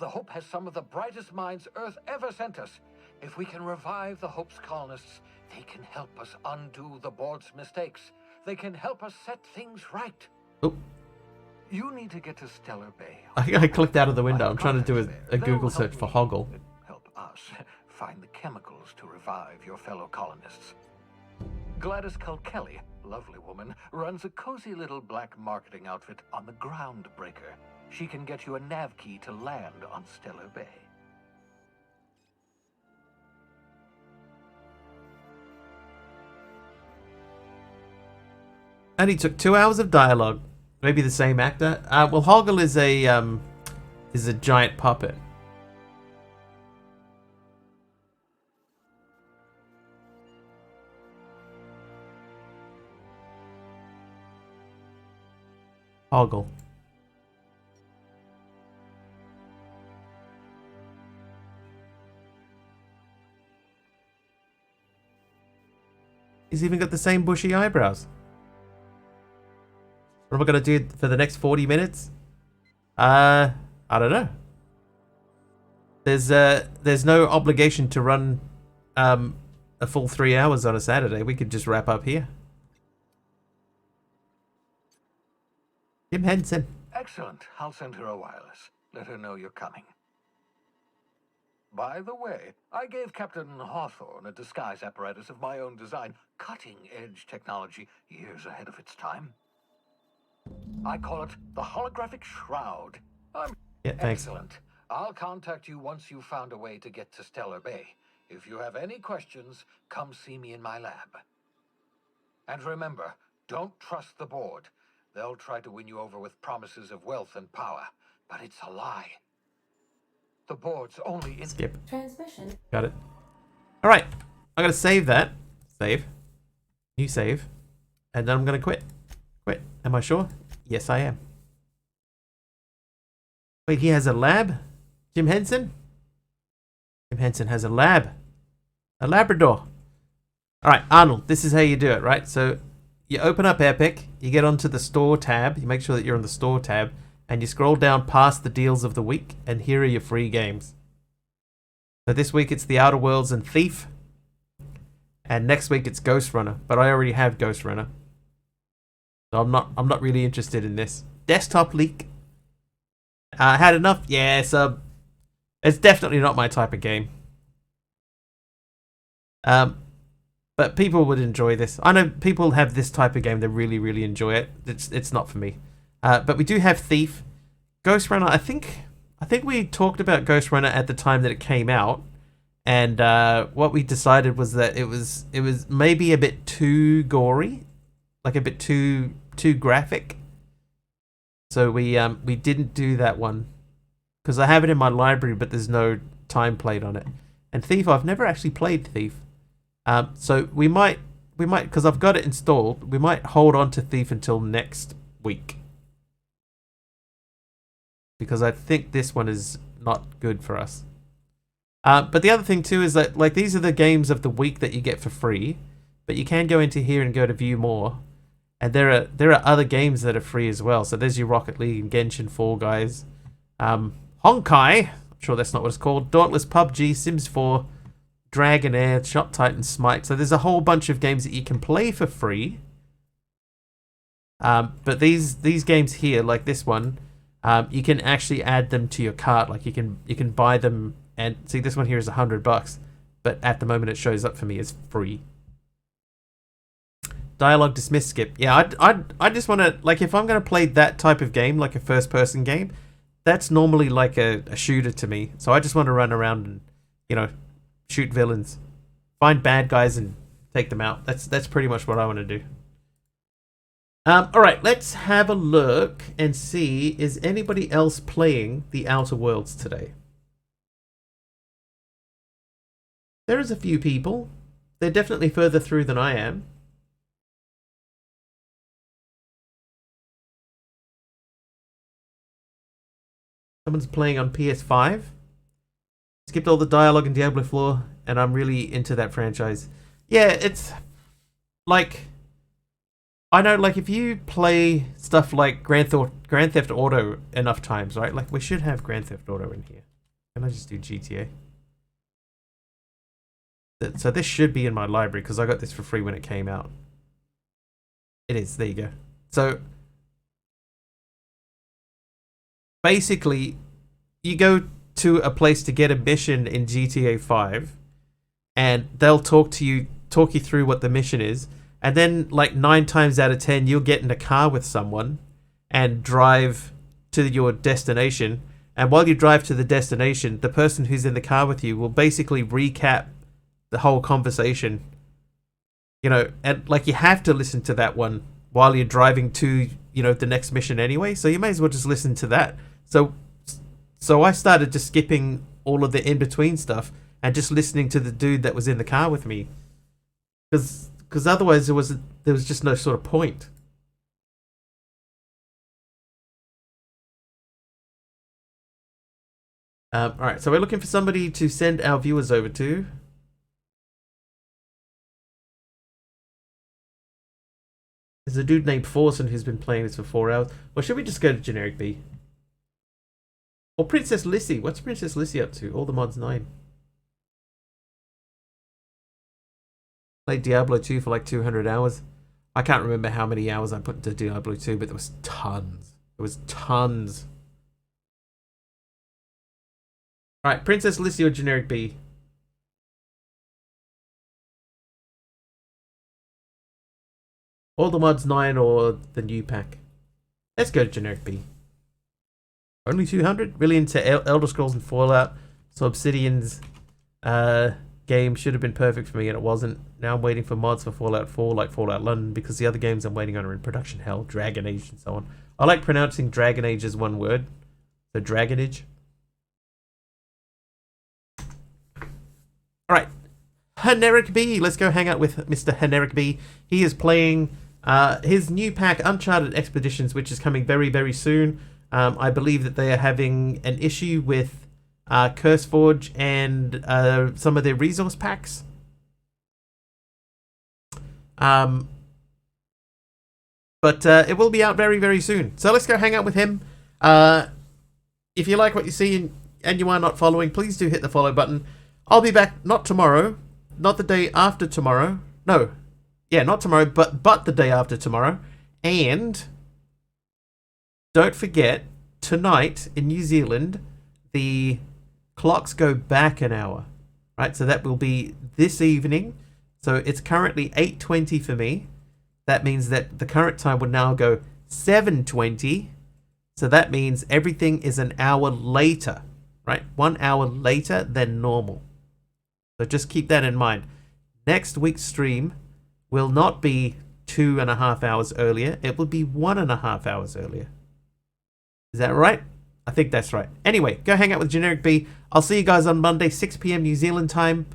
The Hope has some of the brightest minds Earth ever sent us. If we can revive the Hope's colonists, they can help us undo the board's mistakes. They can help us set things right. Oh. You need to get to Stellar Bay. I clicked out of the window. I'm trying to do a Google search for Hoggle. Help us find the chemicals to revive your fellow colonists. Gladys Kilkelly, lovely woman, runs a cozy little black marketing outfit on the Groundbreaker. She can get you a nav key to land on Stellar Bay. And he took 2 hours of dialogue. Maybe the same actor. Well, Hoggle is a giant puppet. Hoggle. He's even got the same bushy eyebrows. What am I going to do for the next 40 minutes? I don't know. There's no obligation to run a full 3 hours on a Saturday. We could just wrap up here. Jim Henson. Excellent. I'll send her a wireless. Let her know you're coming. By the way, I gave Captain Hawthorne a disguise apparatus of my own design. Cutting-edge technology, years ahead of its time. I call it the Holographic Shroud. Yeah, thanks. Excellent. I'll contact you once you've found a way to get to Stellar Bay. If you have any questions, come see me in my lab. And remember, don't trust the board. They'll try to win you over with promises of wealth and power, but it's a lie. The board's only in... Skip. Transmission. Got it. All right. I'm gonna save that. Save. New save. And then I'm gonna quit. Quit. Am I sure? Yes, I am. Wait, he has a lab? Jim Henson? Jim Henson has a lab. A Labrador. Alright, Arnold, this is how you do it, right? So you open up Epic, you get onto the store tab, you make sure that you're on the store tab, and you scroll down past the deals of the week, and here are your free games. So this week it's The Outer Worlds and Thief, and next week it's Ghost Runner, but I already have Ghost Runner. So I'm not really interested in this. Desktop Leak. Had enough? Yeah, so it's definitely not my type of game. But people would enjoy this. I know people have this type of game, they really, really enjoy it. It's not for me. But we do have Thief. Ghost Runner, I think we talked about Ghost Runner at the time that it came out. And what we decided was that it was maybe a bit too gory. Like a bit too graphic. So we didn't do that one. Because I have it in my library, but there's no time played on it. And Thief, I've never actually played Thief. So we might, because I've got it installed, we might hold on to Thief until next week. Because I think this one is not good for us. But the other thing too is that, like, these are the games of the week that you get for free, but you can go into here and go to view more. And there are other games that are free as well. So there's your Rocket League and Genshin, Fall Guys, Honkai, I'm sure that's not what it's called, Dauntless, PUBG, Sims 4, Dragonair, Shop Titan, Smite. So there's a whole bunch of games that you can play for free. But these games here, like this one, you can actually add them to your cart. Like you can buy them, and see, this one here is $100, but at the moment it shows up for me as free. Dialogue dismiss skip. Yeah, I just want to, like, if I'm going to play that type of game, like a first person game, that's normally like a shooter to me. So I just want to run around and, you know, shoot villains, find bad guys and take them out. That's pretty much what I want to do. All right, let's have a look and see, is anybody else playing The Outer Worlds today? There is a few people. They're definitely further through than I am. Someone's playing on PS5. Skipped all the dialogue in Diablo 4, and I'm really into that franchise. Yeah, it's like, I know, like, if you play stuff like Grand Theft Auto enough times, right? Like, we should have Grand Theft Auto in here. Can I just do GTA? So this should be in my library because I got this for free when it came out. It is. There you go. So basically, you go to a place to get a mission in GTA 5, and they'll talk you through what the mission is, and then, like, 9 times out of 10, you'll get in a car with someone and drive to your destination. And while you drive to the destination, the person who's in the car with you will basically recap the whole conversation. You know, and, like, you have to listen to that one while you're driving to, you know, the next mission anyway. So you may as well just listen to that. So I started just skipping all of the in-between stuff and just listening to the dude that was in the car with me. Because otherwise there was just no sort of point. Alright, so we're looking for somebody to send our viewers over to. There's a dude named Forsen who's been playing this for 4 hours. Or should we just go to generic B? Or Princess Lissy. What's Princess Lissy up to? All the mods 9. Played Diablo 2 for like 200 hours. I can't remember how many hours I put into Diablo 2, but there was tons. There was tons. Alright, Princess Lissy or generic B? All the mods 9 or the new pack? Let's go to generic B. Only 200? Really into Elder Scrolls and Fallout. So Obsidian's game should have been perfect for me, and it wasn't. Now I'm waiting for mods for Fallout 4, like Fallout London, because the other games I'm waiting on are in production hell, Dragon Age and so on. I like pronouncing Dragon Age as one word. So Dragon Age. Alright. Heneric B. Let's go hang out with Mr. Heneric B. He is playing his new pack, Uncharted Expeditions, which is coming very, very soon. I believe that they are having an issue with CurseForge and some of their resource packs. But it will be out very, very soon. So let's go hang out with him. If you like what you see and you are not following, please do hit the follow button. I'll be back not tomorrow, not the day after tomorrow. No, yeah, not tomorrow, but the day after tomorrow. And don't forget, tonight in New Zealand, the clocks go back an hour, right? So that will be this evening. So it's currently 8:20 for me. That means that the current time would now go 7:20. So that means everything is an hour later, right? 1 hour later than normal. So just keep that in mind. Next week's stream will not be 2.5 hours earlier. It will be 1.5 hours earlier. Is that right? I think that's right. Anyway, go hang out with Generic B. I'll see you guys on Monday, 6 p.m. New Zealand time.